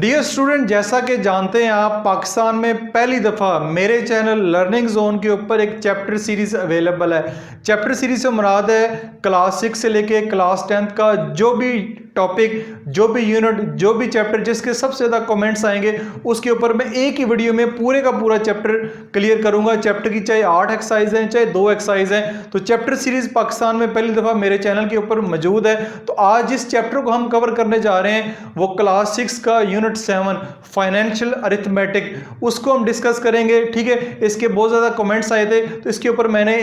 Dear student, जैसा कि जानते हैं आप, पाकिस्तान में पहली दफ़ा मेरे चैनल लर्निंग जोन के ऊपर एक चैप्टर सीरीज़ अवेलेबल है। चैप्टर सीरीज़ से मुराद है क्लास 6 से लेके क्लास 10th का जो भी टॉपिक, जो भी यूनिट, जो भी चैप्टर जिसके सबसे ज़्यादा कमेंट्स आएंगे उसके ऊपर मैं एक ही वीडियो में पूरे का पूरा चैप्टर क्लियर करूंगा। चैप्टर की चाहे 8 एक्सरसाइज हैं चाहे 2 एक्सरसाइज हैं, तो चैप्टर सीरीज़ पाकिस्तान में पहली दफ़ा मेरे चैनल के ऊपर मौजूद है। तो आज जिस चैप्टर को हम कवर करने जा रहे हैं वो क्लास 6 का यूनिट 7 फाइनेंशियल अरिथमेटिक, उसको हम डिस्कस करेंगे। ठीक है, इसके बहुत ज़्यादा कमेंट्स आए थे तो इसके ऊपर मैंने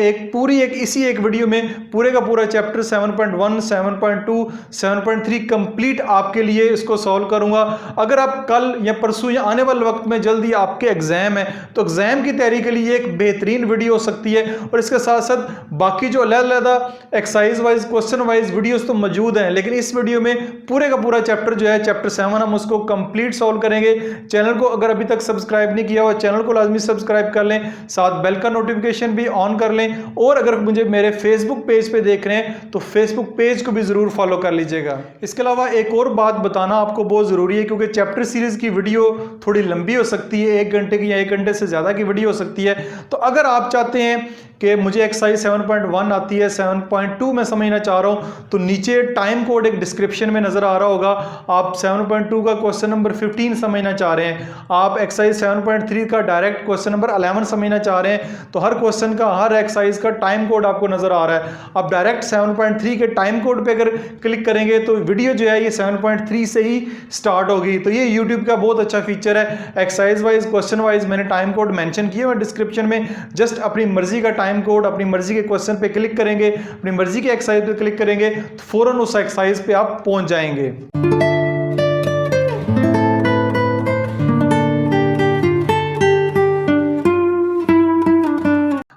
इसी एक वीडियो में पूरे का पूरा चैप्टर 7.1, 7.2, 7.3 कंप्लीट आपके लिए इसको सॉल्व करूंगा। अगर आप कल या परसों या आने वाले वक्त में जल्दी आपके एग्जाम है तो एग्जाम की तैयारी के लिए एक बेहतरीन वीडियो हो सकती है। और इसके साथ साथ बाकी जो अलग-अलग exercise wise, question wise videos तो मौजूद हैं, लेकिन इस वीडियो में पूरे का पूरा चैप्टर जो है चैप्टर 7 हम उसको कंप्लीट सॉल्व करेंगे। चैनल को अगर अभी तक सब्सक्राइब नहीं किया हुआ, चैनल को लाजमी सब्सक्राइब कर लें, साथ बेल का नोटिफिकेशन भी ऑन कर लें। और अगर मुझे मेरे फेसबुक पेज पे देख रहे हैं तो फेसबुक पेज को भी जरूर फॉलो कर लीजिएगा। इसके अलावा एक और बात बताना आपको बहुत जरूरी है, क्योंकि चैप्टर सीरीज की वीडियो थोड़ी लंबी हो सकती है, 1 घंटे की या 1 घंटे से ज्यादा की वीडियो हो सकती है। तो अगर आप चाहते हैं कि मुझे एक्सरसाइज 7.1 आती है, 7.2 मैं समझना चाह रहा हूं, तो नीचे टाइम कोड एक डिस्क्रिप्शन में नजर आ रहा होगा। आप 7.2 का क्वेश्चन नंबर 15 समझना चाह रहे हैं, आप एक्सरसाइज 7.3 का डायरेक्ट क्वेश्चन नंबर 11 समझना चाह रहे हैं, तो हर क्वेश्चन का, हर एक्सरसाइज का टाइम कोड आपको नजर आ रहा है। आप डायरेक्ट 7.3 के टाइम कोड पे अगर क्लिक करेंगे तो वीडियो जो है ये 7.3 से ही स्टार्ट होगी। तो ये यूट्यूब का बहुत अच्छा फीचर है। एक्सरसाइज वाइज, क्वेश्चन वाइज मैंने टाइम कोड मेंशन किया है डिस्क्रिप्शन में। जस्ट अपनी मर्जी का टाइम कोड, अपनी मर्जी के क्वेश्चन पे क्लिक करेंगे, अपनी मर्जी के एक्सरसाइज पे क्लिक करेंगे तो फौरन उस एक्सरसाइज पे आप पहुंच जाएंगे।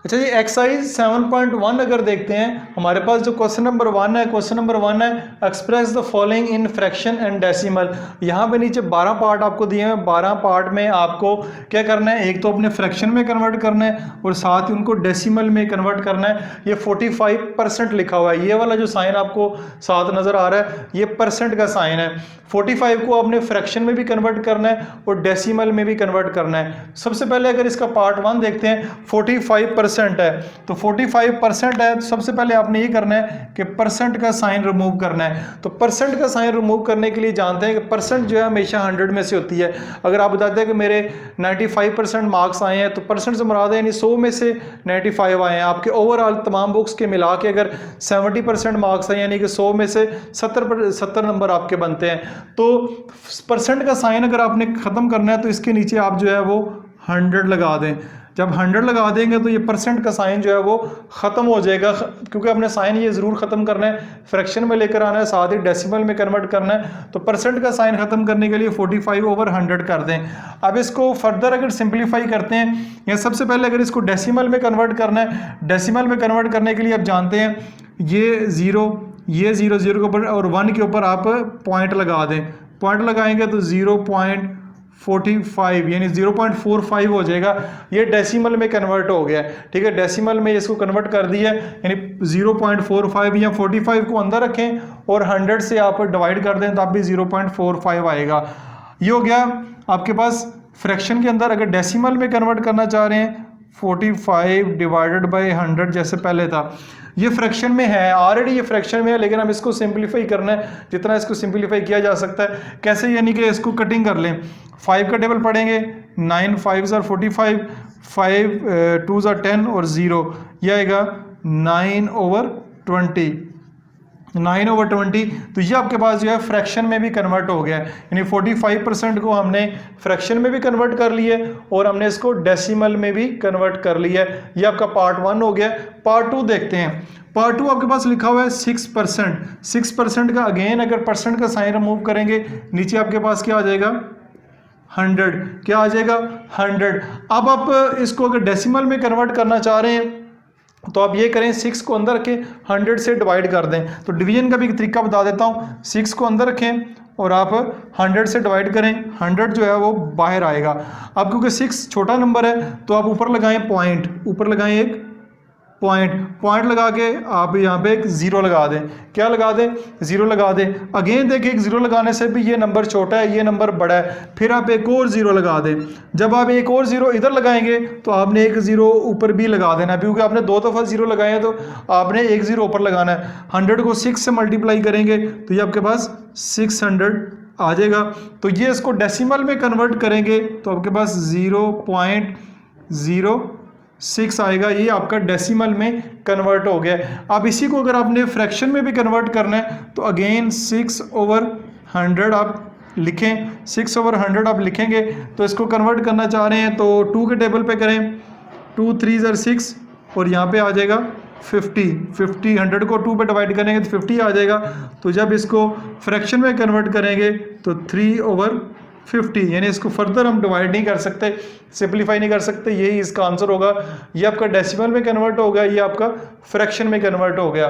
अच्छा जी, एक्सरसाइज 7.1 अगर देखते हैं, हमारे पास जो क्वेश्चन नंबर 1 है, क्वेश्चन नंबर 1 है express the following in fraction and decimal. यहाँ पे नीचे 12 पार्ट आपको दिए हैं। 12 पार्ट में आपको क्या करना है, एक तो अपने फ्रैक्शन में कन्वर्ट करना है और साथ ही उनको डेसिमल में कन्वर्ट करना है। ये 45% लिखा हुआ है, ये वाला जो साइन आपको साथ नजर आ रहा है ये परसेंट का साइन है। 45 को आपने फ्रैक्शन में भी कन्वर्ट करना है और डेसिमल में भी कन्वर्ट करना है। सबसे पहले अगर इसका पार्ट 1 देखते हैं, 45% है, तो 45% है तो सबसे पहले आपने ये करना है कि परसेंट का साइन रिमूव करना है। तो परसेंट का साइन रिमूव करने के लिए जानते हैं कि परसेंट जो है हमेशा 100 में से होती है। अगर आप बताते हैं कि मेरे 95% मार्क्स आए हैं तो परसेंट से मुराद है यानी 100 में से 95 आए हैं। आपके ओवरऑल तमाम बुक्स के मिला के अगर 70% मार्क्स आए यानी कि 100 में से 70 नंबर आपके बनते हैं। तो परसेंट का साइन अगर आपने खत्म करना है तो इसके नीचे आप जो है वो 100 लगा दें। जब 100 लगा देंगे तो ये परसेंट का साइन जो है वो खत्म हो जाएगा, क्योंकि हमने साइन ये जरूर खत्म करना है, फ्रैक्शन में लेकर आना है, साथ ही डेसिमल में कन्वर्ट करना है। तो परसेंट का साइन खत्म करने के लिए 45/100 कर दें। अब इसको फर्दर अगर सिंप्लीफाई करते हैं, या सबसे पहले अगर इसको डेसिमल में कन्वर्ट करना है, डेसिमल में कन्वर्ट करने के लिए आप जानते हैं ये 0 0 के ऊपर और 1 के ऊपर आप पॉइंट लगा दें। पॉइंट लगाएंगे तो 0.45 यानी 0.45 हो जाएगा। ये डेसिमल में कन्वर्ट हो गया। ठीक है, डेसिमल में इसको कन्वर्ट कर दिया, यानी 0.45 या 45 को अंदर रखें और 100 से आप डिवाइड कर दें तो आप भी 0.45 आएगा। ये हो गया आपके पास फ्रैक्शन के अंदर। अगर डेसिमल में कन्वर्ट करना चाह रहे हैं 45 डिवाइडेड बाई 100 जैसे पहले था, ये फ्रैक्शन में है, ऑलरेडी ये फ्रैक्शन में है, लेकिन हम इसको सिंपलीफाई करना है जितना इसको सिंपलीफाई किया जा सकता है। कैसे, यानी कि इसको कटिंग कर लें। 5 का टेबल पढ़ेंगे, 9 5s are 45, 5 2s are 10 और 0, यह आएगा 9/20। 9/20, तो ये आपके पास जो है फ्रैक्शन में भी कन्वर्ट हो गया है। यानी 45% को हमने फ्रैक्शन में भी कन्वर्ट कर लिया है और हमने इसको डेसिमल में भी कन्वर्ट कर लिया है। ये आपका पार्ट 1 हो गया। पार्ट 2 देखते हैं। पार्ट 2 आपके पास लिखा हुआ है 6%। 6% का अगेन अगर परसेंट का साइन रिमूव करेंगे, नीचे आपके पास क्या आ जाएगा 100। क्या आ जाएगा 100। अब आप इसको अगर डेसिमल में कन्वर्ट करना चाह रहे हैं तो आप ये करें, 6 को अंदर रखें, 100 से डिवाइड कर दें। तो डिवीजन का भी एक तरीका बता देता हूँ। 6 को अंदर रखें और आप 100 से डिवाइड करें, 100 जो है वो बाहर आएगा। अब क्योंकि 6 छोटा नंबर है तो आप ऊपर लगाएं पॉइंट, ऊपर लगाएं एक पॉइंट लगा के आप यहाँ पे एक ज़ीरो लगा दें। क्या लगा दें? ज़ीरो लगा दें। अगेन देखिए, एक ज़ीरो लगाने से भी ये नंबर छोटा है, ये नंबर बड़ा है, फिर आप एक और ज़ीरो लगा दें। जब आप एक और ज़ीरो इधर लगाएंगे तो आपने एक ज़ीरो ऊपर भी लगा देना है, क्योंकि आपने 2 दफ़ा ज़ीरो लगाए हैं तो आपने एक ज़ीरो ऊपर लगाना है। 100 को 6 से मल्टीप्लाई करेंगे तो ये आपके पास 600 आ जाएगा। तो ये इसको डेसिमल में कन्वर्ट करेंगे तो आपके पास 0.06 आएगा। ये आपका डेसिमल में कन्वर्ट हो गया। अब इसी को अगर आपने फ्रैक्शन में भी कन्वर्ट करना है तो अगेन 6/100 आप लिखें। 6/100 आप लिखेंगे तो इसको कन्वर्ट करना चाह रहे हैं तो 2 के टेबल पे करें। 2 3 6 और यहाँ पे आ जाएगा 50। 100 को 2 पे डिवाइड करेंगे तो 50 आ जाएगा। तो जब इसको फ्रैक्शन में कन्वर्ट करेंगे तो 3/50, यानी इसको फर्दर हम डिवाइड नहीं कर सकते, सिंप्लीफाई नहीं कर सकते, यही इसका आंसर होगा। ये आपका डेसिमल में कन्वर्ट हो गया, ये आपका फ्रैक्शन में कन्वर्ट हो गया।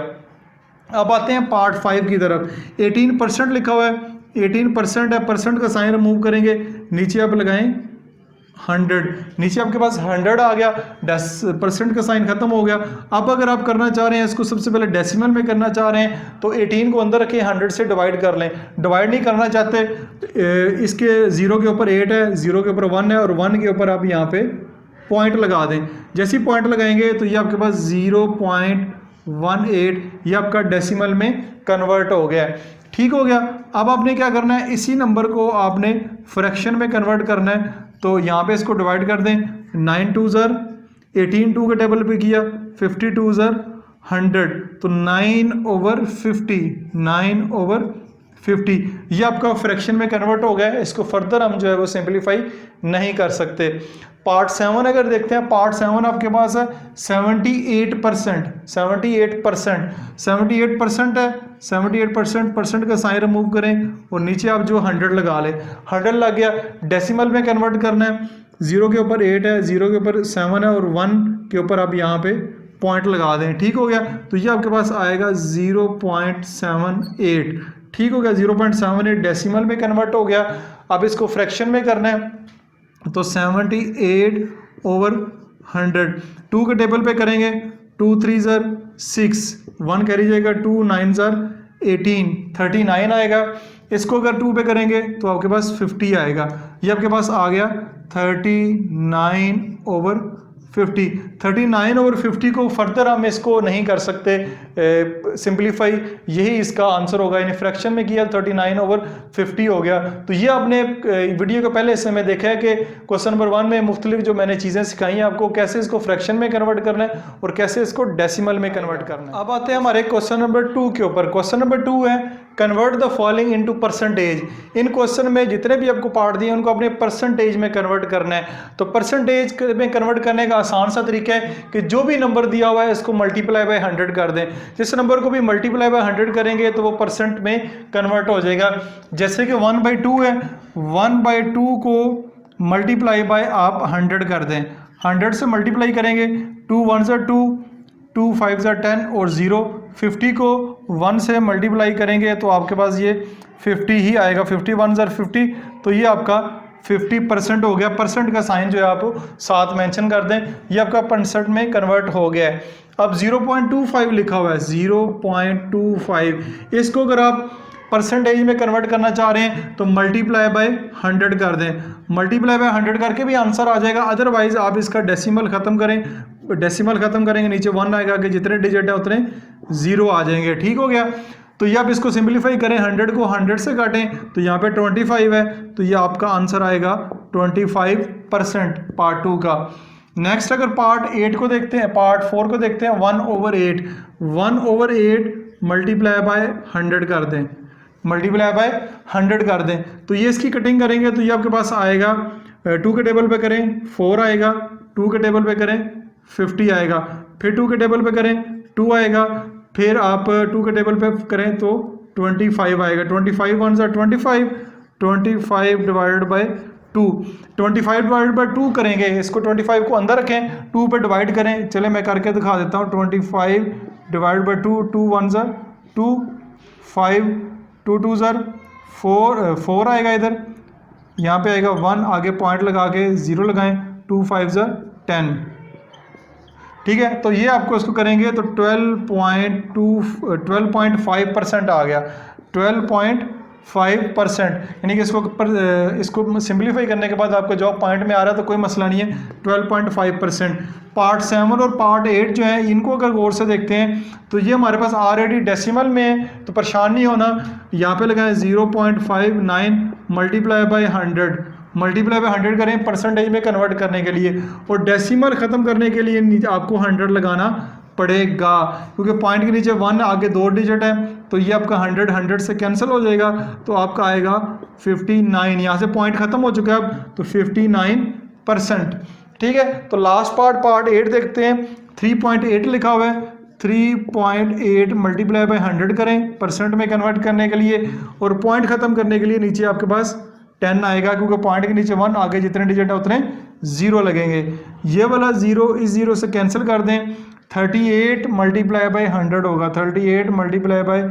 अब आते हैं पार्ट 5 की तरफ। 18% लिखा हुआ है, 18% है, परसेंट का साइन रिमूव करेंगे, नीचे आप लगाएं 100, नीचे आपके पास 100 आ गया, 10% का साइन खत्म हो गया। अब अगर आप करना चाह रहे हैं इसको सबसे पहले डेसिमल में करना चाह रहे हैं तो 18 को अंदर रखें, 100 से डिवाइड कर लें। डिवाइड नहीं करना चाहते, इसके 0 के ऊपर 8 है, 0 के ऊपर 1 है और 1 के ऊपर आप यहाँ पे पॉइंट लगा दें। जैसे ही पॉइंट लगाएंगे तो ये आपके पास 0.18 ये आपका डेसिमल में कन्वर्ट हो गया है। ठीक हो गया। अब आपने क्या करना है, इसी नंबर को आपने फ्रैक्शन में कन्वर्ट करना है। तो यहाँ पे इसको डिवाइड कर दें। 9 2 ज़र 18 2 के टेबल पे किया, 50 2 ज़र 100, तो 9/50, 9/50 ये आपका फ्रैक्शन में कन्वर्ट हो गया है। इसको फर्दर हम जो है वो सिंप्लीफाई नहीं कर सकते। पार्ट 7 अगर देखते हैं, पार्ट 7 आपके पास है 78%, 78% है, 78% परसेंट का साइन रिमूव करें और नीचे आप जो 100 लगा लें। 100 लग गया। डेसिमल में कन्वर्ट करना है, 0 के ऊपर 8 है, 0 के ऊपर 7 है और 1 के ऊपर आप यहाँ पे पॉइंट लगा दें। ठीक हो गया। तो ये आपके पास आएगा 0.78। ठीक हो गया, 0.78 डेसिमल में कन्वर्ट हो गया। अब इसको फ्रैक्शन में करना है तो 78/100, 2 के टेबल पे करेंगे। 2 3 ज़र 6, 1 कैरी जाएगा, 2 9 ज़र 18, 39 आएगा। इसको अगर 2 पे करेंगे तो आपके पास 50 आएगा। ये आपके पास आ गया 39/50। 39/50 को फर्दर हम इसको नहीं कर सकते सिंप्लीफाई, यही इसका आंसर होगा। यानी फ्रैक्शन में किया 39/50 हो गया। तो ये आपने वीडियो के पहले हिस्से में देखा है कि क्वेश्चन नंबर 1 में मुख्तलिफ जो मैंने चीज़ें सिखाई हैं आपको, कैसे इसको फ्रैक्शन में कन्वर्ट करना है और कैसे इसको डेसिमल में कन्वर्ट करना है। अब आते हैं हमारे क्वेश्चन नंबर 2 के ऊपर। क्वेश्चन नंबर 2 है convert the following into percentage. In question में जितने भी आपको पार्ट दिए उनको अपने परसेंटेज में कन्वर्ट करना है। तो परसेंटेज में कन्वर्ट करने का आसान सा तरीका है कि जो भी नंबर दिया हुआ है इसको मल्टीप्लाई बाय 100 कर दें। जिस नंबर को भी मल्टीप्लाई बाय 100 करेंगे तो वो परसेंट में कन्वर्ट हो जाएगा। जैसे कि 1/2 है, 1/2 को मल्टीप्लाई बाय आप 100 कर दें। 100 से मल्टीप्लाई करेंगे, 2 1 ज़ा 2, 2 5 ज़ा 10 और 0। 50 को 1 से मल्टीप्लाई करेंगे तो आपके पास ये 50 ही आएगा। 50 1 ज़ा 50, तो ये आपका 50% हो गया। परसेंट का साइन जो है आप साथ मेंशन कर दें, ये आपका परसेंट में कन्वर्ट हो गया है। अब 0.25 लिखा हुआ है, 0.25, इसको अगर आप परसेंटेज में कन्वर्ट करना चाह रहे हैं तो मल्टीप्लाई बाय 100 कर दें। मल्टीप्लाई बाय 100 करके भी आंसर आ जाएगा। अदरवाइज आप इसका डेसिमल खत्म करें, डेसिमल खत्म करेंगे, नीचे 1 आएगा कि जितने डिजिट है उतने 0 आ जाएंगे। ठीक हो गया। तो ये आप इसको सिंप्लीफाई करें, 100 को 100 से काटें तो यहाँ पे 25 है, तो ये आपका आंसर आएगा 25% पार्ट 2 का। नेक्स्ट अगर पार्ट 8 को देखते हैं, पार्ट 4 को देखते हैं, 1/8, 1/8 मल्टीप्लाई बाय 100 कर दें, मल्टीप्लाई बाय 100 कर दें। तो ये इसकी कटिंग करेंगे तो ये आपके पास आएगा, 2 के टेबल पे करें 4 आएगा, 2 के टेबल पे करें 50 आएगा, फिर 2 के टेबल पे करें 2 आएगा, फिर आप 2 के टेबल पे करें तो 25 आएगा। 25 1 ज़ा 25, 25 डिवाइडेड बाय 2, 25 डिवाइडेड बाय 2 करेंगे। इसको 25 को अंदर रखें, 2 पे डिवाइड करें। चले मैं करके दिखा देता हूँ। 25 डिवाइड बाय 2, 2 1 ज़ा 2, 5 2 2 ज़ा 4 आएगा। इधर यहाँ पे आएगा 1, आगे पॉइंट लगा के 0 लगाएं, 2 5 ज़ा 10। ठीक है, तो ये आपको इसको करेंगे तो 12.5% आ गया, 12.5%, यानी कि इसको सिंप्लीफाई करने के बाद आपका जॉब पॉइंट में आ रहा है तो कोई मसला नहीं है, 12.5%। पार्ट 7 और पार्ट 8 जो है इनको अगर गौर से देखते हैं तो ये हमारे पास ऑलरेडी डेसिमल में है, तो परेशान नहीं होना। यहाँ पे लगाएं 0.59 मल्टीप्लाई बाय 100, मल्टीप्लाई बाय 100 करें परसेंटेज में कन्वर्ट करने के लिए, और डेसिमल ख़त्म करने के लिए आपको 100 लगाना पड़ेगा, क्योंकि पॉइंट के नीचे 1 आगे 2 डिजिट है, तो ये आपका 100 से कैंसिल हो जाएगा, तो आपका आएगा 59। यहाँ से पॉइंट ख़त्म हो चुका है अब, तो 59%। ठीक है, तो लास्ट पार्ट 8 देखते हैं। 3.8 लिखा हुआ है, 3.8 मल्टीप्लाई बाय 100 करें परसेंट में कन्वर्ट करने के लिए, और पॉइंट ख़त्म करने के लिए नीचे आपके पास 10 आएगा, क्योंकि पॉइंट के नीचे 1 आगे जितने डिजिट है उतने 0 लगेंगे। ये वाला 0 इस 0 से कैंसिल कर दें, 38 मल्टीप्लाई बाय 100 होगा, 38 मल्टीप्लाई बाय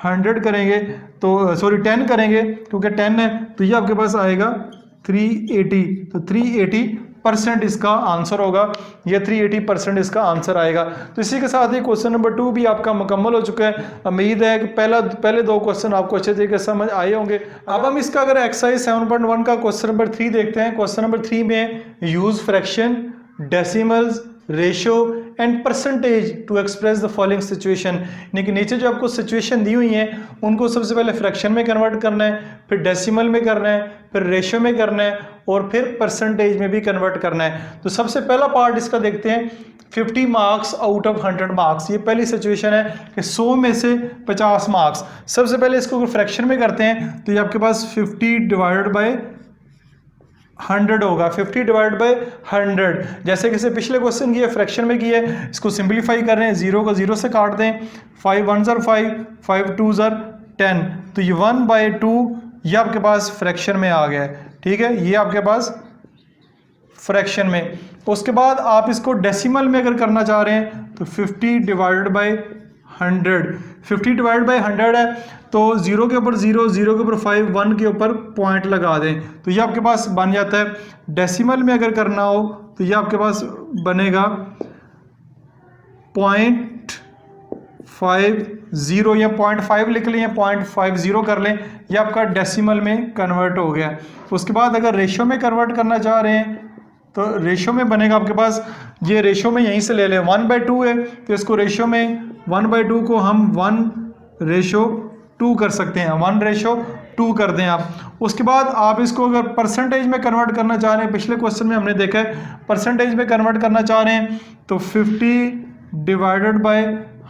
100 करेंगे तो सॉरी 10 करेंगे, क्योंकि 10 है, तो ये आपके पास आएगा 380, तो 380% इसका आंसर होगा, ये 380% इसका आंसर आएगा। तो इसी के साथ ही क्वेश्चन नंबर 2 भी आपका मुकम्मल हो चुका है। उम्मीद है कि पहले 2 क्वेश्चन आपको अच्छे तरीके से समझ आए होंगे। अब हम इसका अगर एक्सरसाइज 7.1 का क्वेश्चन नंबर 3 देखते हैं। क्वेश्चन नंबर 3 में use fraction, decimals, ratio and percentage to express the following situation, यानी कि नीचे जो आपको सिचुएशन दी हुई है उनको सबसे पहले फ्रैक्शन में कन्वर्ट करना है, फिर डेसिमल में करना है, फिर रेशो में करना है, और फिर परसेंटेज में भी कन्वर्ट करना है। तो सबसे पहला पार्ट इसका देखते हैं, 50 मार्क्स आउट ऑफ 100 मार्क्स। ये पहली सिचुएशन है कि 100 में से 50 मार्क्स। सबसे पहले इसको अगर फ्रैक्शन में करते हैं तो ये आपके पास 50 डिवाइडेड बाय 100 होगा, 50 डिवाइड बाय 100। जैसे कि पिछले क्वेश्चन की है फ्रैक्शन में की है, इसको सिंप्लीफाई कर रहे हैं, 0 को 0 से काट दें, 5 1s are 5, 5 2s are 10, तो ये 1/2 ये आपके पास फ्रैक्शन में आ गया है। ठीक है, ये आपके पास फ्रैक्शन में। उसके बाद आप इसको डेसिमल में अगर करना चाह रहे हैं तो 50 डिवाइडेड बाय 100, 50 डिवाइड बाय 100 है, तो 0 के ऊपर 0, 0 के ऊपर 5, 1 के ऊपर पॉइंट लगा दें, तो ये आपके पास बन जाता है। डेसिमल में अगर करना हो तो ये आपके पास बनेगा 0.50 या 0.5 लिख लें या 0.50 कर लें, ये आपका डेसिमल में कन्वर्ट हो गया। उसके बाद अगर रेशो में कन्वर्ट करना चाह रहे हैं तो रेशो में बनेगा आपके पास, ये रेशो में यहीं से ले लें, 1/2 है, तो इसको रेशो में 1/2 को हम 1:2 कर सकते हैं, 1:2 कर दें आप। उसके बाद आप इसको अगर परसेंटेज में कन्वर्ट करना चाह रहे हैं, पिछले क्वेश्चन में हमने देखा है परसेंटेज में कन्वर्ट करना चाह रहे हैं तो 50 डिवाइडेड बाय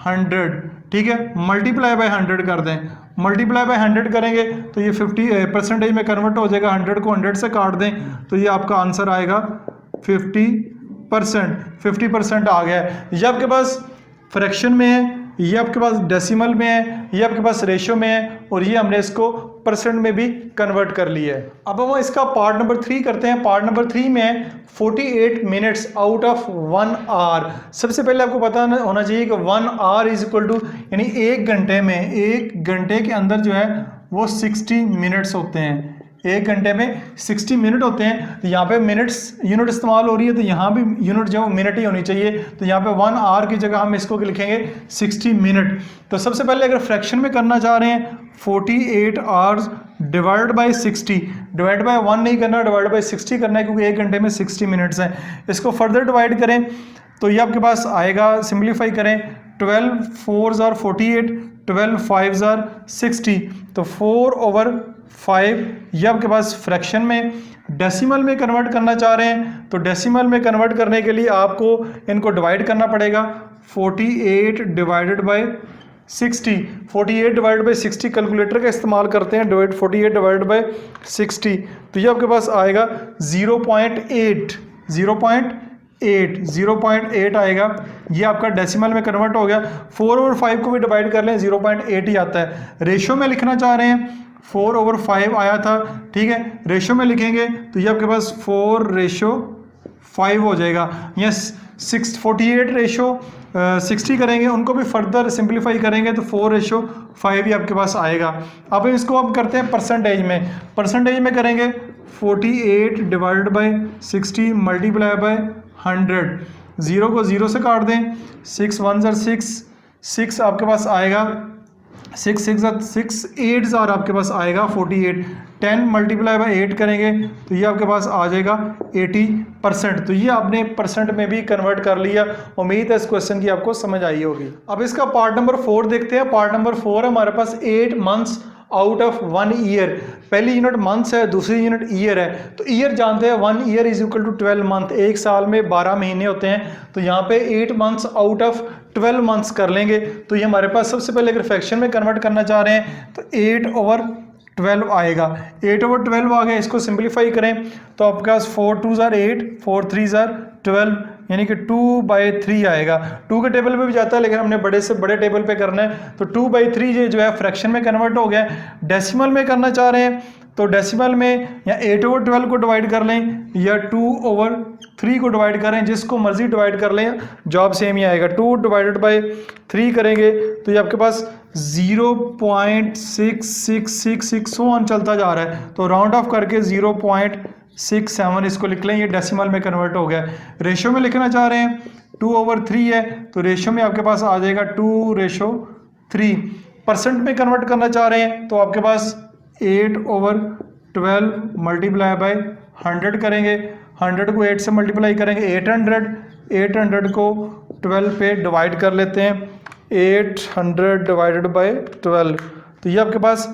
100, ठीक है, मल्टीप्लाई बाय 100 कर दें, मल्टीप्लाई बाय 100 करेंगे तो ये 50 परसेंटेज में कन्वर्ट हो जाएगा, 100 को 100 से काट दें तो ये आपका आंसर आएगा 50% आ गया है। ये आपके पास फ्रैक्शन में है, ये आपके पास डेसिमल में है, ये आपके पास रेशो में है, और ये हमने इसको परसेंट में भी कन्वर्ट कर लिया है। अब हम इसका पार्ट नंबर 3 करते हैं। पार्ट नंबर 3 में 48 मिनट्स आउट ऑफ 1 आवर। सबसे पहले आपको पता होना चाहिए कि 1 आवर इज इक्वल टू, यानी 1 घंटे में, 1 घंटे के अंदर जो है वो 60 मिनट्स होते हैं, 1 घंटे में 60 मिनट होते हैं। तो यहाँ पे मिनट्स यूनिट इस्तेमाल हो रही है, तो यहाँ भी यूनिट जो मिनट ही होनी चाहिए, तो यहाँ पे 1 आवर की जगह हम इसको लिखेंगे 60 मिनट। तो सबसे पहले अगर फ्रैक्शन में करना चाह रहे हैं 48 hours divide by 60, divide by 1 नहीं करना, डिवाइड बाय 60 करना है, क्योंकि 1 घंटे में 60 मिनट्स हैं। इसको फर्दर डिवाइड करें तो ये आपके पास आएगा, सिंप्लीफाई करें, 12 4s are 48, 12 5s are 60, तो 4/5 ये आपके पास फ्रैक्शन में। डेसिमल में कन्वर्ट करना चाह रहे हैं तो डेसिमल में कन्वर्ट करने के लिए आपको इनको डिवाइड करना पड़ेगा, 48 divided by 60, 48 divide by 60 calculator का इस्तेमाल करते हैं, 48 डिवाइड बाय 60, तो ये आपके पास आएगा 0.8 आएगा, ये आपका डेसिमल में कन्वर्ट हो गया। 4/5 को भी डिवाइड कर लें, 0.8 ही आता है। रेशो में लिखना चाह रहे हैं 4/5 आया था, ठीक है, रेशो में लिखेंगे तो ये आपके पास 4/5 हो जाएगा। यस, 48 रेशो 60 करेंगे, उनको भी फर्दर सिंप्लीफाई करेंगे तो 4/5 ही आपके पास आएगा। अब इसको अब करते हैं परसेंटेज में, परसेंटेज में करेंगे 48 divided by 60 multiply by 100, zero को ज़ीरो से काट दें, 6 1 ज़र 6, 6 आपके पास आएगा, 6 6 ज़र 6, 8 ज़र आपके पास आएगा 48, 10 मल्टीप्लाई बाई 8 करेंगे तो ये आपके पास आ जाएगा 80%। तो ये आपने परसेंट में भी कन्वर्ट कर लिया। उम्मीद है इस क्वेश्चन की आपको समझ आई होगी। अब इसका पार्ट नंबर 4 देखते हैं। पार्ट नंबर 4 है हमारे पास 8 मंथ्स आउट ऑफ 1 ईयर। पहली यूनिट मंथ्स है, दूसरी यूनिट ईयर है। तो ईयर जानते हैं 1 year is equal to 12 month, एक साल में 12 महीने होते हैं। तो यहाँ पे 8 मंथ्स आउट ऑफ 12 मंथ्स कर लेंगे तो ये हमारे पास सबसे पहले अगर फ्रैक्शन में कन्वर्ट करना चाह रहे हैं तो 8/12 आएगा। 8/12 आ गया, इसको सिंप्लीफाई करें तो आपके पास 4 2 ज़र 8, 4 3 ज़र 12, यानी कि 2/3 आएगा। 2 के टेबल पे भी जाता है लेकिन हमने बड़े से बड़े टेबल पे करना है। तो 2/3 ये जो है फ्रैक्शन में कन्वर्ट हो गया। डेसिमल में करना चाह रहे हैं तो डेसिमल में या 8/12 को डिवाइड कर लें या 2/3 को डिवाइड करें, जिसको मर्जी डिवाइड कर लें, जवाब सेम ही आएगा। 2 डिवाइडेड बाई 3 करेंगे तो ये आपके पास 0.6666 ऑन चलता जा रहा है। तो राउंड ऑफ करके 0.67 इसको लिख लें, ये डेसिमल में कन्वर्ट हो गया। रेशो में लिखना चाह रहे हैं 2/3 है तो रेशो में आपके पास आ जाएगा 2:3। परसेंट में कन्वर्ट करना चाह रहे हैं तो आपके पास 8/12 मल्टीप्लाई बाई 100 करेंगे। 100 को 8 से मल्टीप्लाई करेंगे 800 को 12 पे डिवाइड कर लेते हैं, 800 डिवाइडेड बाई 12 तो ये आपके पास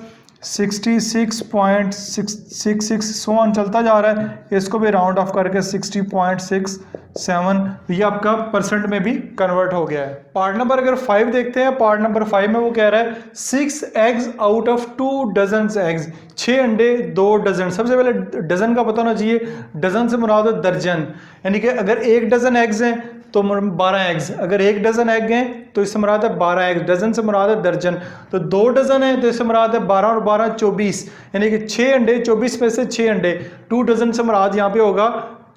66.66 सो ऑन चलता जा रहा है। इसको भी राउंड ऑफ करके 60.67 ये आपका परसेंट में भी कन्वर्ट हो गया है। पार्ट नंबर अगर 5 देखते हैं, पार्ट नंबर 5 में वो कह रहा है 6 eggs out of 2 dozen eggs, 6 अंडे 2 डजन। सबसे पहले डजन का पता होना चाहिए, डजन से मुराद है दर्जन, यानी कि अगर 1 डजन एग्स हैं तो 12 एग्स, अगर 1 डजन एग हैं तो इससे मुराद है 12 एग्स, डजन से मुराद है दर्जन। तो 2 डजन है तो इससे मुराद है 12 और 12 24, यानी कि 6 अंडे, 24 में से 6 अंडे, 2 डजन से मुराद यहाँ पे होगा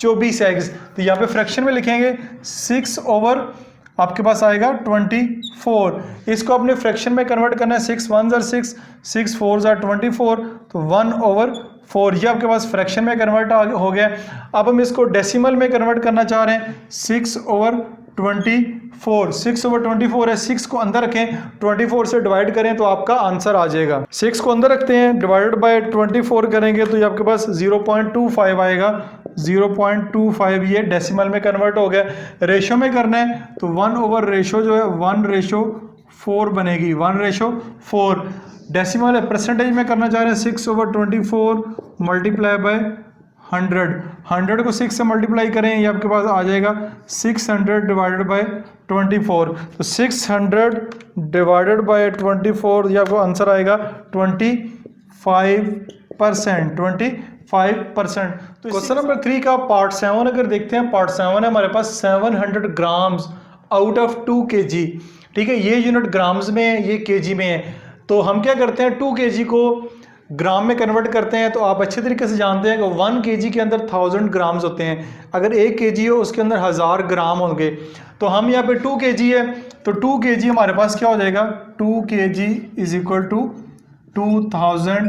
24 एग्स। तो यहाँ पे फ्रैक्शन में लिखेंगे 6 ओवर आपके पास आएगा 24। इसको अपने फ्रैक्शन में कन्वर्ट करना है, 6 1 ज़र 6, 6 4 ज़र 24 तो 1/4 ये आपके पास फ्रैक्शन में कन्वर्ट हो गया। अब हम इसको डेसिमल में कन्वर्ट करना चाह रहे हैं, 6/24, 6/24 है, 6 को अंदर रखें, 24 से डिवाइड करें तो आपका आंसर आ जाएगा। 6 को अंदर रखते हैं, डिवाइडेड बाय 24 करेंगे तो ये आपके पास 0.25 आएगा, 0.25 ये डेसिमल में कन्वर्ट हो गया। रेशो में करना है तो 1 रेशो जो है 1:4 बनेगी, 1:4। डेसिमल परसेंटेज में करना चाह रहे हैं 6/24 मल्टीप्लाई बाय 100 को 6 से मल्टीप्लाई करें ये आपके पास आ जाएगा 600 डिवाइडेड बाय 24। तो 600 डिवाइडेड बाय 24 ये आपको आंसर आएगा 25%, 25%। तो क्वेश्चन नंबर 3 का पार्ट 7 अगर देखते हैं, पार्ट 7 है हमारे पास 700 ग्राम्स आउट ऑफ 2 kg। ठीक है, ये यूनिट ग्राम्स में है, ये kg में है। तो हम क्या करते हैं 2 kg को ग्राम में कन्वर्ट करते हैं। तो आप अच्छे तरीके से जानते हैं कि 1 kg के अंदर 1000 ग्राम्स होते हैं, अगर 1 kg हो उसके अंदर 1000 ग्राम होंगे। तो हम यहाँ पे 2 kg है तो 2 kg हमारे पास क्या हो जाएगा, 2 kg is equal to 2000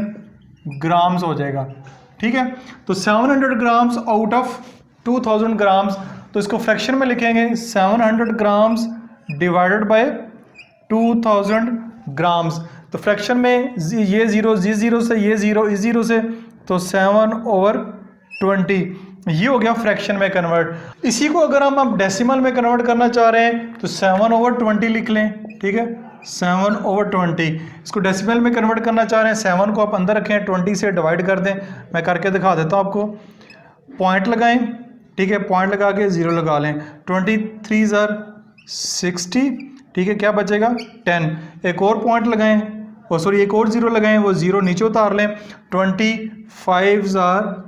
grams हो जाएगा। ठीक है, तो 700 ग्राम्स आउट ऑफ 2000 ग्राम्स, तो इसको फ्रैक्शन में लिखेंगे 700 ग्राम्स डिवाइडेड बाय 2000 ग्राम्स। तो फ्रैक्शन में ये 0 0 से, ये 0 इस 0 से, तो 7/20 ये हो गया फ्रैक्शन में कन्वर्ट। इसी को अगर हम डेसिमल में कन्वर्ट करना चाह रहे हैं तो 7/20 लिख लें। ठीक है, 7/20 इसको डेसिमल में कन्वर्ट करना चाह रहे हैं, 7 को आप अंदर रखें, 20 से डिवाइड कर दें। मैं करके दिखा देता हूँ आपको, पॉइंट लगाएं। ठीक है, पॉइंट लगा के 0 लगा लें, 23 ज़र 60। ठीक है, क्या बचेगा 10। एक और पॉइंट लगाएं, सॉरी एक और 0 लगाएं, वो 0 नीचे उतार लें, 25 ज़र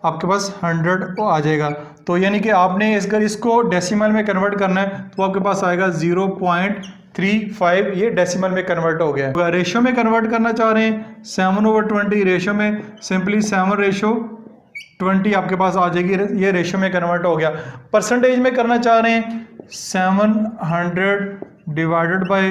आपके पास 100 आ जाएगा। तो यानी कि आपने अगर इसको डेसिमल में कन्वर्ट करना है तो आपके पास आएगा 0.35, ये डेसिमल में कन्वर्ट हो गया। रेशो में कन्वर्ट करना चाह रहे हैं 7/20, रेशो में सिंपली 7:20 आपके पास आ जाएगी, ये रेशो में कन्वर्ट हो गया। परसेंटेज में करना चाह रहे हैं 700 डिवाइडेड बाय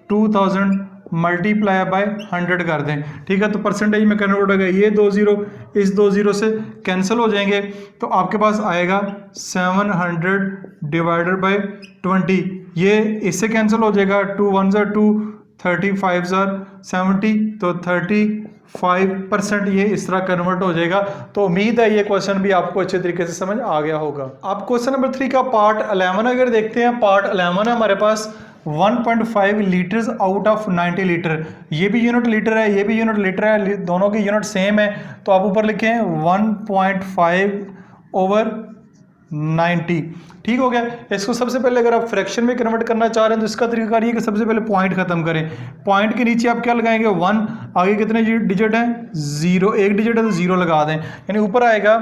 2000 मल्टीप्लाई बाय 100 कर दें, ठीक है। तो परसेंटेज में कन्वर्ट हो गया, ये 2 जीरो इस 2 जीरो से कैंसिल हो जाएंगे, तो आपके पास आएगा 700 डिवाइडेड बाय 20, ये इससे कैंसिल हो जाएगा, 2 1 ज़ा 2, 35 ज़ा 70, तो 35% ये इस तरह कन्वर्ट हो जाएगा। तो उम्मीद है ये क्वेश्चन भी आपको अच्छे तरीके से समझ आ गया होगा। अब क्वेश्चन नंबर 3 का पार्ट 11 अगर देखते हैं, पार्ट 11 है हमारे पास 1.5 लीटर्स आउट ऑफ 90 लीटर, ये भी यूनिट लीटर है, ये भी यूनिट लीटर है, दोनों की यूनिट सेम है। तो आप ऊपर लिखें 1.5/90, ठीक हो गया। इसको सबसे पहले अगर आप फ्रैक्शन में कन्वर्ट करना चाह रहे हैं तो इसका तरीका ये कि सबसे पहले पॉइंट खत्म करें, पॉइंट के नीचे आप क्या लगाएंगे 1, आगे कितने डिजिट हैं 0, एक डिजिट है तो 0 लगा दें, यानी ऊपर आएगा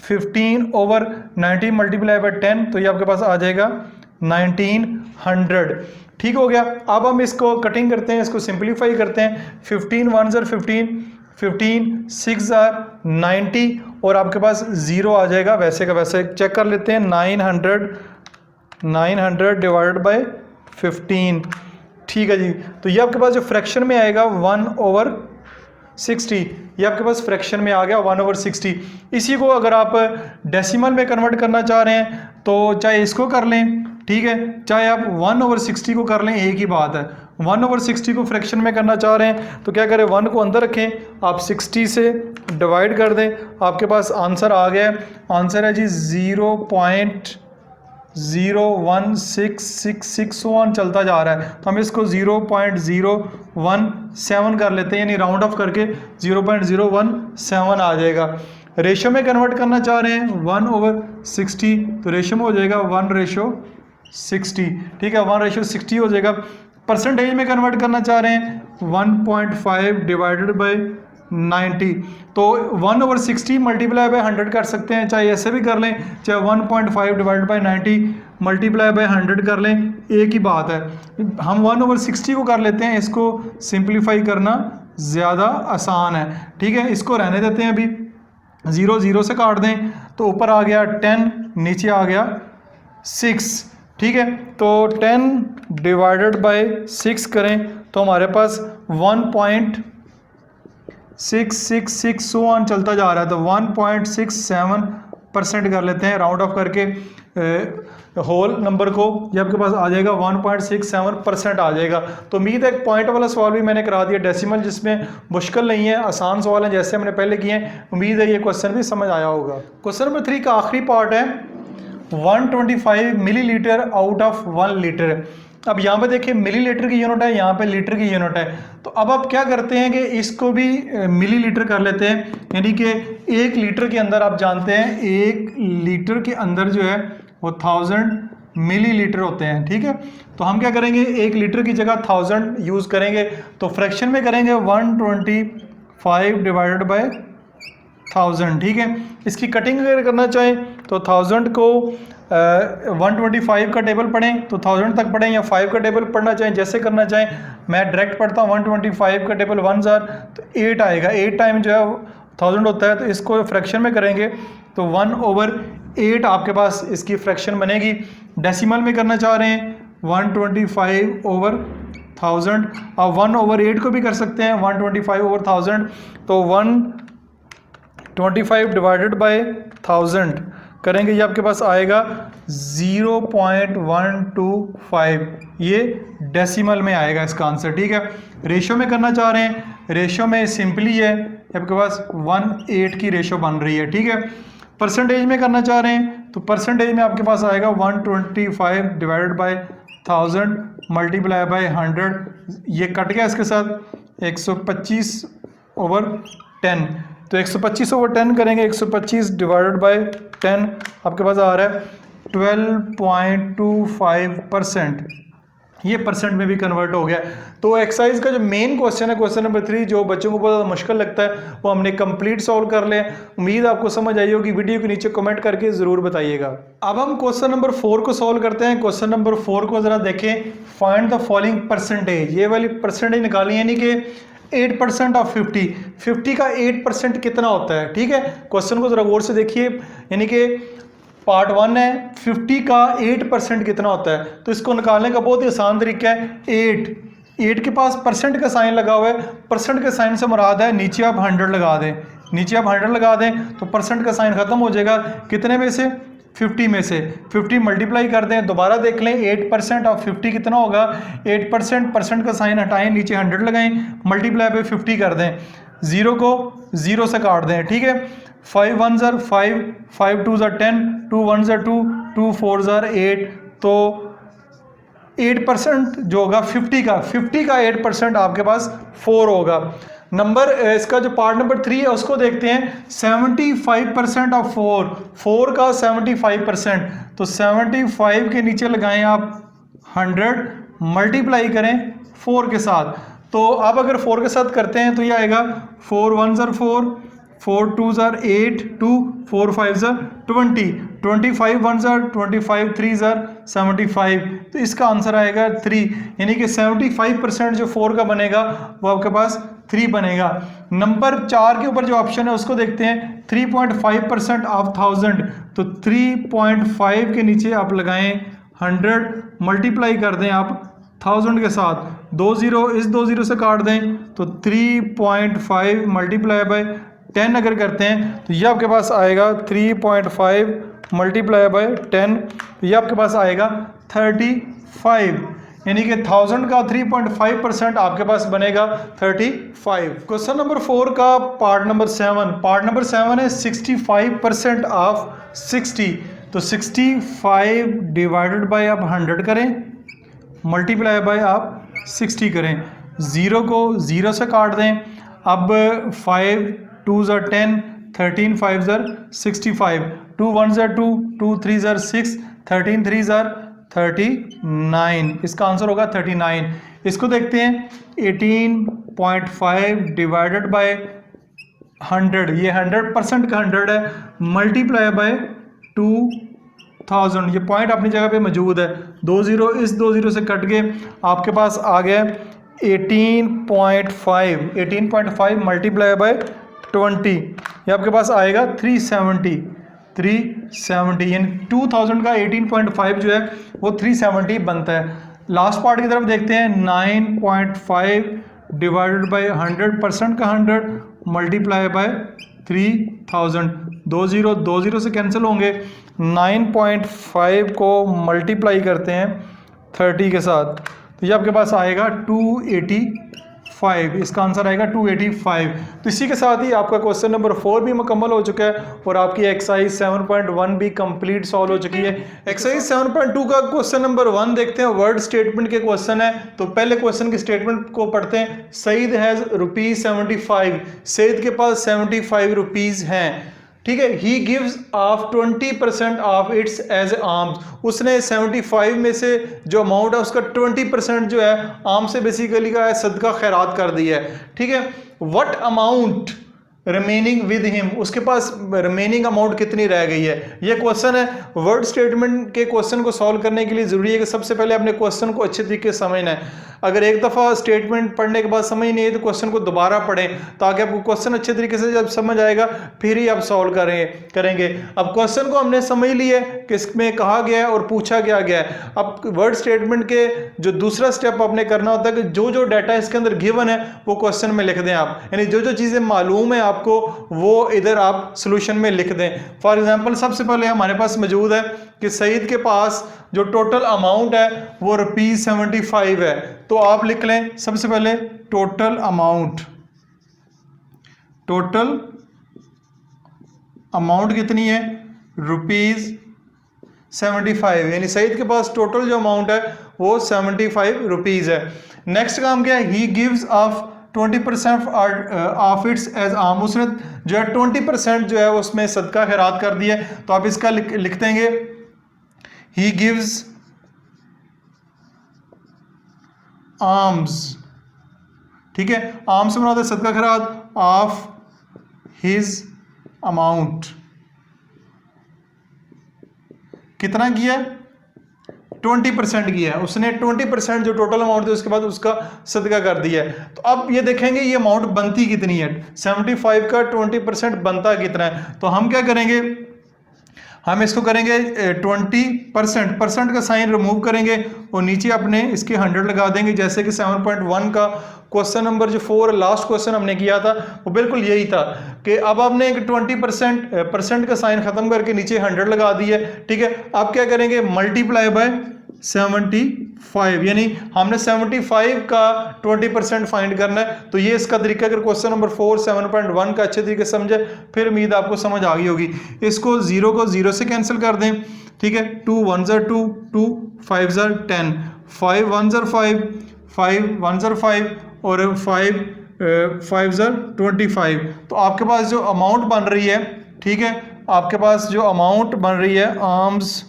15/90 मल्टीप्लाई बाय 10, तो ये आपके पास आ जाएगा 1900, ठीक हो गया। अब हम इसको कटिंग करते हैं, इसको सिंप्लीफाई करते हैं, 15 1 ज़ा 15, 15 6 ज़ा 90 और आपके पास 0 आ जाएगा, वैसे का वैसे चेक कर लेते हैं, 900 डिवाइडेड बाय 15, ठीक है जी। तो ये आपके पास जो फ्रैक्शन में आएगा 1/60, ये आपके पास फ्रैक्शन में आ गया 1/60। इसी को अगर आप डेसिमल में कन्वर्ट करना चाह रहे हैं तो चाहे इसको कर लें, ठीक है, चाहे आप 1/60 को कर लें, एक ही बात है। 1/60 को फ्रैक्शन में करना चाह रहे हैं तो क्या करें, 1 को अंदर रखें, आप 60 से डिवाइड कर दें, आपके पास आंसर आ गया। आंसर है जी 0.01666 चलता जा रहा है, तो हम इसको 0.017 कर लेते हैं, यानी राउंड ऑफ करके 0.017 आ जाएगा। रेशो में कन्वर्ट करना चाह रहे हैं 1/60, तो रेशो में हो जाएगा 1/60, ठीक है, 1/60 हो जाएगा। परसेंटेज में कन्वर्ट करना चाह रहे हैं 1.5 डिवाइडेड बाय 90, तो 1/60 मल्टीप्लाई बाय 100 कर सकते हैं, चाहे ऐसे भी कर लें, चाहे 1.5 डिवाइडेड बाय 90 मल्टीप्लाई बाय 100 कर लें, एक ही बात है। हम 1/60 को कर लेते हैं, इसको सिंप्लीफाई करना ज़्यादा आसान है, ठीक है। इसको रहने देते हैं, अभी 0 0 से काट दें, तो ऊपर आ गया 10, नीचे आ गया 6, ठीक है। तो 10 डिवाइडेड बाय 6 करें तो हमारे पास 1.666 चलता जा रहा है, तो 1.67% कर लेते हैं राउंड ऑफ करके होल नंबर को, ये आपके पास आ जाएगा 1.67% आ जाएगा। तो उम्मीद है पॉइंट वाला सवाल भी मैंने करा दिया डेसिमल, जिसमें मुश्किल नहीं है, आसान सवाल है जैसे हमने पहले किए हैं। उम्मीद है ये क्वेश्चन भी समझ आया होगा। क्वेश्चन नंबर 3 का आखिरी पार्ट है 125 मिलीलीटर आउट ऑफ 1 लीटर। अब यहाँ पे देखिए मिलीलीटर की यूनिट है, यहाँ पे लीटर की यूनिट है, तो अब आप क्या करते हैं कि इसको भी मिलीलीटर कर लेते हैं, यानी कि 1 लीटर के अंदर आप जानते हैं 1 लीटर के अंदर जो है वो 1000 मिलीलीटर होते हैं, ठीक है। तो हम क्या करेंगे, 1 लीटर की जगह 1000 यूज़ करेंगे, तो फ्रैक्शन में करेंगे 125 डिवाइडेड बाय 1000, ठीक है। इसकी कटिंग अगर करना चाहें तो 1000 को 125 का टेबल पढ़ें तो 1000 तक पढ़ें, या 5 का टेबल पढ़ना चाहें, जैसे करना चाहें। मैं डायरेक्ट पढ़ता हूँ, 125 का टेबल 1000 तो 8 आएगा, 8 टाइम जो है 1000 होता है, तो इसको फ्रैक्शन में करेंगे तो 1/8 आपके पास इसकी फ्रैक्शन बनेगी। डेसिमल में करना चाह रहे हैं 125/1000, अब 1/8 को भी कर सकते हैं 125/1000, तो 125 डिवाइडेड बाय 1000 करेंगे, ये आपके पास आएगा 0.125, ये डेसिमल में आएगा इसका आंसर, ठीक है। रेशो में करना चाह रहे हैं, रेशो में सिंपली है, आपके पास 1:8 की रेशो बन रही है, ठीक है। परसेंटेज में करना चाह रहे हैं तो परसेंटेज में आपके पास आएगा 125 डिवाइडेड बाय 1000 मल्टीप्लाई बाय 100, ये कट गया इसके साथ 125/10, तो 125/10 करेंगे, 125 डिवाइडेड बाय 10 आपके पास आ रहा है 12.25%, ये परसेंट में भी कन्वर्ट हो गया। तो एक्सरसाइज का जो मेन क्वेश्चन है, क्वेश्चन नंबर 3, जो बच्चों को बहुत ज़्यादा मुश्किल लगता है, वो हमने कंप्लीट सॉल्व कर लिया। उम्मीद आपको समझ आई होगी, वीडियो के नीचे कमेंट करके ज़रूर बताइएगा। अब हम क्वेश्चन नंबर 4 को सॉल्व करते हैं। क्वेश्चन नंबर 4 को ज़रा देखें, फाइंड द फॉलोइंग परसेंटेज, ये वाली परसेंटेज निकाली, यानी कि 8% ऑफ 50 का 8% कितना होता है, ठीक है। क्वेश्चन को ज़रा गौर से देखिए, यानी कि पार्ट 1 है 50 का 8% कितना होता है, तो इसको निकालने का बहुत ही आसान तरीका है, 8 के पास परसेंट का साइन लगा हुआ है, परसेंट के साइन से मुराद है नीचे आप 100 लगा दें, नीचे आप 100 लगा दें तो परसेंट का साइन खत्म हो जाएगा। कितने में से? 50 में से। 50 मल्टीप्लाई कर दें, दोबारा देख लें 8% ऑफ 50 कितना होगा। 8% परसेंट का साइन हटाएं, नीचे 100 लगाएं, मल्टीप्लाई पे 50 कर दें, जीरो को जीरो से काट दें, ठीक है। 5 1 are 5, 5 2 are 10, 2 1 are 2, 2 4 are 8, तो 8% जो होगा 50 का 8% आपके पास 4 होगा। नंबर इसका जो पार्ट नंबर 3 है उसको देखते हैं। 75% ऑफ 4 का 75%, तो 75 के नीचे लगाएं आप 100, मल्टीप्लाई करें 4 के साथ। तो अब अगर 4 के साथ करते हैं तो ये आएगा 4 1 are 4, 4 2 are 8, 2 4 5 are 20, 25 1 are 25, 3 are 75, तो इसका आंसर आएगा 3, यानी कि 75% जो 4 का बनेगा वो आपके पास 3 बनेगा। नंबर 4 के ऊपर जो ऑप्शन है उसको देखते हैं। 3.5% ऑफ 1000, तो 3.5 के नीचे आप लगाएं 100, मल्टीप्लाई कर दें आप 1000 के साथ, 2 जीरो इस 2 जीरो से काट दें, तो 3.5 मल्टीप्लाई बाय 10 अगर करते हैं तो ये आपके पास आएगा 3.5 मल्टीप्लाई बाय 10, तो ये आपके पास आएगा 35, यानी कि 1000 का 3.5% आपके पास बनेगा 35। क्वेश्चन नंबर 4 का पार्ट नंबर 7 है 65% ऑफ 60, तो 65 डिवाइडेड बाय आप 100 करें, मल्टीप्लाई बाय आप 60 करें, जीरो को जीरो से काट दें। अब 5 2 are 10, 13 5 are 65, 2 1 are 2, 2 3 are 6, 13 3 are 39, इसका आंसर होगा 39। इसको देखते हैं 18.5 डिवाइडेड बाय 100, ये 100% का 100 है, मल्टीप्लाई बाय 2000, ये पॉइंट अपनी जगह पे मौजूद है, 2 जीरो इस 2 जीरो से कट के आपके पास आ गया 18.5 मल्टीप्लाई बाय 20, ये आपके पास आएगा 370, यानी 2000 का 18.5 जो है वो 370 बनता है। लास्ट पार्ट की तरफ देखते हैं। 9.5 डिवाइडेड बाय 100% का 100 मल्टीप्लाई बाय 3000, 2 जीरो से कैंसिल होंगे। 9.5 को मल्टीप्लाई करते हैं 30 के साथ, तो ये आपके पास आएगा 285, इसका आंसर आएगा 285। तो इसी के साथ ही आपका क्वेश्चन नंबर 4 भी मुकम्मल हो चुका है और आपकी एक्सरसाइज 7.1 भी कंप्लीट सॉल्व हो चुकी है। एक्सरसाइज 7.2 का क्वेश्चन नंबर 1 देखते हैं, वर्ड स्टेटमेंट के क्वेश्चन है। तो पहले क्वेश्चन की स्टेटमेंट को पढ़ते हैं। सईद हैज ₹75, सईद के पास 75 रुपीज हैं, ठीक है। He gives off 20% of its as alms, उसने 75 में से जो अमाउंट है उसका 20% जो है आर्म से बेसिकली का है सदका खैरात कर दिया है, ठीक है। What amount remaining with him, उसके पास रिमेनिंग अमाउंट कितनी रह गई है, ये क्वेश्चन है। वर्ड स्टेटमेंट के क्वेश्चन को सॉल्व करने के लिए ज़रूरी है कि सबसे पहले अपने क्वेश्चन को अच्छे तरीके से समझना है। अगर एक दफ़ा स्टेटमेंट पढ़ने के बाद समझ नहीं है तो क्वेश्चन को दोबारा पढ़ें, ताकि आपको क्वेश्चन अच्छे तरीके से जब समझ आएगा फिर ही आप सॉल्व करेंगे। अब क्वेश्चन को हमने समझ लिया है कि इसमें कहा गया है और पूछा क्या गया है। अब वर्ड स्टेटमेंट के जो दूसरा स्टेप आपने करना होता है कि जो जो डाटा इसके अंदर गिवन है वो क्वेश्चन में लिख दें आप, यानी जो जो चीज़ें मालूम है आपको वो इधर आप सोल्यूशन में लिख दें। फॉर एग्जांपल सबसे पहले हमारे पास मौजूद है कि सईद के पास जो टोटल अमाउंट है वो ₹75 है, तो आप लिख लें सबसे पहले टोटल अमाउंट कितनी है ₹75, यानी सईद के पास टोटल जो अमाउंट है वो 75 रुपीज़ है। नेक्स्ट काम क्या है, he gives off 20% of its as alm, उसने जो है 20% जो है उसमें सदका खैरात कर दिया है, तो आप इसका लिख देंगे ही गिव्स आर्म्स, ठीक है। आर्म्स से मुराद है सदका खैरात ऑफ हिज अमाउंट, कितना किया 20% किया है उसने, 20% जो टोटल अमाउंट है उसके बाद उसका सदका कर दिया है। तो अब ये देखेंगे ये अमाउंट बनती कितनी है, 75 का 20% बनता कितना है। तो हम क्या करेंगे, हम इसको करेंगे 20%, परसेंट का साइन रिमूव करेंगे और नीचे अपने इसके 100 लगा देंगे। जैसे कि 7.1 का क्वेश्चन नंबर जो 4 लास्ट क्वेश्चन हमने किया था वो बिल्कुल यही था कि अब आपने एक 20% का साइन खत्म करके नीचे 100 लगा दिया है। ठीक है, अब क्या करेंगे, मल्टीप्लाई बाय 75, यानी हमने 75 का 20% फाइंड करना है। तो ये इसका तरीका, अगर क्वेश्चन नंबर 4 7.1 का अच्छे तरीके से समझे फिर उम्मीद आपको समझ आ गई होगी। इसको 0 को 0 से कैंसिल कर दें। ठीक है, 2 1 2, 2 5 10, 5 1 5, 5 1 5 और 5 5 25। तो आपके पास जो अमाउंट बन रही है, ठीक है, आपके पास जो अमाउंट बन रही है आर्म्स,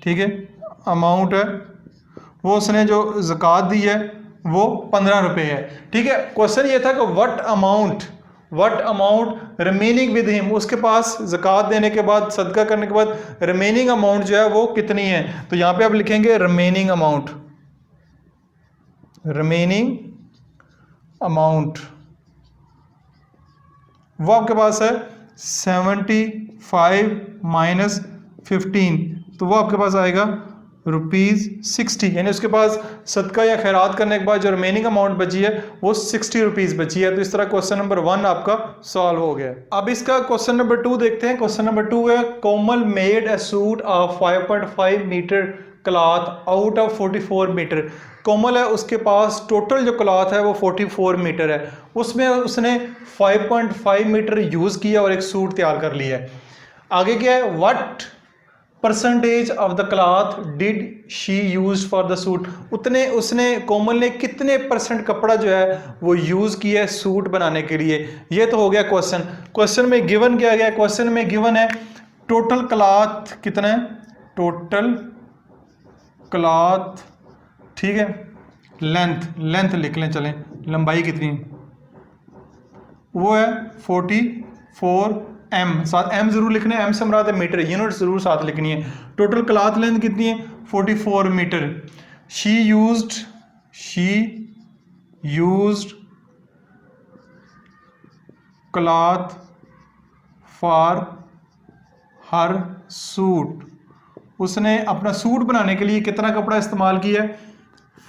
ठीक है, अमाउंट है वो उसने जो ज़कात दी है वो 15 रुपये है। ठीक है, क्वेश्चन ये था कि what amount remaining with him, उसके पास ज़कात देने के बाद, सदका करने के बाद रिमेनिंग अमाउंट जो है वो कितनी है। तो यहाँ पे आप लिखेंगे रिमेनिंग अमाउंट वो आपके पास है 75 माइनस 15, तो वो आपके पास आएगा ₹60, यानी उसके पास सदका या खैरात करने के बाद जो रिमेनिंग अमाउंट बची है वो ₹60 बची है। तो इस तरह क्वेश्चन नंबर 1 आपका सॉल्व हो गया। अब इसका क्वेश्चन नंबर 2 देखते हैं। क्वेश्चन नंबर 2 है, Komal made a suit of 5.5 metre cloth out of 44 metre. Komal है, उसके पास टोटल जो क्लॉथ है वो 44 मीटर है, उसमें उसने 5.5 मीटर यूज़ किया और एक सूट तैयार कर लिया है। आगे क्या है, what percentage of the cloth did she use for the suit, उसने कोमल ने कितने परसेंट कपड़ा जो है वो यूज किया है सूट बनाने के लिए। ये तो हो गया क्वेश्चन। क्वेश्चन में गिवन क्या गया, क्वेश्चन में गिवन है टोटल क्लॉथ कितना है, टोटल क्लॉथ, ठीक है, लेंथ लिख लें, चलें, लंबाई कितनी वो है 44 m, साथ m जरूर लिखना है, m से मुराद है मीटर, यूनिट जरूर साथ लिखनी है। टोटल क्लॉथ लेंथ कितनी है 44 metre. She used cloth for her suit, उसने अपना सूट बनाने के लिए कितना कपड़ा इस्तेमाल किया है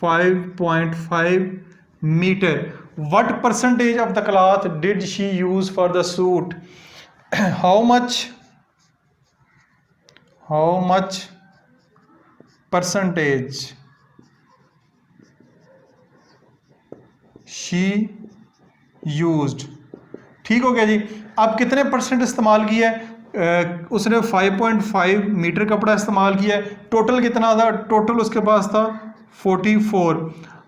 5.5 metre. What percentage of the cloth did she use for the suit, how much percentage she used। ठीक हो गया जी। अब कितने परसेंट इस्तेमाल किया है, उसने 5.5 मीटर कपड़ा इस्तेमाल किया है। टोटल कितना था, टोटल उसके पास था 44।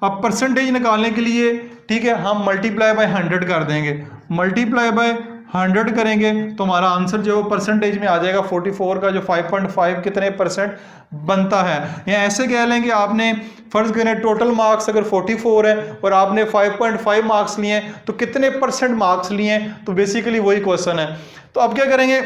अब परसेंटेज निकालने के लिए, ठीक है, हम मल्टीप्लाई बाय 100 कर देंगे, मल्टीप्लाई बाय 100 करेंगे तो हमारा आंसर जो परसेंटेज में आ जाएगा 44 का जो 5.5 कितने परसेंट बनता है। या ऐसे कह लेंगे, आपने फर्ज करें टोटल मार्क्स अगर 44 है और आपने 5.5 मार्क्स लिए हैं तो कितने परसेंट मार्क्स लिए हैं, तो बेसिकली वही क्वेश्चन है। तो अब क्या करेंगे,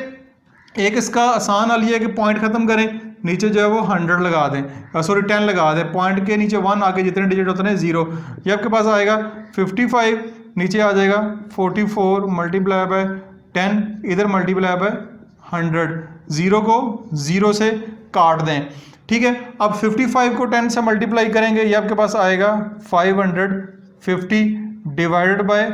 एक इसका आसान वाली है कि पॉइंट खत्म करें, नीचे जो है वो 100 लगा दें, 10 लगा दें, पॉइंट के नीचे 1 आगे जितने डिजिट होते हैं 0, ये आपके पास आएगा 55, नीचे आ जाएगा 44 मल्टीप्लाई बाय 10, इधर मल्टीप्लाई बाय 100, 0 को 0 से काट दें। ठीक है, अब 55 को 10 से मल्टीप्लाई करेंगे, ये आपके पास आएगा 550 डिवाइडेड बाय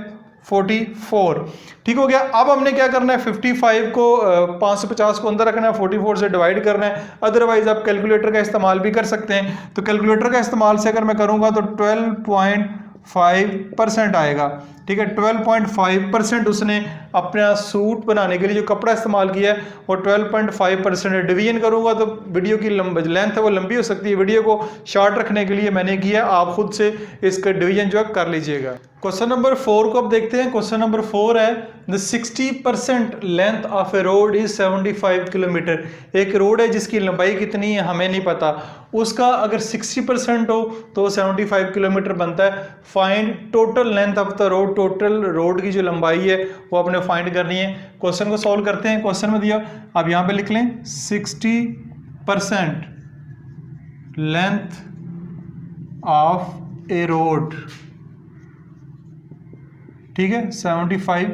44। ठीक हो गया। अब हमने क्या करना है, 55 को 550 को अंदर रखना है, 44 से डिवाइड करना है। अदरवाइज आप कैलकुलेटर का इस्तेमाल भी कर सकते हैं। तो कैलकुलेटर का इस्तेमाल से अगर मैं करूंगा तो 12.5% आएगा। ठीक है, 12.5% उसने अपना सूट बनाने के लिए जो कपड़ा इस्तेमाल किया है वो 12.5% है। डिवीजन करूंगा तो वीडियो की लेंथ है वो लंबी हो सकती है, वीडियो को शॉर्ट रखने के लिए मैंने किया, आप खुद से इसका डिवीजन जो है कर लीजिएगा। क्वेश्चन नंबर 4 को अब देखते हैं। क्वेश्चन नंबर 4 है, the 60% length of A road is 75 kilometre. एक रोड है जिसकी लंबाई कितनी है हमें नहीं पता, उसका अगर 60% हो तो 75 किलोमीटर बनता है। Find total length of the road, total road की जो लंबाई है वो आपने फाइंड करनी है। क्वेश्चन को सॉल्व करते हैं। क्वेश्चन में दिया, आप यहाँ पे लिख लें 60% लेंथ ऑफ ए रोड, ठीक है, 75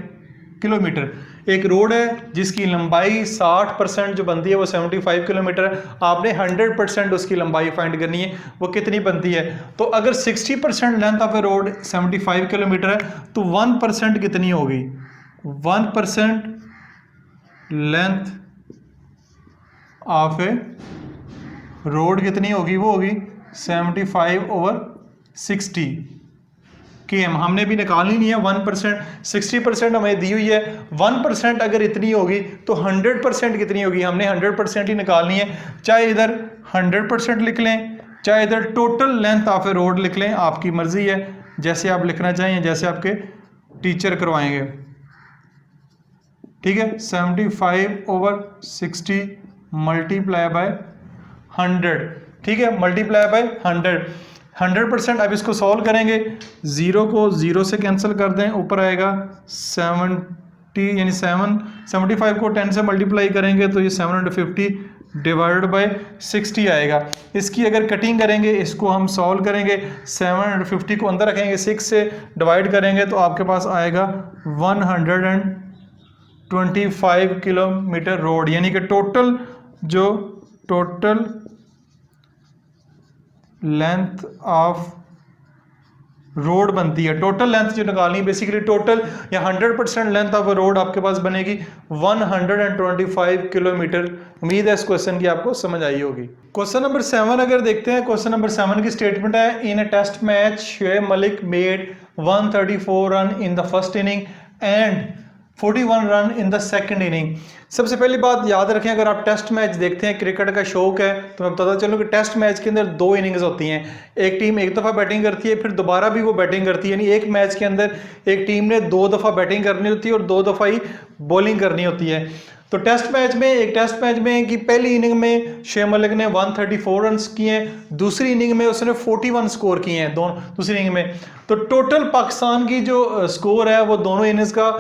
किलोमीटर। एक रोड है जिसकी लंबाई 60% जो बनती है वो 75 किलोमीटर है, आपने 100% उसकी लंबाई फाइंड करनी है, वो कितनी बनती है। तो अगर 60% length of A road 75 kilometre है तो 1% कितनी होगी, 1% लेंथ ऑफ ए रोड कितनी होगी, वो होगी 75/60 km। हमने भी निकालनी नहीं है 1%, 60% हमें दी हुई है, 1% अगर इतनी होगी तो 100% कितनी होगी, हमने 100% ही निकालनी है। चाहे इधर 100% लिख लें, चाहे इधर total length of A road लिख लें, आपकी मर्जी है, जैसे आप लिखना चाहें, जैसे आपके टीचर करवाएंगे। ठीक है, 75/60 मल्टीप्लाई बाय 100, ठीक है, मल्टीप्लाई बाय 100%। अब इसको सॉल्व करेंगे, 0 को 0 से कैंसिल कर दें, ऊपर आएगा 70 यानी 75 को 10 से मल्टीप्लाई करेंगे तो ये 750 डिवाइडेड बाय 60 आएगा। इसकी अगर कटिंग करेंगे, इसको हम सॉल्व करेंगे, 750 को अंदर रखेंगे, 6 से डिवाइड करेंगे तो आपके पास आएगा 125 किलोमीटर रोड, यानी कि टोटल लेंथ ऑफ रोड बनती है, टोटल लेंथ जो निकालनी है बेसिकली टोटल या 100% लेंथ ऑफ रोड आपके पास बनेगी 125 किलोमीटर। उम्मीद है इस क्वेश्चन की आपको समझ आई होगी। क्वेश्चन नंबर 7 अगर देखते हैं, क्वेश्चन नंबर 7 की स्टेटमेंट है, in a test match Shoaib Malik made 134 run in the first inning and 41 run in the second inning. सबसे पहली बात याद रखें, अगर आप टेस्ट मैच देखते हैं, क्रिकेट का शौक है, तो मैं बताता चलूँ कि टेस्ट मैच के अंदर 2 इनिंग्स होती हैं। एक टीम एक दफ़ा बैटिंग करती है, फिर दोबारा भी वो बैटिंग करती है, यानी एक मैच के अंदर एक टीम ने 2 दफ़ा बैटिंग करनी होती है और 2 दफ़ा ही बॉलिंग करनी होती है। तो टेस्ट मैच में कि पहली इनिंग में शुएब मलिक ने 134 रन किए हैं, दूसरी इनिंग में उसने 41 स्कोर किए हैं दूसरी इनिंग में। तो टोटल पाकिस्तान की जो स्कोर है वो दोनों इनिंग्स का,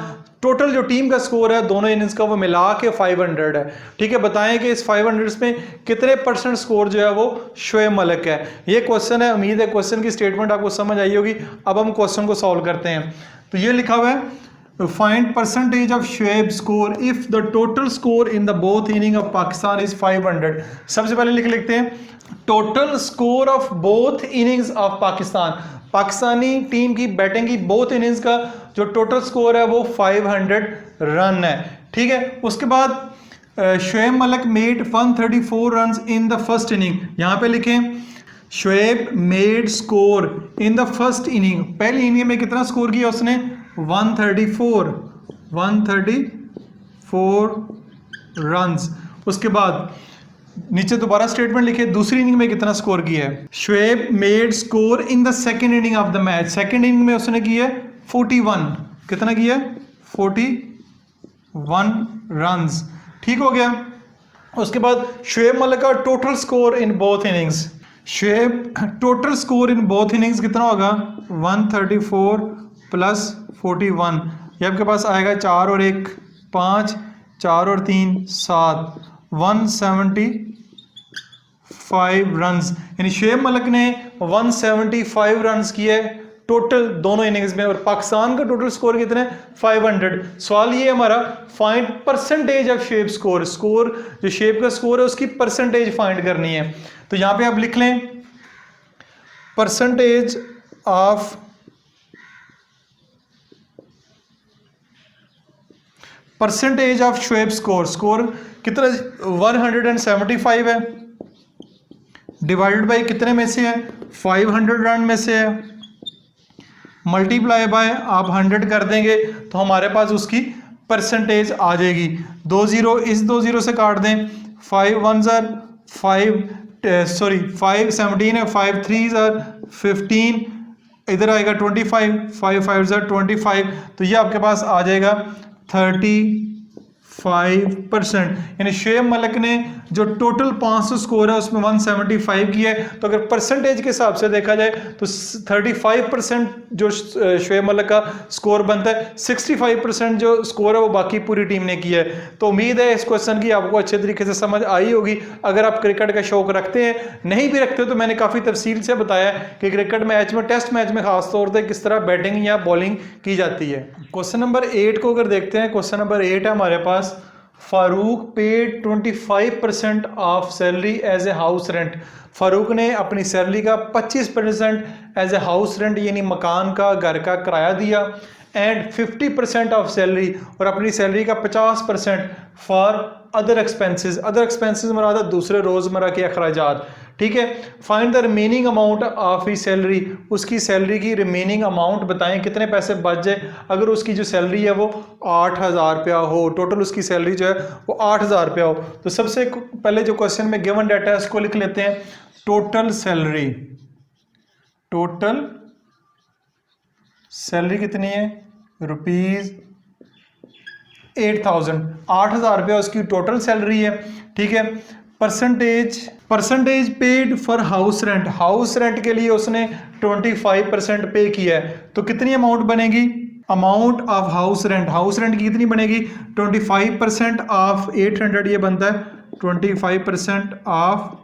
टोटल जो टीम का स्कोर है दोनों इनिंग्स का वो मिला के 500 है। ठीक है, बताएं कि इस 500 में कितने % स्कोर जो है वो शुएब मलिक है। ये क्वेश्चन है, उम्मीद है क्वेश्चन की स्टेटमेंट आपको समझ आई होगी। अब हम क्वेश्चन को सॉल्व करते हैं। तो ये लिखा हुआ है, find percentage of Shoaib score if the total score in the both inning of Pakistan is 500। सबसे पहले लिखते हैं total score of both innings of Pakistani team की बैटिंग की बोथ इनिंग्स का जो टोटल स्कोर है वो 500 रन है। ठीक है, उसके बाद Shoaib Malik made 134 run in the first inning. यहाँ पे लिखें Shoaib made score in the first inning, पहली इनिंग में कितना स्कोर किया उसने, 134 रन्स। उसके बाद नीचे दोबारा स्टेटमेंट लिखे, दूसरी इनिंग में कितना स्कोर किया है, Shoaib made score in the second inning of the match, second inning में उसने किया है 41, कितना किया है 41 रन्स। ठीक हो गया। उसके बाद शुएब मलिक का total score in both innings, Shoaib total score in both innings कितना होगा, 134 प्लस 41, ये आपके पास आएगा 4 और 1 5, 4 और 3 7, 175 रन्स, यानी शुएब मलिक ने 175 रन्स किए टोटल दोनों इनिंग्स में, और पाकिस्तान का टोटल स्कोर कितना है 500। सवाल ये हमारा find percentage of Shoaib score, जो शुएब का स्कोर है उसकी परसेंटेज फाइंड करनी है। तो यहाँ पे आप लिख लें परसेंटेज ऑफ शुएब स्कोर कितना 175 है, डिवाइडेड बाय कितने में से है, 500 रन में से है, मल्टीप्लाई बाय आप 100 कर देंगे तो हमारे पास उसकी परसेंटेज आ जाएगी। 2 0 इस 2 0 से काट दें, 5 1 5 17 है, 5 3 15, इधर आएगा 25, 5 5 25, तो ये आपके पास आ जाएगा यानी शुएब मलिक ने जो टोटल 500 स्कोर है उसमें 175 किया है। तो अगर परसेंटेज के हिसाब से देखा जाए तो 35% जो शुएब मलिक का स्कोर बनता है, 65% जो स्कोर है वो बाकी पूरी टीम ने किया है। तो उम्मीद है इस क्वेश्चन की आपको अच्छे तरीके से समझ आई होगी। अगर आप क्रिकेट का शौक रखते हैं, नहीं भी रखते हो तो मैंने काफ़ी तफसील से बताया कि क्रिकेट मैच में, टेस्ट मैच में खासतौर पर किस तरह बैटिंग या बॉलिंग की जाती है। क्वेश्चन नंबर 8 को अगर देखते हैं, क्वेश्चन नंबर 8 है हमारे पास, Farooq paid 25% of salary as a house rent. Farooq ने अपनी सैलरी का 25% एज ए हाउस रेंट यानी मकान का, घर का किराया दिया, एंड 50% ऑफ सैलरी, और अपनी सैलरी का 50% for other expenses. Other expenses मुराद है दूसरे रोजमर्रा के अखराजात। ठीक है, find the remaining amount of he salary. उसकी सैलरी की रिमेनिंग अमाउंट बताएं, कितने पैसे बच जाए अगर उसकी जो सैलरी है वो 8,000 रुपया हो, टोटल उसकी सैलरी जो है वो 8,000 रुपया हो। तो सबसे पहले जो क्वेश्चन में गिवन डाटा है उसको लिख लेते हैं। टोटल सैलरी, टोटल सैलरी कितनी है, रुपीज 8,000, 8,000 रुपया उसकी टोटल सैलरी है। ठीक है, percentage paid for house rent. House rent के लिए उसने 25% पे किया है, तो कितनी अमाउंट बनेगी, amount of house rent, house rent की कितनी बनेगी, 25% ऑफ 800, ये बनता है 25% ऑफ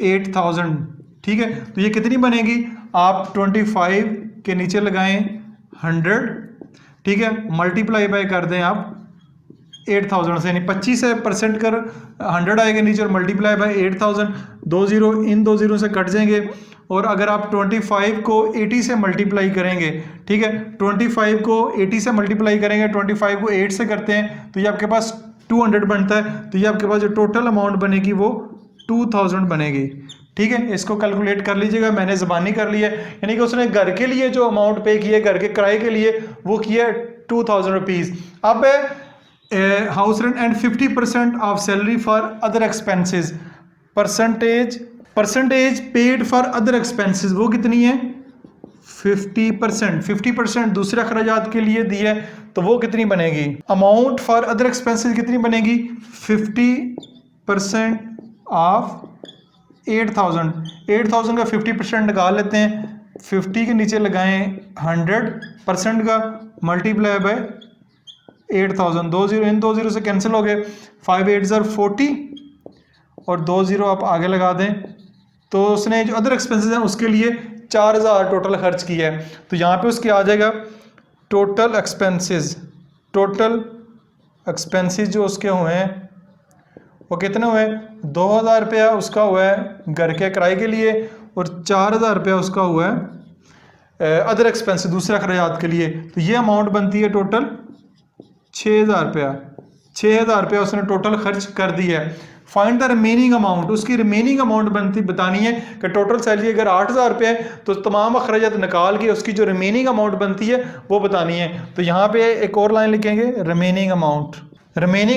8,000। ठीक है, तो ये कितनी बनेगी, आप 25 के नीचे लगाएं 100, ठीक है, मल्टीप्लाई बाय कर दें आप 8,000 से, यानी 25% कर 100 आएगा नीचे और multiply by 8,000, 2 zero in 2 zero से कट जाएंगे। और अगर आप 25 को 80 से मल्टीप्लाई करेंगे, ठीक है, 25 को 80 से मल्टीप्लाई करेंगे, 25 को 8 से करते हैं तो ये आपके पास 200 बनता है। तो ये आपके पास जो टोटल अमाउंट बनेगी वो 2,000 बनेगी। ठीक है, इसको कैलकुलेट कर लीजिएगा, मैंने ज़बानी कर लिया है। यानी कि उसने घर के लिए जो अमाउंट पे किया, घर के किराए के लिए, वो किया 2,000 रुपीज़। अब house rent and 50% of salary for other expenses. Percentage paid for other expenses वो कितनी है, 50%। 50% दूसरे अखराजात के लिए दिया है, तो वो कितनी बनेगी, अमाउंट फॉर अदर एक्सपेंसेस कितनी बनेगी, 50% ऑफ 8,000। 8,000 का 50% निकाल लेते हैं, 50 के नीचे लगाएं 100% का, multiply by 8,000, 2 zero in 2 zero से कैंसिल हो गए, 5 8 40 और 2 जीरो आप आगे लगा दें। तो उसने जो अदर एक्सपेंसेस हैं उसके लिए 4,000 टोटल खर्च किया है। तो यहाँ पे उसके आ जाएगा टोटल एक्सपेंसेस जो उसके हुए हैं वो कितने हुए, 2,000 रुपया उसका हुआ है घर के किराए के लिए, और 4,000 रुपया उसका हुआ है अदर एक्सपेंसेस दूसरे अखराजात के लिए। तो ये अमाउंट बनती है टोटल 6,000 रुपया। 6,000 रुपया उसने टोटल खर्च कर दिया है। फाइंड द रिमेनिंग अमाउंट, उसकी रिमेनिंग अमाउंट बतानी है कि टोटल सैलरी अगर 8,000 रुपये है तो तमाम अखराजात निकाल के उसकी जो रिमेनिंग अमाउंट बनती है वो बतानी है। तो यहाँ पे एक और लाइन लिखेंगे, रिमेनिंग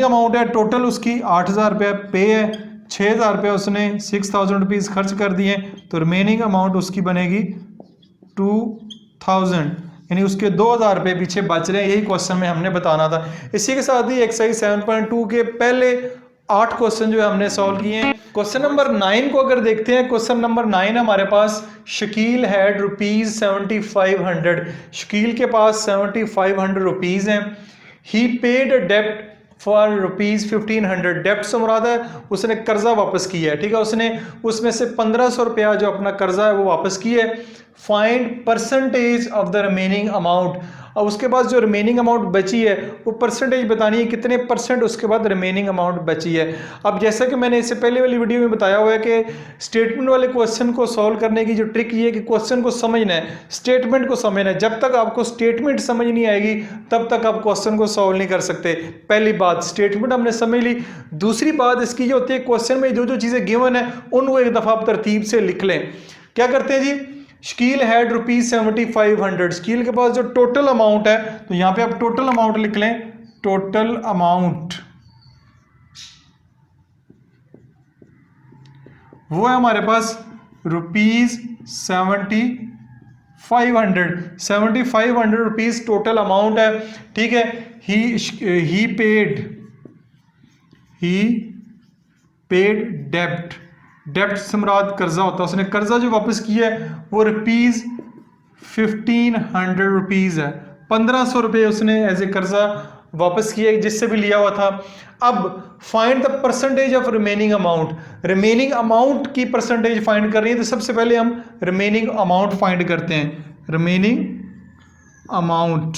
अमाउंट है टोटल उसकी 8,000 रुपया पे है, 6,000 रुपया उसने 6,000 रुपीज़ खर्च कर दिए, तो रिमेनिंग अमाउंट उसकी बनेगी 2,000, यानी उसके 2,000 रुपये पीछे बच रहे हैं। यही क्वेश्चन में हमने बताना था। इसी के साथ ही एक्सरसाइज 7.2 के पहले 8 क्वेश्चन जो है हमने सॉल्व किए हैं। क्वेश्चन नंबर 9 को अगर देखते हैं, क्वेश्चन नंबर 9 हमारे पास, शकील हैड रुपीज 7,500। शकील के पास 7,500 रुपीज़ हैं। ही पेड डेप्ट फॉर रुपीज़ 1,500। डेप्ट से मुराद है उसने कर्जा वापस किया है। ठीक है, उसने उसमें से 1,500 रुपया जो अपना कर्जा है वो वापस किया है। Find percentage of the remaining amount. और उसके बाद जो रिमेनिंग अमाउंट बची है वो परसेंटेज बतानी है, कितने परसेंट उसके बाद रिमेनिंग अमाउंट बची है। अब जैसा कि मैंने इससे पहले वाली वीडियो में बताया हुआ है कि स्टेटमेंट वाले क्वेश्चन को सॉल्व करने की जो ट्रिक ये है कि क्वेश्चन को समझना है, स्टेटमेंट को समझना है। जब तक आपको स्टेटमेंट समझ नहीं आएगी तब तक आप क्वेश्चन को सॉल्व नहीं कर सकते। पहली बात, स्टेटमेंट हमने समझ ली। दूसरी बात इसकी जो होती है, क्वेश्चन में जो जो चीज़ें गिवन है उनको एक दफ़ा आप तरतीब से लिख लें। क्या करते हैं जी, शकील हैड रुपीज 7,500। शकील के पास जो टोटल अमाउंट है, तो यहां पे आप टोटल अमाउंट लिख लें। टोटल अमाउंट वो है हमारे पास रुपीज 7,500। 7,500 रुपीज टोटल अमाउंट है। ठीक है, ही पेड ही पेड डेब्ट, डेब्ट से मुराद कर्जा होता है, उसने कर्जा जो वापस किया है वो रुपीज़ 1500 रुपीज़ है, 1500 रुपये उसने एज ए कर्जा वापस किया जिससे भी लिया हुआ था। अब find the percentage of remaining amount, remaining amount की परसेंटेज फाइंड कर रही है, तो सबसे पहले हम रिमेनिंग अमाउंट फाइंड करते हैं। रिमेनिंग अमाउंट,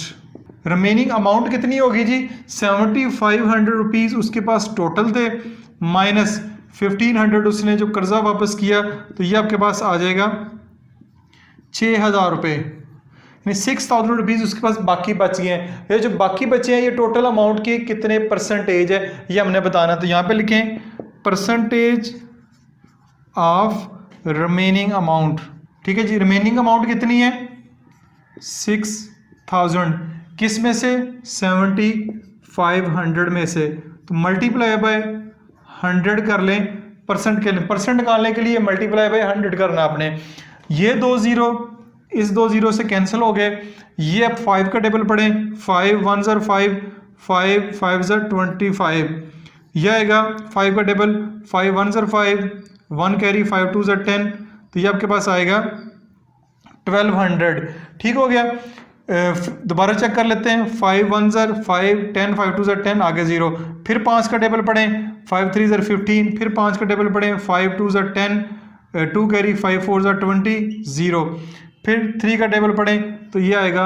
रिमेनिंग अमाउंट कितनी होगी जी, 7500 रुपीज़ उसके पास टोटल थे, माइनस 1500 उसने जो कर्जा वापस किया, तो ये आपके पास आ जाएगा 6000 रुपये, यानी 6000 रुपीज़ उसके पास बाकी बच गए हैं। ये जो बाकी बचे हैं ये टोटल अमाउंट के कितने परसेंटेज है ये हमने बताना। तो यहाँ पे लिखें परसेंटेज ऑफ रिमेनिंग अमाउंट, ठीक है जी। रिमेनिंग अमाउंट कितनी है 6000, किस में से 7500 में से, तो मल्टीप्लाई बाय 100 कर लें, परसेंट के लिए परसेंट निकालने के लिए मल्टीप्लाई बाय 100 करना आपने। ये 2 जीरो इस 2 जीरो से कैंसिल हो गए, ये अब 5 का टेबल पढ़ें, 5 1 ज़र 5, 5 5 ज़र 25, यह आएगा 5 का टेबल, 5 1 ज़र 5, 1 कैरी, 5 2 ज़र 10, तो ये आपके पास आएगा 1200। ठीक हो गया, दोबारा चेक कर लेते हैं, 5 1 ज़र 5, 10, 5 2 ज़र 10, आगे 0, फिर 5 का टेबल पढ़ें, 5 3 ज़र 15, फिर 5 का टेबल पढ़ें, 5 2 ज़र 10, 2 कैरी, 5 4 ज़र 20, 0, फिर 3 का टेबल पढ़ें तो ये आएगा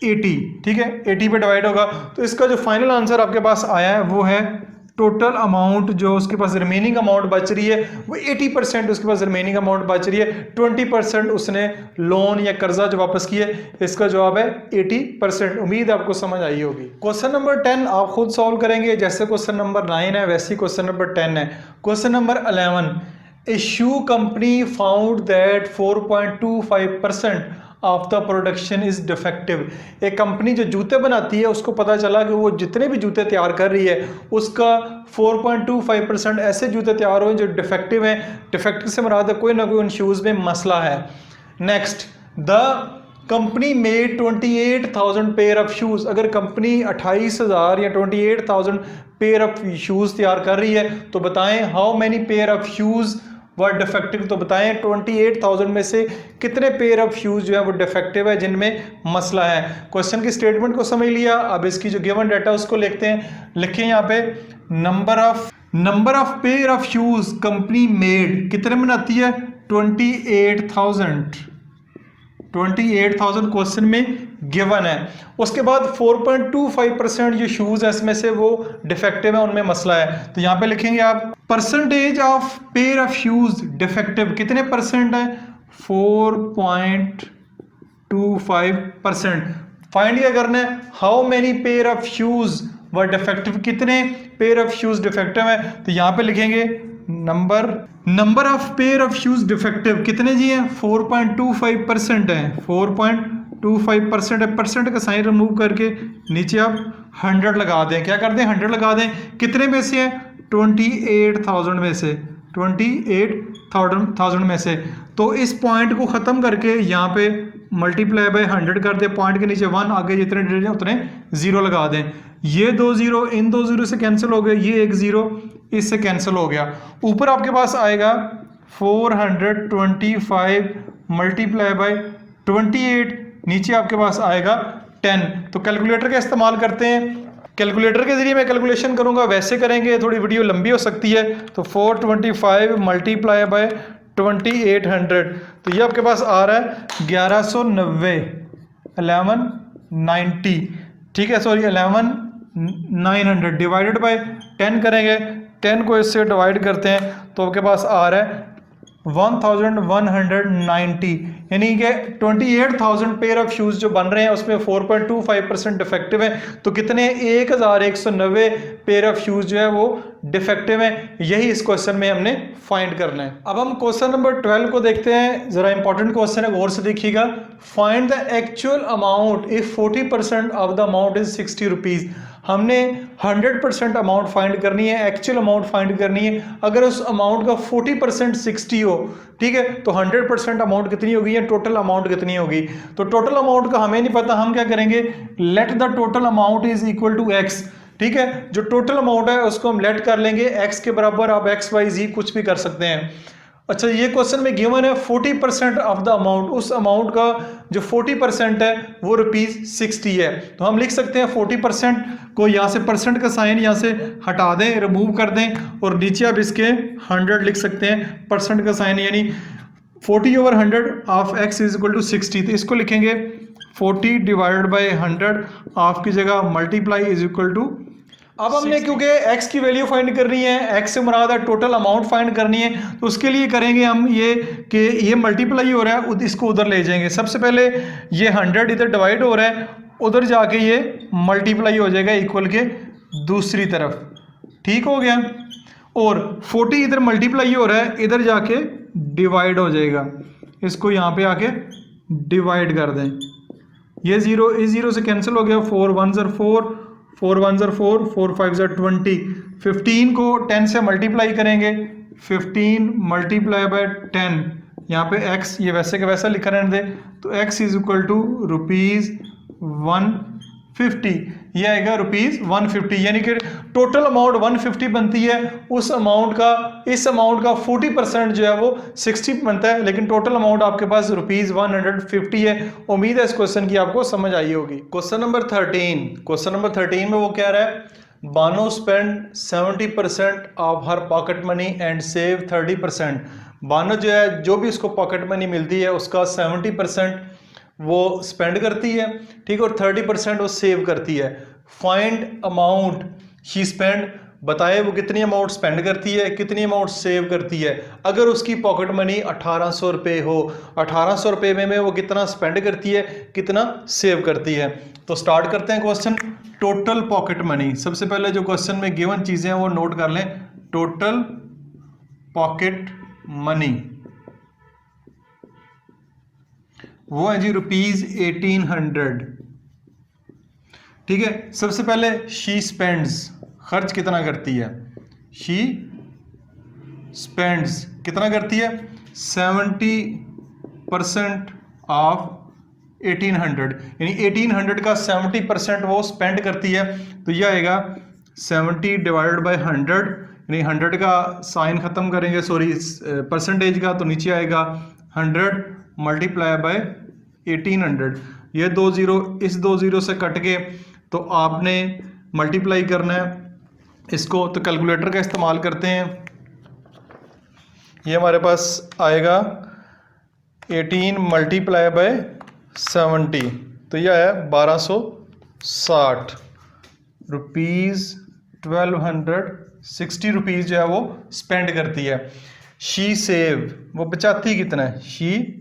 80, ठीक है, 80 पे डिवाइड होगा। तो इसका जो फाइनल आंसर आपके पास आया है वो है टोटल अमाउंट जो उसके पास रिमेनिंग अमाउंट बच रही है वो 80% उसके पास रिमेनिंग अमाउंट बच रही है, 20% उसने लोन या कर्जा जो वापस किया है, इसका जवाब है 80%। उम्मीद आपको समझ आई होगी। क्वेश्चन नंबर 10 आप खुद सॉल्व करेंगे, जैसे क्वेश्चन नंबर 9 है वैसे ही क्वेश्चन नंबर 10 है। Question number 11, A shoe company found that 4.25% of the production is defective। एक कंपनी जो जूते बनाती है उसको पता चला कि वो जितने भी जूते तैयार कर रही है उसका 4.25% ऐसे जूते तैयार हुए जो डिफेक्टिव हैं। डिफेक्टिव से मुराद है कोई ना कोई उन शूज़ में मसला है। Next, the company made 28,000 pair of shoes. अगर कंपनी 28,000 या 28,000 पेयर ऑफ शूज़ तैयार कर रही है तो बताएं how many pair of shoes were defective. तो बताएं 28,000 में से कितने पेयर ऑफ शूज़ जो है वो डिफेक्टिव है जिनमें मसला है। क्वेश्चन की स्टेटमेंट को समझ लिया, अब इसकी जो गिवन डाटा उसको लिखते हैं। लिखें यहाँ पे number of pair of shoes company made, कितने बनाती है 28,000 क्वेश्चन में गिवन है। उसके बाद 4.25% जो शूज़ है इसमें से वो डिफेक्टिव है, उनमें मसला है। तो यहाँ पे लिखेंगे आप percentage of pair of shoes defective कितने परसेंट है 4.25%। फाइंड क्या करना है, how many pair of shoes were defective, कितने पेयर ऑफ शूज़ डिफेक्टिव है। तो यहाँ पे लिखेंगे number of pair of shoes defective कितने जी हैं 4.25% है, 4.25% है। परसेंट का साइन रिमूव करके नीचे आप 100 लगा दें। क्या कर दें 100 लगा दें, कितने में से है 28,000 में से, 28,000 में से। तो इस पॉइंट को ख़त्म करके यहाँ पे मल्टीप्लाई बाय 100 कर दें, पॉइंट के नीचे 1, आगे जितने डिजिट हैं उतने 0 लगा दें। ये 2 जीरो इन 2 जीरो से कैंसिल हो गए, ये 1 0 इससे कैंसिल हो गया। ऊपर आपके पास आएगा 425 मल्टीप्लाई बाय 28, नीचे आपके पास आएगा 10। तो कैलकुलेटर का इस्तेमाल करते हैं, कैलकुलेटर के जरिए मैं कैलकुलेशन करूंगा, वैसे करेंगे थोड़ी वीडियो लंबी हो सकती है। तो 425 मल्टीप्लाई बाय 2800, तो ये आपके पास आ रहा है 1190, 1190, ठीक है, सॉरी 11,900 डिवाइडेड बाय 10 करेंगे, 10 को इससे डिवाइड करते हैं तो आपके पास आ रहा है 1190, यानी कि 28,000 पेयर ऑफ शूज़ जो बन रहे हैं उसमें 4.25% डिफेक्टिव है। तो कितने 1190 पेयर ऑफ शूज़ जो है वो डिफेक्टिव हैं। यही इस क्वेश्चन में हमने फाइंड करना है। अब हम क्वेश्चन नंबर 12 को देखते हैं, ज़रा इंपॉर्टेंट क्वेश्चन है, गौर से देखिएगा। Find the actual amount if 40% of the amount is 60 rupees. हमने 100% अमाउंट फाइंड करनी है, एक्चुअल अमाउंट फाइंड करनी है। अगर उस अमाउंट का 40% 60 हो, ठीक है, तो 100% अमाउंट कितनी होगी या टोटल अमाउंट कितनी होगी। तो टोटल अमाउंट का हमें नहीं पता, हम क्या करेंगे, let the total amount is equal to x, ठीक है। जो टोटल अमाउंट है उसको हम लेट कर लेंगे एक्स के बराबर, आप एक्स वाई जी कुछ भी कर सकते हैं। अच्छा, ये क्वेश्चन में गिवन है 40% ऑफ द अमाउंट, उस अमाउंट का जो 40% है वो ₹60 है। तो हम लिख सकते हैं 40% को यहाँ से परसेंट का साइन यहाँ से हटा दें, रिमूव कर दें, और नीचे आप इसके 100 लिख सकते हैं परसेंट का साइन, यानी 40/100 of x is equal to 60। तो इसको लिखेंगे 40 डिवाइडेड बाई 100 ऑफ की जगह मल्टीप्लाई इज इक्वल टू। अब हमने क्योंकि x की वैल्यू फाइंड करनी है, x से मुराद है टोटल अमाउंट फाइंड करनी है, तो उसके लिए करेंगे हम ये कि ये मल्टीप्लाई हो रहा है, इसको उधर ले जाएंगे। सबसे पहले ये 100 इधर डिवाइड हो रहा है, उधर जाके ये मल्टीप्लाई हो जाएगा इक्वल के दूसरी तरफ, ठीक हो गया। और 40 इधर मल्टीप्लाई हो रहा है, इधर जाके डिवाइड हो जाएगा, इसको यहाँ पे आके डिवाइड कर दें। ये 0 इस 0 से कैंसिल हो गया, 4 1 ज़र 4, 4 1 ज़र 4, 4 5 ज़र 20। 15 को 10 से मल्टीप्लाई करेंगे, 15 मल्टीप्लाई बाय 10, यहाँ पे x ये वैसे का वैसा लिखा रहने दे, तो x इज इक्वल टू ₹150, ये आएगा ₹150, यानी कि टोटल अमाउंट 150 बनती है। उस अमाउंट का, इस अमाउंट का 40% जो है वो 60 बनता है, लेकिन टोटल अमाउंट आपके पास ₹150 है। उम्मीद है इस क्वेश्चन की आपको समझ आई होगी। क्वेश्चन नंबर 13 में वो कह रहा है Bano spend 70% of her pocket money and save 30%। Bano जो है, जो भी उसको पॉकेट मनी मिलती है उसका 70% वो स्पेंड करती है, ठीक है, और 30% वो सेव करती है। फाइंड अमाउंट शी स्पेंड, बताए वो कितनी अमाउंट स्पेंड करती है, कितनी अमाउंट सेव करती है। अगर उसकी पॉकेट मनी 1800 रुपये हो, 1800 रुपये में वो कितना स्पेंड करती है, कितना सेव करती है। तो स्टार्ट करते हैं क्वेश्चन। टोटल पॉकेट मनी, सबसे पहले जो क्वेश्चन में गिवन चीजें हैं वो नोट कर लें। टोटल पॉकेट मनी वो है जी ₹1800, ठीक है। सबसे पहले शी स्पेंड्स, खर्च कितना करती है, शी स्पेंड्स कितना करती है, 70% ऑफ 1800, यानी 1800 का 70% वो स्पेंड करती है। तो यह आएगा 70 डिवाइडेड बाय 100, यानी 100 का साइन खत्म करेंगे, सॉरी परसेंटेज का, तो नीचे आएगा 100 मल्टीप्लाई बाय 1800। ये 2 0 इस 2 0 से कट के, तो आपने मल्टीप्लाई करना है इसको, तो कैलकुलेटर का इस्तेमाल करते हैं। ये हमारे पास आएगा 18 मल्टीप्लाई बाय 70, तो यह है 1260 ₹1260 जो है वो स्पेंड करती है। शी सेव, वो बचाती कितना है, शी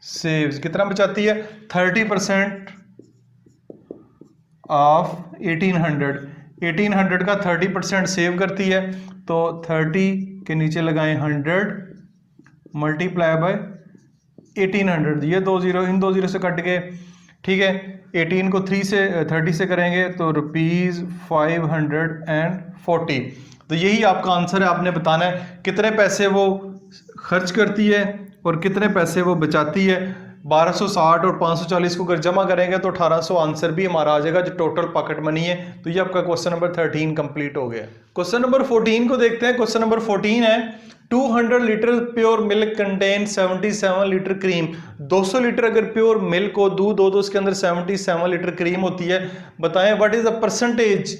सेव्स कितना बचाती है, 30% ऑफ 1800 का 30% सेव करती है। तो 30 के नीचे लगाएं 100 मल्टीप्लाई बाय 1800, ये 2 0 इन 2 0 से कट गए, ठीक है। 18 को 30 से करेंगे तो ₹540। तो यही आपका आंसर है। आपने बताना है कितने पैसे वो खर्च करती है और कितने पैसे वो बचाती है। 1260 और 540 को अगर जमा करेंगे तो 1800 आंसर भी हमारा आ जाएगा, जो टोटल पॉकेट मनी है। तो ये आपका क्वेश्चन नंबर 13 कंप्लीट हो गया। क्वेश्चन नंबर 14 को देखते हैं। क्वेश्चन नंबर 14 है 200 litre pure milk contain 77 litre cream. 200 litre अगर प्योर मिल्क को दूध हो तो उसके अंदर 77 लीटर क्रीम होती है। बताएं what is the percentage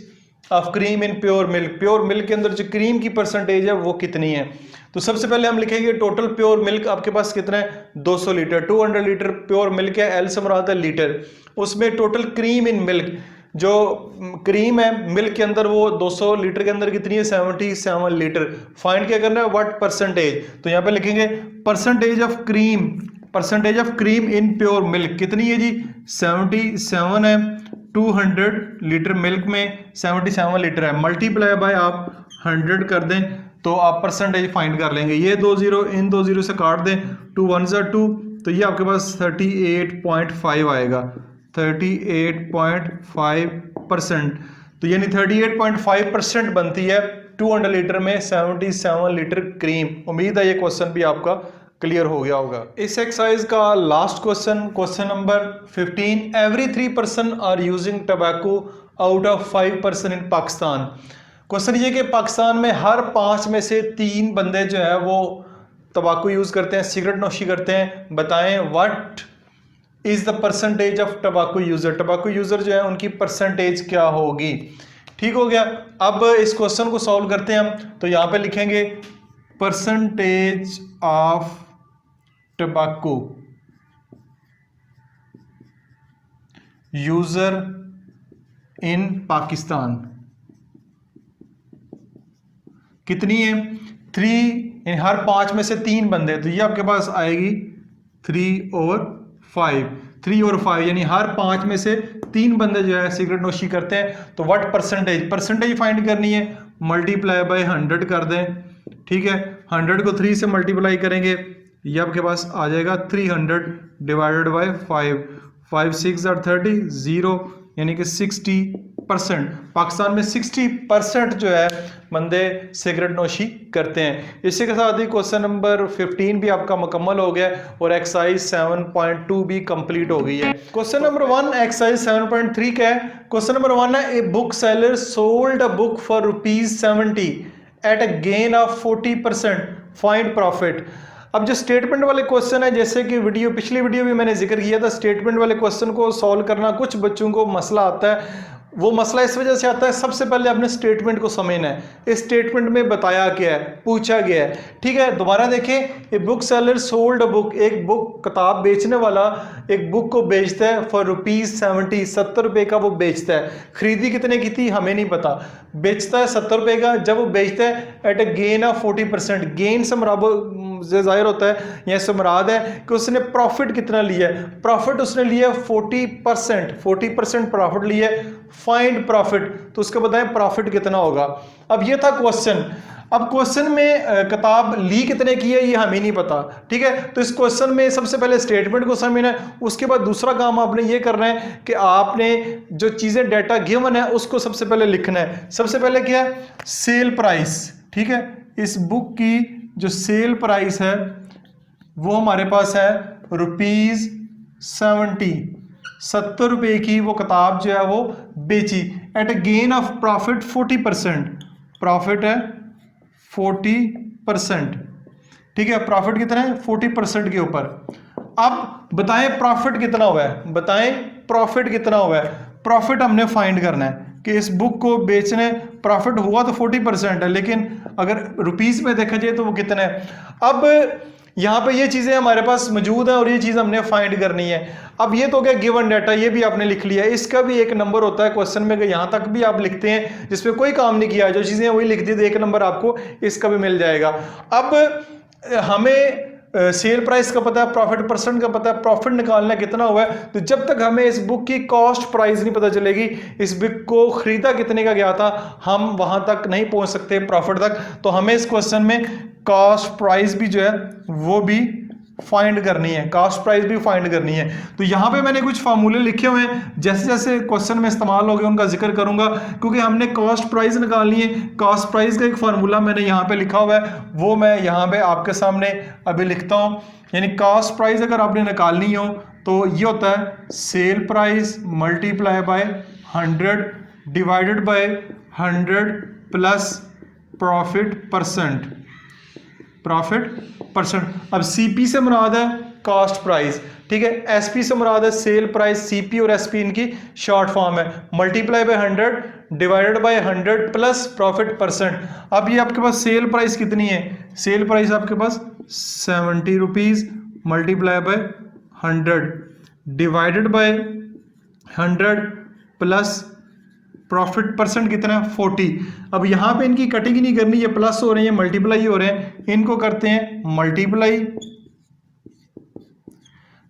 of cream in pure milk. Pure milk के अंदर जो क्रीम की परसेंटेज है वो कितनी है। तो सबसे पहले हम लिखेंगे टोटल प्योर मिल्क आपके पास कितना है, 200 लीटर। 200 लीटर प्योर मिल्क है, एल से मुराद है लीटर। उसमें टोटल क्रीम इन मिल्क, जो क्रीम है मिल्क के अंदर वो 200 लीटर के अंदर कितनी है, 77 लीटर। फाइंड क्या करना है, व्हाट परसेंटेज। तो यहाँ पे लिखेंगे percentage of cream in pure milk कितनी है जी, 77 है। 200 लीटर मिल्क में 77 लीटर है, मल्टीप्लाई बाय आप 100 कर दें तो आप परसेंटेज फाइंड कर लेंगे। ये 2 0 इन 2 0 से काट दें, 2 1 2, तो ये आपके पास 38.5 आएगा, 38.5%। तो यानी 38.5% बनती है 200 लीटर में 77 लीटर क्रीम। उम्मीद है ये क्वेश्चन भी आपका क्लियर हो गया होगा। इस एक्सरसाइज का last question, question number 15, every 3 person are using tobacco out of 5% in Pakistan. Question ये कि पाकिस्तान में हर 5 में से 3 बंदे जो है वो तंबाकू यूज़ करते हैं, सिगरेट नोशी करते हैं। बताएं what is the percentage of टबाको user. टबाको user जो है उनकी परसेंटेज क्या होगी। ठीक हो गया। अब इस क्वेश्चन को सॉल्व करते हैं हम। तो यहाँ पे लिखेंगे परसेंटेज ऑफ टबाको यूज़र इन पाकिस्तान कितनी है? 3, हर 5 में से 3 बंदे, तो ये आपके पास आएगी 3/5। 3/5 यानी हर 5 में से 3 बंदे जो है सिगरेट नोशी करते हैं। तो व्हाट परसेंटेज फाइंड करनी है, मल्टीप्लाई बाय 100 कर दें। ठीक है, 100 को 3 से मल्टीप्लाई करेंगे, ये आपके पास आ जाएगा 300 डिवाइडेड बाय 5। 5 6 30, 0 यानी कि 60%। पाकिस्तान में 60% जो है बंदे सिगरेट नोशी करते हैं। इसी के साथ ही क्वेश्चन नंबर 15 भी आपका मुकम्मल हो गया और एक्सरसाइज 7.2 भी कंप्लीट हो गई है। क्वेश्चन नंबर 1 एक्सरसाइज 7.3 क्या है? क्वेश्चन नंबर 1 है a book seller sold a book for ₹70 at a gain of 40%, find profit. अब जो स्टेटमेंट वाले क्वेश्चन है, जैसे कि पिछली वीडियो में मैंने जिक्र किया था, स्टेटमेंट वाले क्वेश्चन को सॉल्व करना कुछ बच्चों को मसला आता है। वो मसला इस वजह से आता है, सबसे पहले आपने स्टेटमेंट को समझना है। इस स्टेटमेंट में बताया क्या है, पूछा गया है। ठीक है, दोबारा देखें। A book seller sold a book, एक बुक किताब बेचने वाला एक बुक को बेचता है फॉर ₹70, 70 रुपये का वो बेचता है। खरीदी कितने की थी हमें नहीं पता, बेचता है 70 रुपये का। जब वो बेचता है at a gain of 40%, gain से जाहिर होता है, यह से मुराद है कि उसने प्रॉफिट कितना लिया है। प्रॉफिट उसने लिया 40% प्रॉफिट लिया है। फाइंड प्रॉफिट, तो उसको बताएं प्रॉफिट कितना होगा। अब ये था क्वेश्चन। अब क्वेश्चन में किताब ली कितने की है ये हमें नहीं पता। ठीक है, तो इस क्वेश्चन में सबसे पहले स्टेटमेंट को समझना है। उसके बाद दूसरा काम आपने ये करना है कि आपने जो चीज़ें डाटा गिवन है उसको सबसे पहले लिखना है। सबसे पहले क्या है, सेल प्राइस। ठीक है, इस बुक की जो सेल प्राइस है वो हमारे पास है ₹70। 70 रुपये की वो किताब जो है वो बेची at a gain of profit 40%। Profit है 40%। ठीक है, प्रॉफिट कितना है 40% के ऊपर। अब बताएं प्रॉफिट कितना हुआ है, बताएं प्रॉफिट कितना हुआ है। प्रॉफिट हमने फाइंड करना है कि इस बुक को बेचने प्रॉफिट हुआ तो 40% है, लेकिन अगर रुपीस में देखा जाए तो वो कितना है। अब यहाँ पे ये चीज़ें हमारे पास मौजूद हैं और ये चीज़ हमने फाइंड करनी है। अब ये तो क्या गिवन डाटा, ये भी आपने लिख लिया। इसका भी एक नंबर होता है क्वेश्चन में, यहाँ तक भी आप लिखते हैं जिसपे कोई काम नहीं किया, जो चीज़ें वही लिख दी तो 1 नंबर आपको इसका भी मिल जाएगा। अब हमें सेल प्राइस का पता है, प्रॉफिट परसेंट का पता है, प्रॉफिट निकालना कितना हुआ है। तो जब तक हमें इस बुक की कॉस्ट प्राइस नहीं पता चलेगी, इस बुक को खरीदा कितने का गया था, हम वहां तक नहीं पहुंच सकते प्रॉफिट तक। तो हमें इस क्वेश्चन में कॉस्ट प्राइस भी जो है वो भी फाइंड करनी है, कॉस्ट प्राइस भी फाइंड करनी है। तो यहाँ पे मैंने कुछ फार्मूले लिखे हुए हैं, जैसे जैसे क्वेश्चन में इस्तेमाल हो गए उनका जिक्र करूंगा, क्योंकि हमने कॉस्ट प्राइस निकालनी है। कॉस्ट प्राइस का एक फार्मूला मैंने यहाँ पे लिखा हुआ है, वो मैं यहाँ पे आपके सामने अभी लिखता हूँ। यानी कॉस्ट प्राइस अगर आपने निकालनी हो तो ये होता है sale price multiply by 100 divided by 100 plus profit percent. अब सीपी से मुराद है कॉस्ट प्राइस, ठीक है। एसपी से मुराद है सेल प्राइस। सीपी और एसपी इनकी शॉर्ट फॉर्म है। Multiply by 100 divided by 100 plus profit percent. अब ये आपके पास सेल प्राइस कितनी है, सेल प्राइस आपके पास 70 rupees multiply by 100 divided by 100 plus profit percent कितना है 40। अब यहाँ पे इनकी कटिंग ही नहीं करनी, ये प्लस हो रहे हैं मल्टीप्लाई हो रहे हैं, इनको करते हैं मल्टीप्लाई,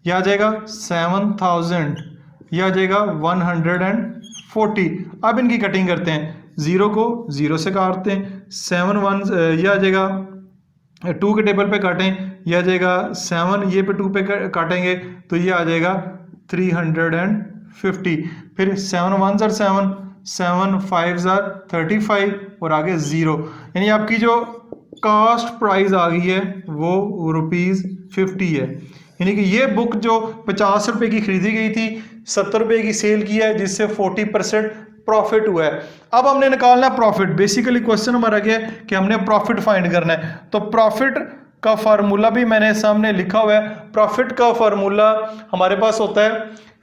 यह आ जाएगा 7000, यह आ जाएगा 140। अब इनकी कटिंग करते हैं, 0 को 0 से काटते हैं, 7 1 यह आ जाएगा 2 के टेबल पे काटें, यह आ जाएगा 7, ये पे 2 पे काटेंगे तो ये आ जाएगा 350। फिर 7 1 7, 7 5 35 और आगे 0, यानी आपकी जो कॉस्ट प्राइस आ गई है वो ₹50 है। यानी कि ये बुक जो 50 रुपए की खरीदी गई थी, 70 रुपए की सेल की है, जिससे 40% प्रॉफिट हुआ है। अब हमने निकालना है प्रॉफिट। बेसिकली क्वेश्चन हमारा क्या है कि हमने प्रॉफिट फाइंड करना है। तो प्रॉफिट का फार्मूला भी मैंने सामने लिखा हुआ है। प्रॉफिट का फार्मूला हमारे पास होता है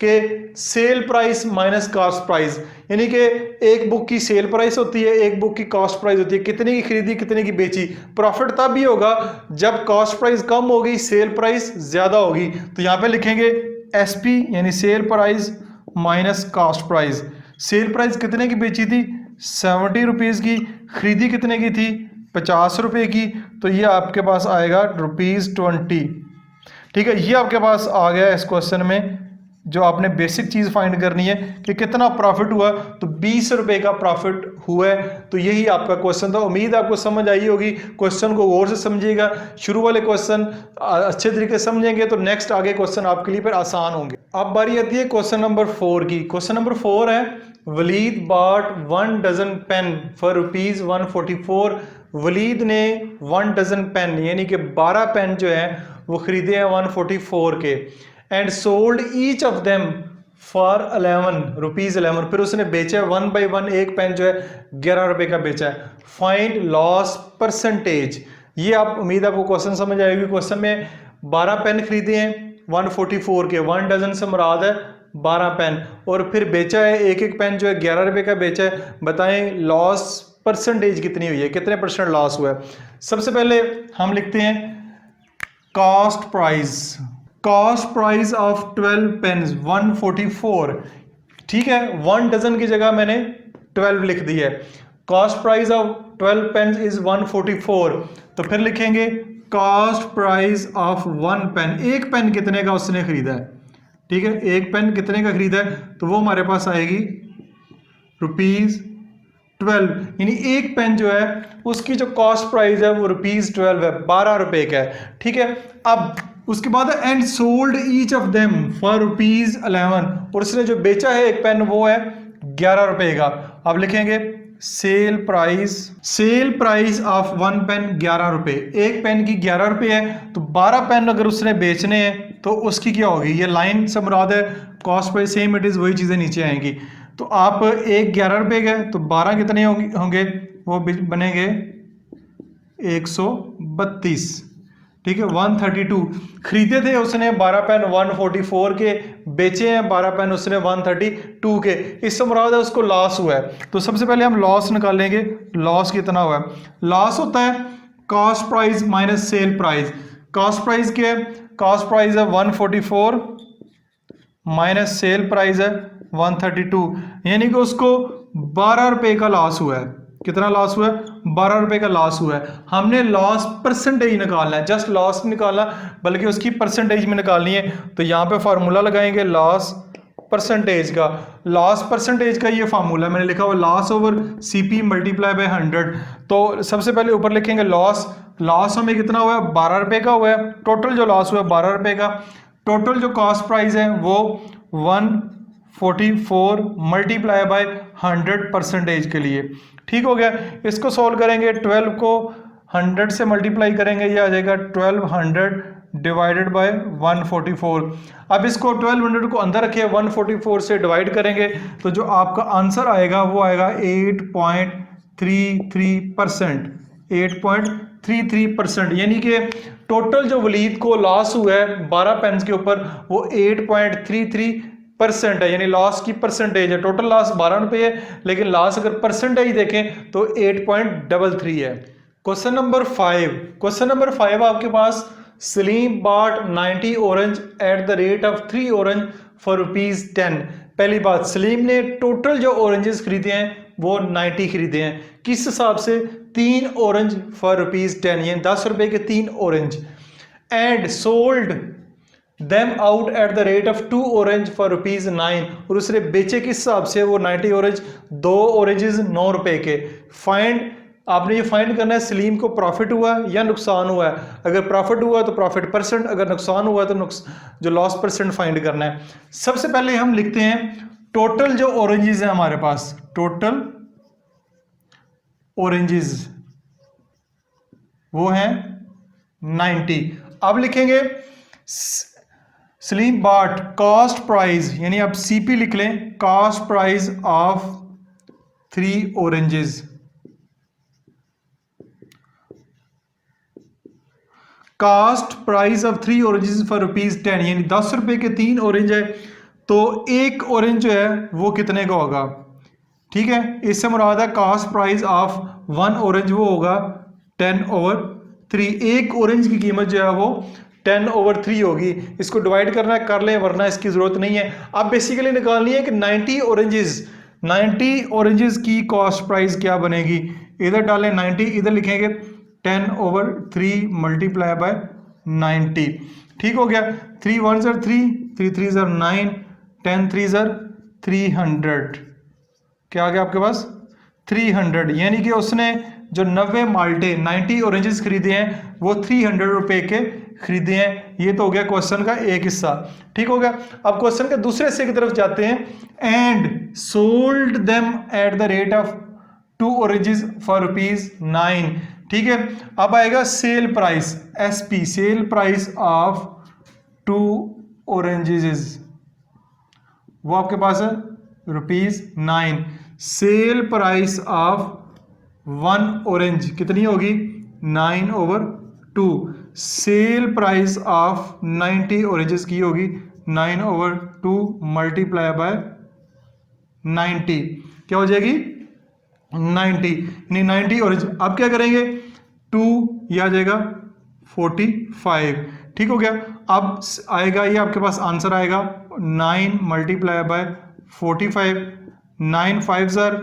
कि cell price minus cost price, यानी कि एक बुक की सेल प्राइस होती है, एक बुक की कॉस्ट प्राइस होती है, कितने की खरीदी कितने की बेची। प्रॉफिट तब भी होगा जब कॉस्ट प्राइस कम होगी, सेल प्राइस ज्यादा होगी। तो यहाँ पे लिखेंगे एसपी यानी cell price minus cost price. Sale price कितने की बेची थी? 70 रुपीज की। खरीदी कितने की थी? 50 रुपए की। तो ये आपके पास आएगा ₹20। ठीक है, ये आपके पास आ गया इस क्वेश्चन में। जो आपने बेसिक चीज फाइंड करनी है कि कितना प्रॉफिट हुआ, तो 20 रुपए का प्रॉफिट हुआ है। तो यही आपका क्वेश्चन था। उम्मीद आपको समझ आई होगी। क्वेश्चन को गौर से समझिएगा। शुरू वाले क्वेश्चन अच्छे तरीके से समझेंगे तो नेक्स्ट आगे क्वेश्चन आपके लिए फिर आसान होंगे। अब बारी आती है क्वेश्चन नंबर 4 की। क्वेश्चन नंबर 4 है, Waleed bought 1 dozen pen for ₹144। Waleed ने 1 डजन पेन यानी कि 12 पेन जो है वो खरीदे हैं 144 के, and sold each of them for ₹11। फिर उसने बेचा 1 बाई 1 एक पेन जो है 11 रुपए का बेचा है। Find loss percentage. ये आप उम्मीद आपको क्वेश्चन समझ आएगी। क्वेश्चन में 12 पेन खरीदे हैं 144 के, 1 डजन से मुराद है 12 पेन, और फिर बेचा है एक एक पेन जो है 11 रुपए का बेचा है। बताएं लॉस परसेंटेज कितनी हुई है, कितने % लॉस हुआ है। सबसे पहले हम लिखते हैं cost price. Cost price of 12 pens 144। ठीक है, 1 डजन की जगह मैंने 12 लिख दी है। Cost price of 12 pens is 144। तो फिर लिखेंगे कॉस्ट प्राइस ऑफ 1 पेन। एक पेन कितने का उसने खरीदा है? ठीक है, एक पेन कितने का खरीदा है? तो वो हमारे पास आएगी ₹12, यानी एक पेन जो है उसकी जो कॉस्ट प्राइस है वो ₹12 है, 12 रुपए का है। ठीक है, अब उसके बाद and sold each of them for ₹11, और उसने जो बेचा है एक पेन वो है 11 रुपए का। अब लिखेंगे सेल प्राइस ऑफ 1 पेन 11 रुपए। एक पेन की 11 रुपए है, तो 12 पेन अगर उसने बेचने हैं तो उसकी क्या होगी? ये लाइन से मुराद है cost price, same it is वही चीजें नीचे आएंगी। तो आप एक 11 रुपए का है तो 12 कितने होंगे? वो बनेंगे 132। ठीक है, 132 खरीदे थे उसने 12 पेन 144 के, बेचे हैं 12 पेन उसने 132 के। इससे मुराद है उसको लॉस हुआ है। तो सबसे पहले हम लॉस निकालेंगे। लॉस कितना हुआ है? लॉस होता है cost price minus sale price. Cost price क्या है? कॉस्ट प्राइस है 144 माइनस सेल प्राइस है 132, यानी कि उसको 12 रुपए का लॉस हुआ है। कितना लॉस हुआ है? 12 रुपए का लॉस हुआ है। हमने लॉस परसेंटेज निकालना है, जस्ट लॉस निकालना बल्कि उसकी परसेंटेज में निकालनी है। तो यहाँ पे फार्मूला लगाएंगे लॉस परसेंटेज का। लॉस परसेंटेज का ये फार्मूला मैंने लिखा हुआ loss over CP multiply by 100। तो सबसे पहले ऊपर लिखेंगे लॉस हमें कितना हुआ है? 12 रुपए का हुआ है। टोटल जो लॉस हुआ है 12 रुपए का। टोटल जो कॉस्ट प्राइस है वो 144 मल्टीप्लाई बाय 100% के लिए। ठीक हो गया। इसको सॉल्व करेंगे, 12 को 100 से मल्टीप्लाई करेंगे, ये आ जाएगा 1200 डिवाइडेड बाय 144। अब इसको 1200 को अंदर रखिए, 144 से डिवाइड करेंगे तो जो आपका आंसर आएगा वो आएगा 8.33%। 8.33%, यानी कि टोटल जो वलीद को लॉस हुआ है 12 पेन्स के ऊपर वो 8.33% है, यानी लॉस की परसेंटेज है। टोटल लॉस 12 रुपए है, लेकिन लॉस अगर परसेंटेज देखें तो 8.33 है। Question number 5। क्वेश्चन नंबर 5 आपके पास, Salim bought 90 orange at the rate of 3 orange for ₹10। पहली बात, सलीम ने टोटल जो ऑरेंजेस खरीदे हैं वो 90 खरीदे हैं। किस हिसाब से? 3 ऑरेंज फॉर ₹10, यानी 10 रुपए के 3 orange. And sold them out at the rate of 2 orange for ₹9, और उसने बेचे किस हिसाब से? वो 90 ऑरेंज 2 ऑरेंजेस 9 रुपए के। फाइंड, आपने ये फाइंड करना है सलीम को प्रॉफिट हुआ या नुकसान हुआ है। अगर प्रॉफिट हुआ तो प्रॉफिट परसेंट, अगर नुकसान हुआ तो जो लॉस परसेंट फाइंड करना है। सबसे पहले हम लिखते हैं टोटल जो ऑरेंजेस है हमारे पास, टोटल ऑरेंजेस वो हैं 90। अब लिखेंगे सलीम बॉट कॉस्ट प्राइस, यानी आप सीपी लिख लें, cost price of 3 oranges। Cost price of 3 oranges for ₹10, यानी 10 रुपए के 3 ऑरेंज है, तो एक ऑरेंज जो है वो कितने का होगा। ठीक है, इससे मुराद है कास्ट प्राइस ऑफ 1 ऑरेंज वो होगा 10/3। एक ऑरेंज की कीमत जो है वो 10/3 होगी। इसको डिवाइड करना है कर लें, वरना इसकी ज़रूरत नहीं है। अब बेसिकली निकालनी है कि 90 ऑरेंजेस की कॉस्ट प्राइस क्या बनेगी। इधर डालें 90, इधर लिखेंगे 10/3 मल्टीप्लाई बाय 90। ठीक हो गया। 3 1s are 3, 3 3s are 9, 10 3s are 300। क्या आ गया आपके पास 300, यानी कि उसने जो 90 माल्टे 90 ऑरेंजेस खरीदे हैं वो 300 रुपए के खरीदे हैं। ये तो हो गया क्वेश्चन का एक हिस्सा। ठीक हो गया। अब क्वेश्चन के दूसरे हिस्से की तरफ जाते हैं। And sold them at the rate of 2 oranges for ₹9। ठीक है, अब आएगा sale price SP, cell price of 2 oranges, वो आपके पास है ₹9। सेल प्राइस ऑफ 1 ऑरेंज कितनी होगी 9/2। सेल प्राइस ऑफ 90 ऑरेंजेस की होगी 9/2 मल्टीप्लाई बाय 90, क्या हो जाएगी 90, यानी 90 ऑरेंज। अब क्या करेंगे 2, यह आ जाएगा 45। ठीक हो गया। अब आएगा ये आपके पास आंसर आएगा 9 मल्टीप्लाई बाय 45, 9 5s are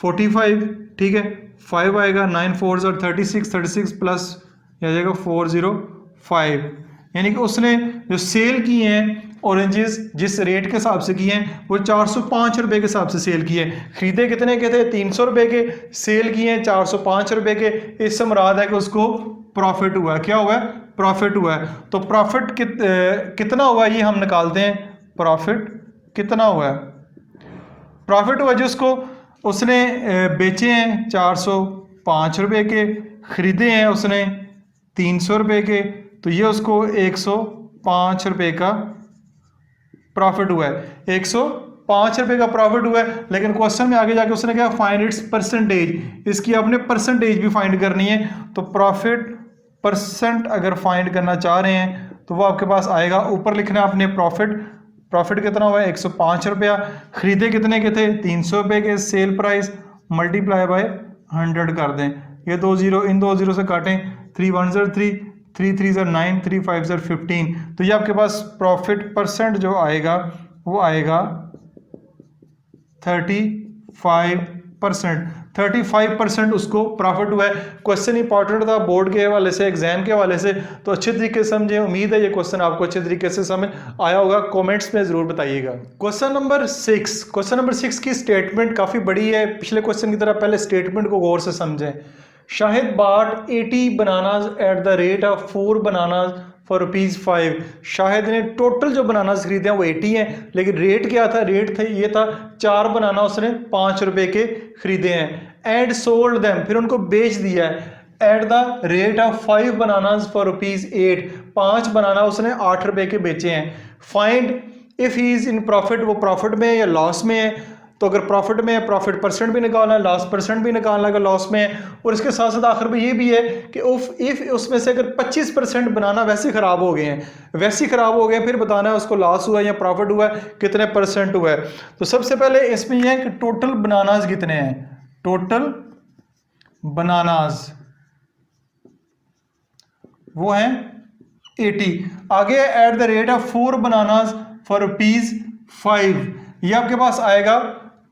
45। ठीक है, 5 आएगा, 9 4s are 36, 36 प्लस यह आ जाएगा 405। यानी कि उसने जो सेल किए हैं ऑरेंजेस जिस रेट के हिसाब से किए हैं वो 405 रुपए के हिसाब से सेल किए हैं। खरीदे कितने के थे 300 रुपए के, सेल किए हैं 405 रुपए के। इससे मुराद है कि उसको प्रॉफिट हुआ है। क्या हुआ है प्रॉफिट हुआ है। तो प्रॉफिट कितना हुआ है ये हम निकालते हैं। प्रॉफिट कितना हुआ है, प्रॉफिट हुआ जिसको उसने बेचे हैं 405 रुपए के, खरीदे हैं उसने 300 रुपए के, तो ये उसको 105 रुपए का प्रॉफिट हुआ है। 105 रुपए का प्रॉफिट हुआ है। लेकिन क्वेश्चन में आगे जाके उसने क्या फाइंड इट्स परसेंटेज, इसकी आपने परसेंटेज भी फाइंड करनी है। तो प्रॉफिट परसेंट अगर फाइंड करना चाह रहे हैं तो वो आपके पास आएगा, ऊपर लिखना है आपने प्रॉफिट कितना हुआ है 105 रुपया, खरीदे कितने के थे 300 रुपए के, सेल प्राइस मल्टीप्लाई बाय 100 कर दें। ये 2 0 इन 2 0 से काटें, 3 1s are 3, 3 3s are 9, 3 5s are 15। तो ये आपके पास प्रॉफिट परसेंट जो आएगा वो आएगा 35%। 35% उसको प्रॉफिट हुआ है। क्वेश्चन इंपॉर्टेंट था बोर्ड के हवाले से, एग्जाम के हवाले से, तो अच्छे तरीके से समझे। उम्मीद है ये क्वेश्चन आपको अच्छे तरीके से समझ आया होगा। कमेंट्स में जरूर बताइएगा। क्वेश्चन नंबर 6 की स्टेटमेंट काफ़ी बड़ी है। पिछले क्वेश्चन की तरह पहले स्टेटमेंट को गौर से समझें। Shahid bought 80 bananas eight the rate of 4 bananas for ₹5। Shahid ने टोटल जो बनानाज खरीदे हैं वो 80 हैं, लेकिन रेट क्या था, रेट थे ये था 4 बनाना उसने 5 रुपए के खरीदे हैं। एंड सोल्ड देम, फिर उनको बेच दिया है eight the rate of 5 bananas for ₹8। 5 बनाना उसने 8 रुपए के बेचे हैं। Find if he is in profit, वो प्रॉफिट में है या लॉस में है। तो अगर प्रॉफिट में है प्रॉफिट परसेंट भी निकालना है, लॉस परसेंट भी निकालना है अगर लॉस में है। और इसके साथ साथ आखिर में ये भी है कि इफ उसमें से अगर 25% बनाना वैसे खराब हो गए हैं, फिर बताना है उसको लॉस हुआ है या प्रॉफिट हुआ है, कितने परसेंट हुआ है। तो सबसे पहले इसमें यह है कि टोटल बनानाज कितने हैं। टोटल बनानाज वो हैं 80। आगे eight the rate of 4 bananas for ₹5। ये आपके पास आएगा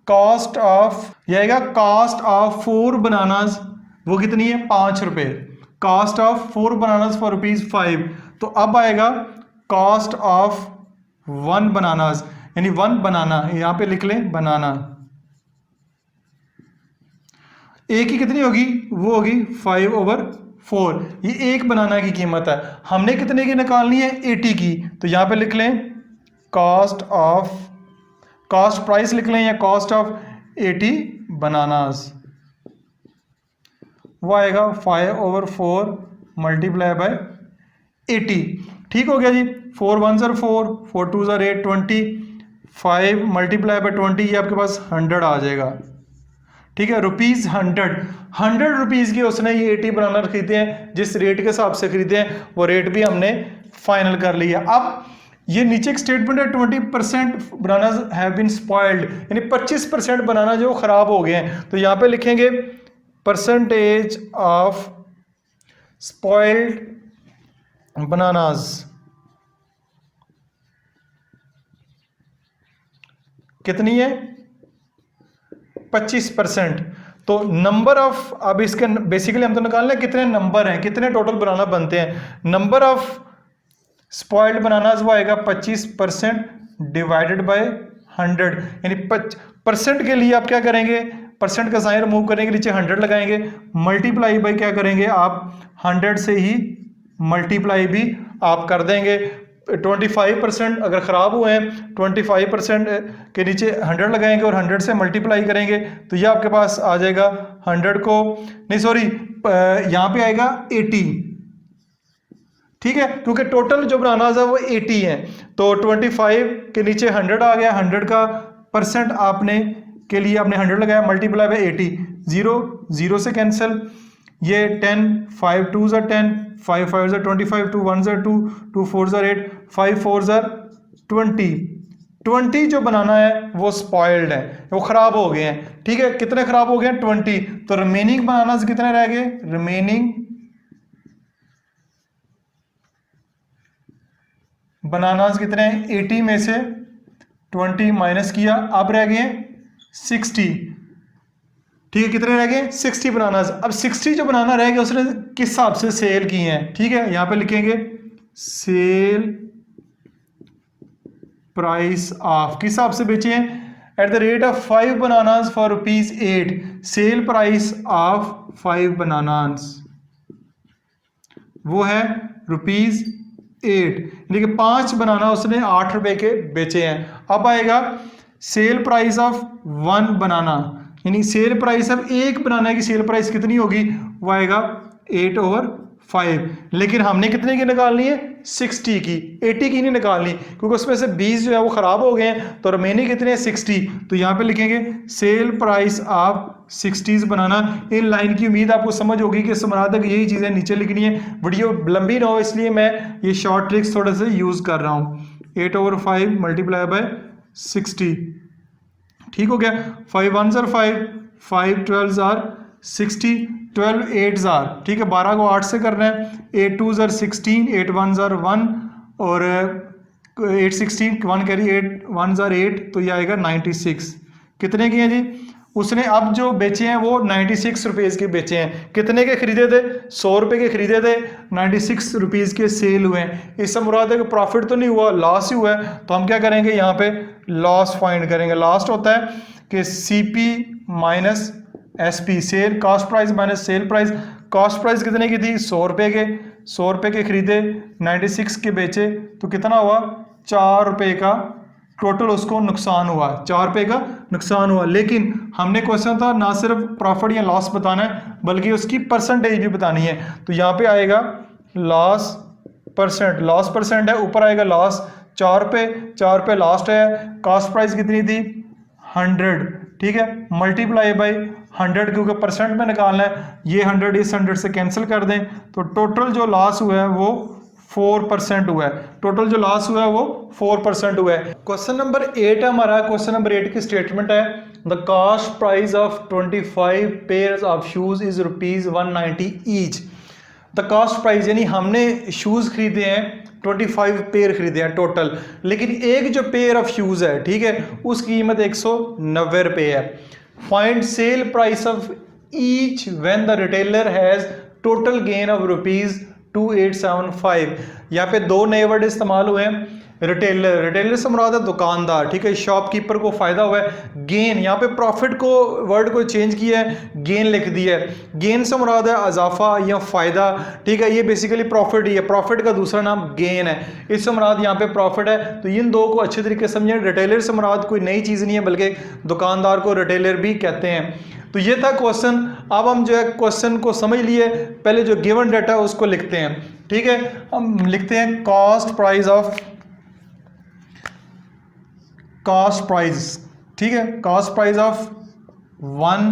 कॉस्ट ऑफ 4 बनानाज, वो कितनी है 5 रुपए। Cost of 4 bananas for ₹5। तो अब आएगा कॉस्ट ऑफ 1 बनानाज, यानी 1 बनाना, यहां पे लिख लें बनाना, एक की कितनी होगी, वो होगी 5/4। ये एक बनाना की कीमत है। हमने कितने की निकालनी है 80 की। तो यहां पे लिख लें कॉस्ट प्राइस लिख लें या कॉस्ट ऑफ 80 बनानाज, वो आएगा 5/4 मल्टीप्लाई बाय 80। ठीक हो गया जी। 4 1s are 4, 4 2s are 8, 20, 5 multiply by 20, ये आपके पास 100 आ जाएगा। ठीक है, ₹100 की उसने ये 80 बनाना खरीदे हैं, जिस रेट के हिसाब से खरीदे हैं वो रेट भी हमने फाइनल कर लिया। अब ये नीचे एक स्टेटमेंट है 20% बनानाज हैव बीन स्पॉइल्ड, यानी 25% बनाना जो खराब हो गए हैं। तो यहाँ पे लिखेंगे परसेंटेज ऑफ स्पॉइल्ड बनानाज कितनी है, 25%। तो नंबर ऑफ, अब इसके बेसिकली हम तो निकाल लें कितने नंबर हैं, कितने टोटल बनाना बनते हैं। नंबर ऑफ स्पॉइल्ड बनानाज वो आएगा 25% डिवाइडेड बाय 100, यानी परसेंट के लिए आप क्या करेंगे, परसेंट का साइन रिमूव करेंगे, नीचे 100 लगाएंगे, मल्टीप्लाई बाय क्या करेंगे आप 100 से ही मल्टीप्लाई भी आप कर देंगे। 25% अगर ख़राब हुए हैं 25% के नीचे 100 लगाएंगे और 100 से मल्टीप्लाई करेंगे, तो ये आपके पास आ जाएगा 100 को, नहीं सॉरी यहाँ पे आएगा 80, ठीक है, क्योंकि टोटल जो बनानाज है वो 80 है। तो 25 के नीचे 100 आ गया, 100 का परसेंट आपने के लिए आपने 100 लगाया, मल्टीप्लाई बाय 80, 0 से कैंसिल, ये 10, 5 2s are 10, 5 5s are 25, 2 1s are 2, 2 4s are 8, 5 4s are 20 जो बनाना है वो स्पॉइल्ड है, वो खराब हो गए हैं। ठीक है, कितने खराब हो गए हैं, 20। तो रिमेनिंग बनानाज कितने रह गए, रिमेनिंग बनानाज कितने हैं, 80 में से 20 माइनस किया, अब रह गए 60। ठीक है, कितने रह गए, 60 बनानाज। अब 60 जो बनाना रह गया उसने किस हिसाब से सेल किए हैं, ठीक है, यहां पे लिखेंगे सेल प्राइस ऑफ, किस हिसाब से बेचे हैं, eight the rate of 5 bananas for ₹8, cell price of 5 bananas वो है ₹8, यानी कि 5 बनाना उसने ₹8 के बेचे हैं। अब आएगा सेल प्राइस ऑफ 1 बनाना, यानी सेल प्राइस ऑफ एक बनाना की सेल प्राइस कितनी होगी, वो आएगा 8/5। लेकिन हमने कितने की निकालनी है, 60 की, 80 की नहीं निकालनी, क्योंकि उसमें से 20 जो है वो खराब हो गए हैं, तो रिमेनिंग कितने हैं, 60। तो यहाँ पे लिखेंगे sale price of 60 banana. In line की उम्मीद आपको समझ होगी कि समानांतर तक यही चीज़ें नीचे लिखनी है, वीडियो लंबी ना हो इसलिए मैं ये शॉर्ट ट्रिक्स थोड़े से यूज़ कर रहा हूँ। 8/5 मल्टीप्लाई बाय 60, ठीक हो गया, 5 1s are 5, 5 12s are 60, 12 8s are, ठीक है, 12 को 8 से करना है, 8 2s are 16, 8 1s are 1 और 8 16 1 कैरी, 8 1s are 8, तो ये आएगा 96। कितने की हैं जी, उसने अब जो बेचे हैं वो 96 रुपीज़ के बेचे हैं। कितने के खरीदे थे, 100 रुपये के खरीदे थे, 96 रुपीज़ के सेल हुए हैं। इससे मुराद है कि प्रॉफिट तो नहीं हुआ, लॉस ही हुआ है। तो हम क्या करेंगे, यहाँ पे लॉस फाइंड करेंगे। लॉस होता है कि CP minus SP, cell cost price minus sale price. Cost price कितने की थी, 100 रुपये के, 100 रुपये के खरीदे, 96 के बेचे, तो कितना हुआ, 4 रुपये का टोटल उसको नुकसान हुआ, 4 रुपये का नुकसान हुआ। लेकिन हमने क्वेश्चन था ना सिर्फ प्रॉफिट या लॉस बताना है बल्कि उसकी परसेंटेज भी बतानी है। तो यहाँ पे आएगा लॉस परसेंट, लॉस परसेंट है, ऊपर आएगा लॉस, 4 रुपये, 4 रुपये लास्ट है, कॉस्ट प्राइस कितनी थी 100, ठीक है, मल्टीप्लाई बाई 100 क्योंकि परसेंट में निकालना है, ये 100 इस 100 से कैंसिल कर दें, तो टोटल जो लॉस हुआ है वो 4% हुआ है। टोटल जो लॉस हुआ है वो 4% हुआ है। क्वेश्चन नंबर 8 है हमारा। क्वेश्चन नंबर 8 की स्टेटमेंट है, the cost price of 25 pairs of shoes is ₹190 each. The cost price यानी हमने शूज खरीदे हैं 25 पेयर खरीदे हैं टोटल, लेकिन एक जो पेयर ऑफ शूज है, ठीक है, उसकी कीमत 190 रुपये है। Find sale price of each when the retailer has total gain of ₹2875। यहाँ पे 2 नए वर्ड इस्तेमाल हुए हैं, रिटेलर, रिटेलर से मुराद है दुकानदार, ठीक है, शॉपकीपर को फायदा हुआ है। गेन, यहाँ पे प्रॉफिट को वर्ड को चेंज किया है, गेन लिख दिया है। गेन से मुराद है इजाफा या फायदा, ठीक है, ये बेसिकली प्रॉफिट ही है, प्रॉफिट का दूसरा नाम गेन है, इससे मुराद यहाँ पे प्रॉफिट है। तो इन दो को अच्छे तरीके से समझें। रिटेलर से मुराद कोई नई चीज़ नहीं है बल्कि दुकानदार को रिटेलर भी कहते हैं। तो ये था क्वेश्चन। अब हम जो है क्वेश्चन को समझ लिए, पहले जो गिवन डाटा है उसको लिखते हैं, ठीक है। हम लिखते हैं कॉस्ट प्राइस, ठीक है, cost price of 1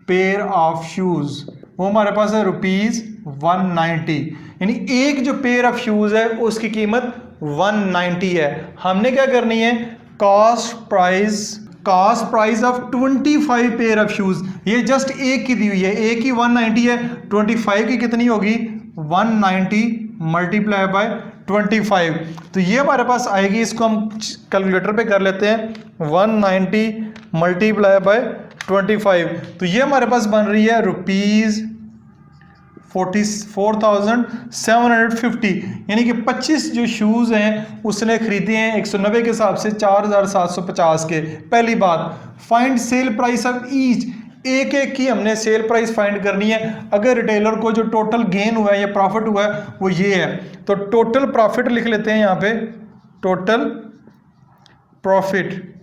pair of shoes, वो हमारे पास है ₹190, यानी एक जो पेयर ऑफ शूज है उसकी कीमत 190 है। हमने क्या करनी है, cost price of 25 pair of shoes, ये जस्ट एक की दी हुई है, एक की 190 है, 25 की कितनी होगी 190 मल्टीप्लाई बाय 25, तो ये हमारे पास आएगी, इसको हम कैलकुलेटर पे कर लेते हैं, 190 मल्टीप्लाई बाय 25, तो ये हमारे पास बन रही है ₹44,750, यानी कि 25 जो शूज़ हैं उसने खरीदे हैं 190 के हिसाब से 4,750 के। पहली बात, find sale price of each, एक एक की हमने सेल प्राइस फाइंड करनी है। अगर रिटेलर को जो टोटल गेन हुआ है या प्रॉफिट हुआ है वो ये है, तो टोटल प्रॉफिट लिख लेते हैं यहाँ पे, टोटल प्रॉफिट,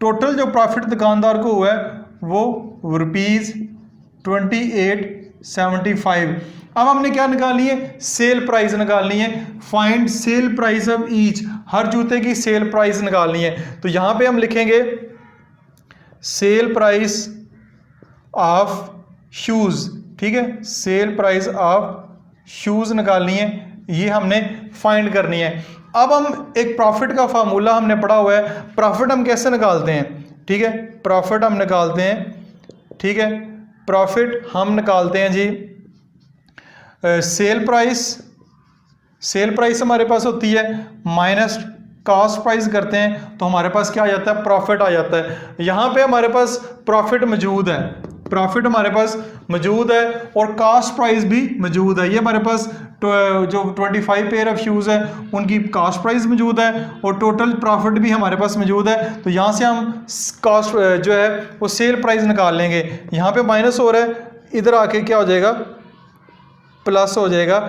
टोटल जो प्रॉफिट दुकानदार को हुआ है वो ₹2875। अब हमने क्या निकालनी है, सेल प्राइस निकालनी है, find sale price of each, हर जूते की सेल प्राइस निकालनी है। तो यहां पे हम लिखेंगे सेल प्राइस ऑफ शूज, ठीक है, सेल प्राइस ऑफ शूज निकालनी है, ये हमने फाइंड करनी है। अब हम एक प्रॉफिट का फार्मूला हमने पढ़ा हुआ है, प्रॉफिट हम कैसे निकालते हैं, ठीक है, प्रॉफिट हम निकालते हैं, ठीक है, प्रॉफिट हम निकालते हैं जी, सेल प्राइस हमारे पास होती है माइनस कॉस्ट प्राइस करते हैं, तो हमारे पास क्या आ जाता है, प्रॉफिट आ जाता है। यहाँ पे हमारे पास प्रॉफिट मौजूद है, प्रॉफिट हमारे पास मौजूद है और कॉस्ट प्राइस भी मौजूद है। ये हमारे पास जो 25 पेयर ऑफ शूज़ है उनकी कॉस्ट प्राइस मौजूद है और टोटल प्रॉफिट भी हमारे पास मौजूद है। तो यहाँ से हम कॉस्ट जो है वो सेल प्राइस निकाल लेंगे। यहाँ पे माइनस हो रहा है, इधर आके क्या हो जाएगा, प्लस हो जाएगा,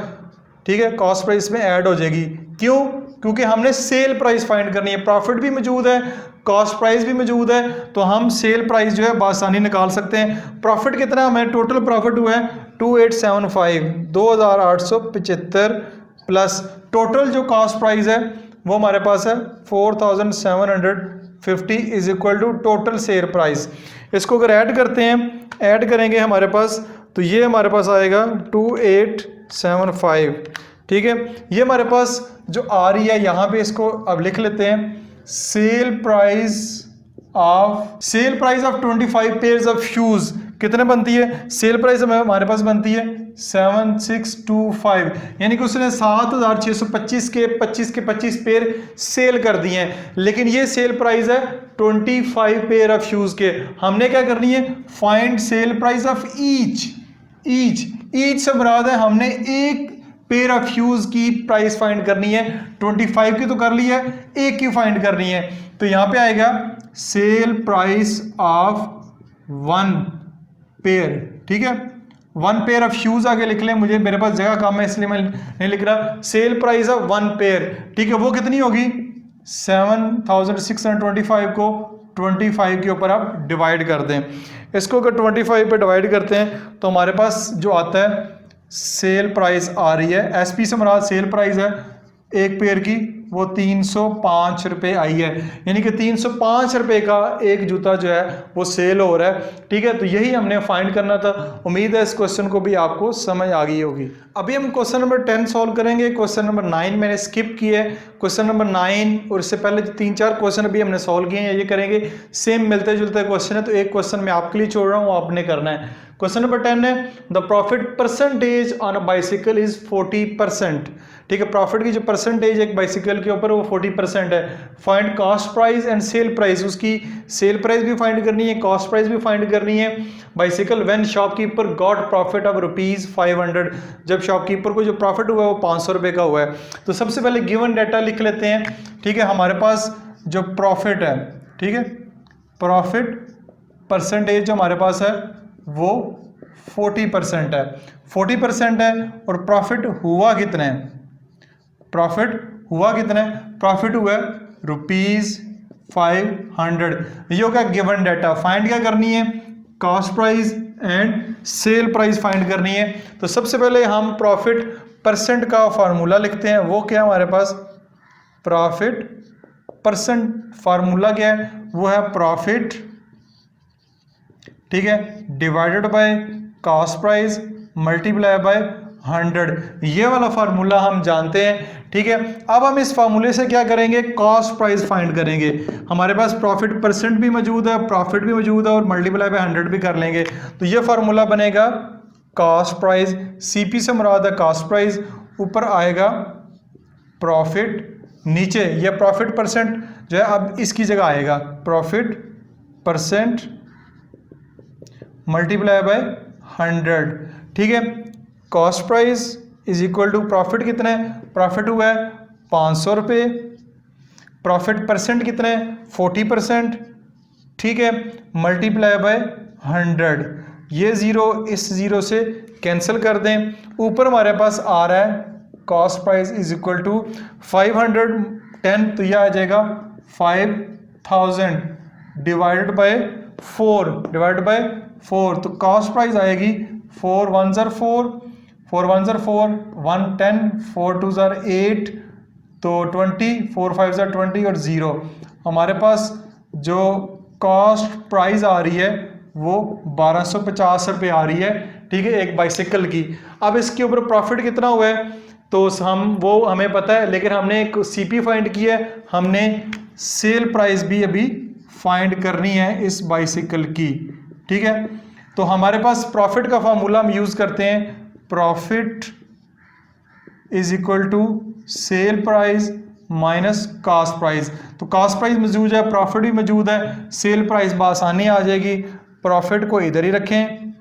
ठीक है, कॉस्ट प्राइस में ऐड हो जाएगी। क्यों, क्योंकि हमने सेल प्राइस फाइंड करनी है, प्रॉफिट भी मौजूद है, कॉस्ट प्राइस भी मौजूद है, तो हम सेल प्राइस जो है बासानी निकाल सकते हैं। प्रॉफिट कितना, हमें टोटल प्रॉफिट हुआ है 2875, 2875 प्लस टोटल जो कॉस्ट प्राइस है वो हमारे पास है 4750 is equal to total sale price. इसको अगर ऐड करते हैं, ऐड करेंगे हमारे पास, तो ये हमारे पास आएगा 2875, ठीक है। ये हमारे पास जो आ रही है यहाँ पे, इसको अब लिख लेते हैं, cell price of 25 pairs of shoes कितने बनती है, सेल प्राइस हमारे पास बनती है 7625, यानी कि उसने 7625 के 25 पेयर सेल कर दिए हैं, लेकिन ये सेल प्राइस है 25 पेयर ऑफ शूज के। हमने क्या करनी है, find sale price of each से मुराद है हमने एक पेयर ऑफ शूज की प्राइस फाइंड करनी है, 25 की तो कर ली है, एक की फाइंड करनी है। तो यहां पे आएगा सेल प्राइस ऑफ 1 पेयर, ठीक है, 1 पेयर ऑफ शूज आगे लिख लें, मुझे मेरे पास जगह कम है इसलिए मैं नहीं लिख रहा। सेल प्राइस ऑफ 1 पेयर, ठीक है, वो कितनी होगी, 7625 को 25 के ऊपर आप डिवाइड कर दें। इसको अगर 25 पे डिवाइड करते हैं तो हमारे पास जो आता है सेल प्राइस आ रही है, एसपी से मुराद सेल प्राइस है एक पेयर की, वो 305 रुपये आई है, यानी कि 305 रुपये का एक जूता जो है वो सेल हो रहा है, ठीक है। तो यही हमने फाइंड करना था। उम्मीद है इस क्वेश्चन को भी आपको समझ आ गई होगी। अभी हम क्वेश्चन नंबर 10 सॉल्व करेंगे। क्वेश्चन नंबर 9 मैंने स्किप किया है, क्वेश्चन नंबर 9 और इससे पहले जो 3-4 क्वेश्चन अभी हमने सॉल्व किए हैं ये करेंगे। सेम मिलते जुलते क्वेश्चन है, तो एक क्वेश्चन मैं आपके लिए छोड़ रहा हूँ, आपने करना है। क्वेश्चन नंबर 10 है, the profit percentage on a bicycle is 40%, ठीक है, प्रॉफिट की जो परसेंटेज एक बाइसिकल के ऊपर वो 40% है। Find cost price and sale price, उसकी सेल प्राइस भी फाइंड करनी है, कॉस्ट प्राइस भी फाइंड करनी है। Bicycle when shopkeeper got profit of ₹500, जब शॉपकीपर को जो प्रॉफिट हुआ है वो 500 रुपये का हुआ है। तो सबसे पहले गिवन डाटा लिख लेते हैं, ठीक है। हमारे पास जो प्रॉफिट है, ठीक है, प्रॉफिट परसेंटेज जो हमारे पास है वो 40% है, 40% है, और प्रॉफिट हुआ कितना है, प्रॉफिट हुआ कितना है, प्रॉफिट हुआ है ₹500। ये होगा गिवन डाटा। फाइंड क्या करनी है, cost price and sale price find करनी है। तो सबसे पहले हम प्रॉफिट परसेंट का फार्मूला लिखते हैं, वो क्या हमारे पास, प्रॉफिट परसेंट फार्मूला क्या है, वो है प्रॉफिट ठीक है, divided by cost price multiply by 100, ये वाला फार्मूला हम जानते हैं। ठीक है, अब हम इस फार्मूले से क्या करेंगे, कॉस्ट प्राइस फाइंड करेंगे। हमारे पास प्रॉफिट परसेंट भी मौजूद है, प्रॉफिट भी मौजूद है और मल्टीप्लाई बाय 100 भी कर लेंगे। तो ये फार्मूला बनेगा कॉस्ट प्राइस, सीपी से मुराद है कॉस्ट प्राइस, ऊपर आएगा प्रॉफिट, नीचे ये प्रॉफिट परसेंट जो है अब इसकी जगह आएगा प्रॉफिट परसेंट मल्टीप्लाई बाय 100। ठीक है, cost price is equal to profit कितना है, प्रॉफिट हुआ है 500 रुपये, प्रॉफिट परसेंट कितना है 40%। ठीक है, मल्टीप्लाई बाय 100, ये ज़ीरो इस ज़ीरो से कैंसिल कर दें। ऊपर हमारे पास आ रहा है cost price is equal to 510, तो यह आ जाएगा 5000 डिवाइडेड बाय 4, तो कॉस्ट प्राइस आएगी 4 1 ज़र 4, 4 1 ज़र 4, 1 10, 4 2 ज़र 8, तो 20, 4 5 ज़र 20 और 0। हमारे पास जो कॉस्ट प्राइस आ रही है वो 1250 रुपये आ रही है। ठीक है, एक बाइसिकल की। अब इसके ऊपर प्रॉफिट कितना हुआ है तो हमें पता है, लेकिन हमने एक सीपी फाइंड किया है, हमने सेल प्राइस भी अभी फाइंड करनी है इस बाइसिकल की। ठीक है, तो हमारे पास प्रॉफिट का फार्मूला हम यूज़ करते हैं, profit is equal to sale price minus cost price. तो कॉस्ट प्राइस मौजूद है, प्रॉफिट भी मौजूद है, सेल प्राइस बआसानी आ जाएगी। प्रॉफिट को इधर ही रखें,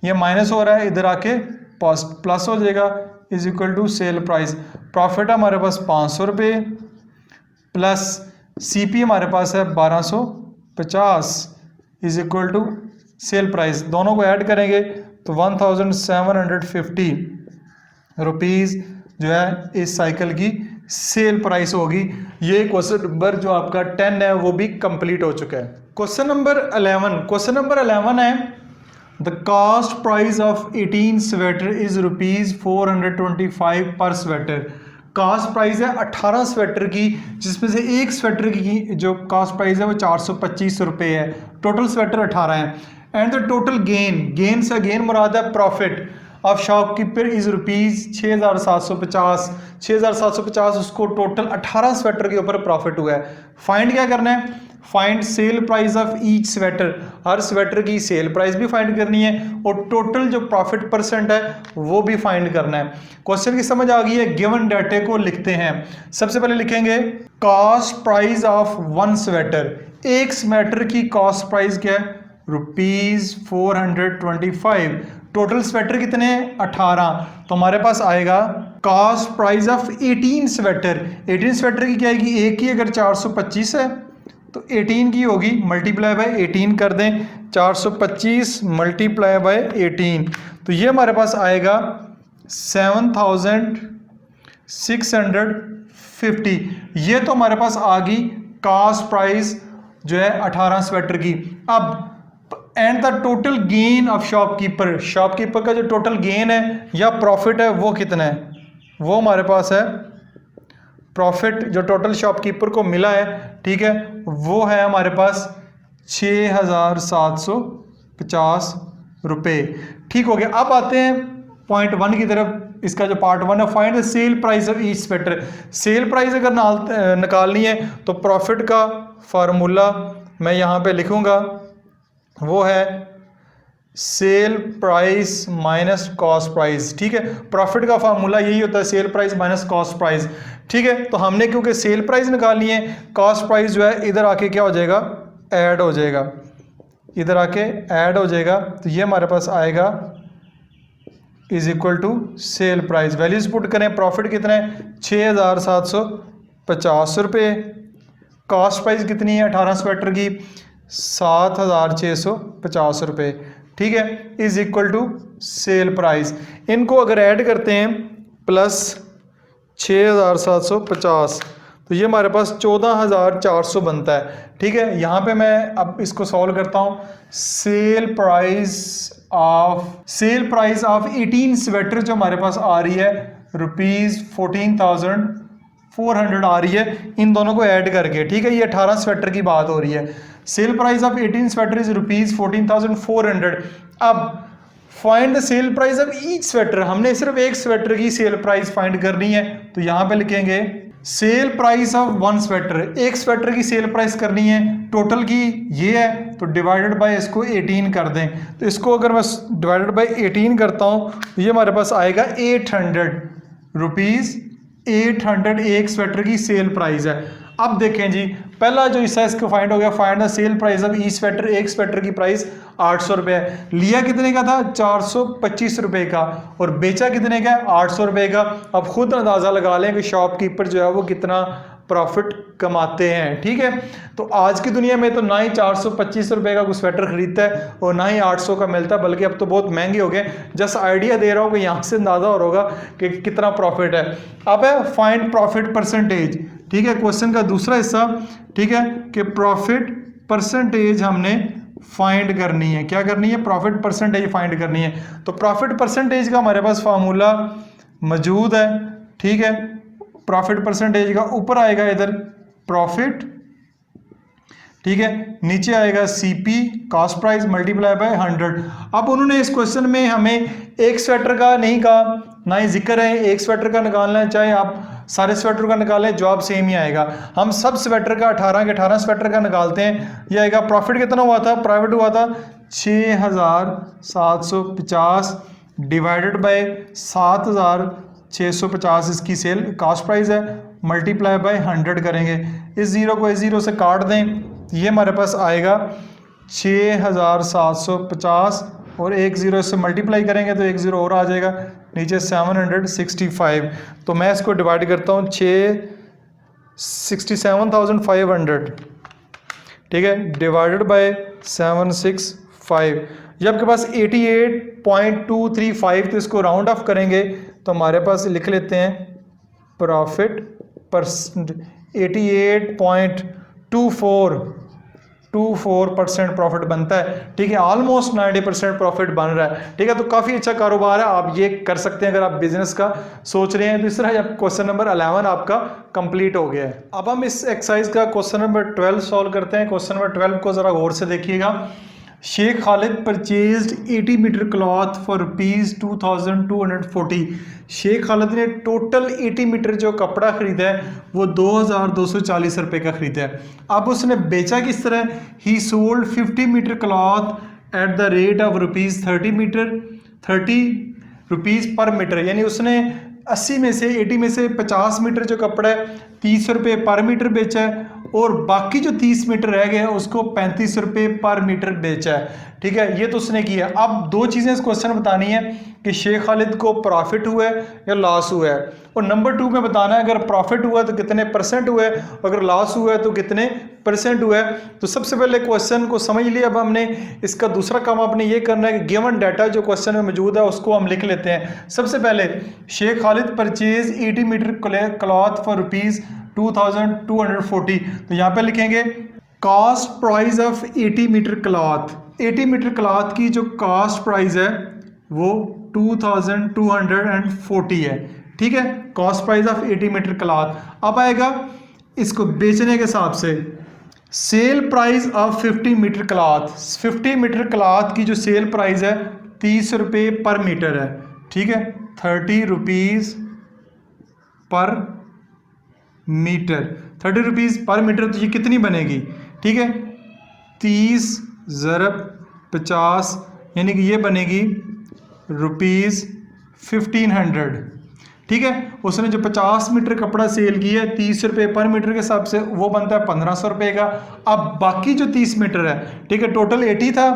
ये माइनस हो रहा है, इधर आके प्लस हो जाएगा, is equal to sale price. Profit हमारे पास 500 रुपये प्लस सीपी हमारे पास है 1250 is equal to sale price. दोनों को ऐड करेंगे तो 1750 रुपीज़ जो है इस साइकिल की सेल प्राइस होगी। ये क्वेश्चन नंबर जो आपका 10 है वो भी कंप्लीट हो चुका है। क्वेश्चन नंबर 11 है the cost price of 18 sweater is ₹425 पर स्वेटर। कॉस्ट प्राइस है 18 स्वेटर की, जिसमें से एक स्वेटर की जो कॉस्ट प्राइस है वो 425 रुपये है, टोटल स्वेटर 18 है। एंड द टोटल गेन से गेन मुराद है प्रॉफिट ऑफ शॉपकीपर इज ₹6750। 6750 उसको टोटल 18 स्वेटर के ऊपर प्रॉफिट हुआ है। फाइंड क्या करना है, find sale price of each sweater, her sweater की सेल प्राइस भी फाइंड करनी है और टोटल जो प्रॉफिट परसेंट है वो भी फाइंड करना है। क्वेश्चन की समझ आ गई है, गिवन डाटे को लिखते हैं। सबसे पहले लिखेंगे कॉस्ट प्राइस ऑफ 1 स्वेटर, एक स्वेटर की कॉस्ट प्राइस क्या है ₹425। टोटल स्वेटर कितने हैं 18, तो हमारे पास आएगा cost price of 18 sweater. 18 sweater की क्या आएगी, एक ही अगर 425 है तो 18 की होगी, मल्टीप्लाई बाय 18 कर दें, 425 मल्टीप्लाई बाय 18, तो ये हमारे पास आएगा 7650। ये तो हमारे पास आ गई कॉस्ट प्राइस जो है 18 स्वेटर की। अब and the total gain of shopkeeper का जो टोटल गेन है या प्रॉफिट है वो कितना है, वो हमारे पास है प्रॉफिट जो टोटल शॉपकीपर को मिला है। ठीक है, वो है हमारे पास 6750 रुपये। ठीक हो गया। अब आते हैं पॉइंट 1 की तरफ। इसका जो पार्ट 1 है, find the cell price of each sweater. Sale price अगर निकालनी है तो प्रॉफिट का फार्मूला मैं यहाँ पे लिखूँगा, वो है cell price minus cost price. ठीक है, प्रॉफिट का फार्मूला यही होता है, cell price minus cost price. ठीक है, तो हमने क्योंकि सेल प्राइस निकालनी है, कॉस्ट प्राइस जो है इधर आके क्या हो जाएगा, ऐड हो जाएगा, इधर आके ऐड हो जाएगा, तो ये हमारे पास आएगा is equal to sale price. Values put करें, प्रॉफिट कितना है 6750 रुपये, कॉस्ट प्राइस कितनी है 18 स्वेटर की 7650 रुपये। ठीक है, is equal to sale price. इनको अगर ऐड करते हैं प्लस 6750 तो ये हमारे पास 14400 बनता है। ठीक है, यहाँ पे मैं अब इसको सॉल्व करता हूँ। सेल प्राइस ऑफ 18 स्वेटर जो हमारे पास आ रही है ₹14,400 आ रही है, इन दोनों को ऐड करके। ठीक है, ये 18 स्वेटर की बात हो रही है। Cell price of 18 sweater is ₹14,400। अब find the cell price of each sweater, हमने सिर्फ एक स्वेटर की सेल प्राइस फाइंड करनी है, तो यहां पे लिखेंगे sale price of one sweater, एक स्वेटर की सेल प्राइस करनी है, टोटल की ये है, तो डिवाइडेड बाय इसको 18 कर दें। तो इसको अगर मैं डिवाइडेड बाय 18 करता हूं तो ये हमारे पास आएगा 800 रुपीज। 800 एक स्वेटर की सेल प्राइस है। अब देखें जी, पहला जो हिस्सा इसको फाइंड हो गया, find the cell price of E sweater, एक स्वेटर की प्राइस 800 रुपये है। लिया कितने का था? 425 रुपये का, और बेचा कितने का? 800 रुपये का। अब खुद अंदाज़ा लगा लें कि शॉपकीपर जो है वो कितना प्रॉफिट कमाते हैं। ठीक है, तो आज की दुनिया में तो ना ही 425 रुपये का कोई स्वेटर खरीदता है और ना ही 800 का मिलता है, बल्कि अब तो बहुत महंगे हो गए। जस्ट आइडिया दे रहा हूँ कि यहाँ से अंदाज़ा हो होगा कि कितना प्रॉफिट है। अब है फाइंड प्रॉफिट परसेंटेज। ठीक है, क्वेश्चन का दूसरा हिस्सा, ठीक है, कि प्रॉफिट परसेंटेज हमने फाइंड करनी है। क्या करनी है? प्रॉफिट परसेंटेज फाइंड करनी है। तो प्रॉफिट परसेंटेज का हमारे पास फार्मूला मौजूद है। ठीक है, प्रॉफिट परसेंटेज का ऊपर आएगा इधर प्रॉफिट, ठीक है, नीचे आएगा CP cost price multiply by 100। अब उन्होंने इस क्वेश्चन में हमें एक स्वेटर का नहीं कहा, ना ही जिक्र है एक स्वेटर का निकालना है, चाहे आप सारे स्वेटर का निकालें जवाब सेम ही आएगा। हम सब स्वेटर का 18 के 18 स्वेटर का निकालते हैं, ये आएगा। प्रॉफिट कितना हुआ था? प्रॉफिट हुआ था 6750 डिवाइडेड बाय 7650 इसकी सेल कॉस्ट प्राइस है, मल्टीप्लाई बाय 100 करेंगे। इस जीरो को इस जीरो से काट दें, ये हमारे पास आएगा 6750 और एक जीरो से मल्टीप्लाई करेंगे तो एक जीरो और आ जाएगा नीचे 765। तो मैं इसको डिवाइड करता हूँ 67,500, ठीक है, डिवाइडेड बाय 765। ये आपके पास 88.235, तो इसको राउंड ऑफ करेंगे तो हमारे पास लिख लेते हैं प्रॉफिट परसेंट 88.24% प्रॉफिट बनता है। ठीक है, ऑलमोस्ट 90% प्रॉफिट बन रहा है। ठीक है, तो काफ़ी अच्छा कारोबार है, आप ये कर सकते हैं अगर आप बिजनेस का सोच रहे हैं। तो इस तरह क्वेश्चन नंबर 11 आपका कंप्लीट हो गया है। अब हम इस एक्सरसाइज का क्वेश्चन नंबर 12 सॉल्व करते हैं। क्वेश्चन नंबर 12 को ज़रा गौर से देखिएगा। Sheikh Khalid purchased 80 metre cloth for ₹2240। Sheikh Khalid ने टोटल 80 मीटर जो कपड़ा खरीदा है वो 2240 रुपये का खरीदा है। अब उसने बेचा किस तरह? He sold 50 metre cloth at the rate of ₹30 per metre, यानी उसने 80 में से 80 में से 50 मीटर जो कपड़ा है 30 रुपये पर मीटर बेचा है, और बाकी जो 30 मीटर रह गए उसको 35 रुपये पर मीटर बेचा है। ठीक है, ये तो उसने किया। अब दो चीज़ें इस क्वेश्चन में बतानी है कि शेख खालिद को प्रॉफिट हुआ है या लॉस हुआ है, और नंबर 2 में बताना है अगर प्रॉफिट हुआ है तो कितने परसेंट हुआ है, अगर लॉस हुआ है तो कितने परसेंट हुआ है। तो सबसे पहले क्वेश्चन को समझ लिया। अब हमने इसका दूसरा काम आपने ये करना है कि गिवन डाटा जो क्वेश्चन में मौजूद है उसको हम लिख लेते हैं। सबसे पहले Sheikh Khalid purchase 80 metre cloth for ₹2240। तो यहाँ पे लिखेंगे cost price of 80 metre cloth. 80 metre cloth की जो कॉस्ट प्राइस है वो 2240 है। ठीक है, cost price of 80 metre cloth. अब आएगा इसको बेचने के हिसाब से sale price of 50 metre cloth. 50 metre cloth की जो सेल प्राइस है 30 रुपये पर मीटर है। ठीक है, 30 रुपीज़ पर मीटर, 30 रुपीज़ पर मीटर। तो ये कितनी बनेगी? ठीक है, 30 ज़रब 50, यानी कि ये बनेगी ₹1500। ठीक है, उसने जो 50 मीटर कपड़ा सेल किया है 30 रुपये पर मीटर के हिसाब से, वो बनता है 1500 रुपये का। अब बाकी जो 30 मीटर है, ठीक है, टोटल 80 था,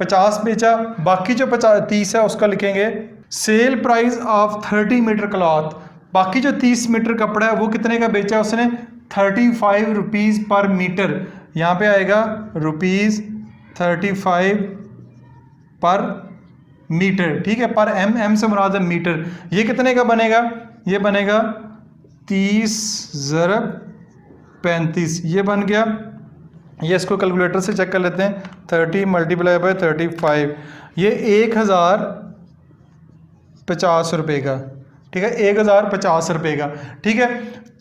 50 बेचा, बाकी जो 30 है उसका लिखेंगे sale price of 30 metre cloth. बाकी जो 30 मीटर कपड़ा है वो कितने का बेचा उसने? 35 रुपीज़ पर मीटर। यहाँ पे आएगा ₹35 पर मीटर। ठीक है, पर एम से मुराद है मीटर। ये कितने का बनेगा? ये बनेगा 30 ज़रब 35, ये बन गया। ये इसको कैलकुलेटर से चेक कर लेते हैं। 30 मल्टीप्लाई बाय 35, ये 1050 रुपये का। ठीक है, 1050 रुपये का। ठीक है,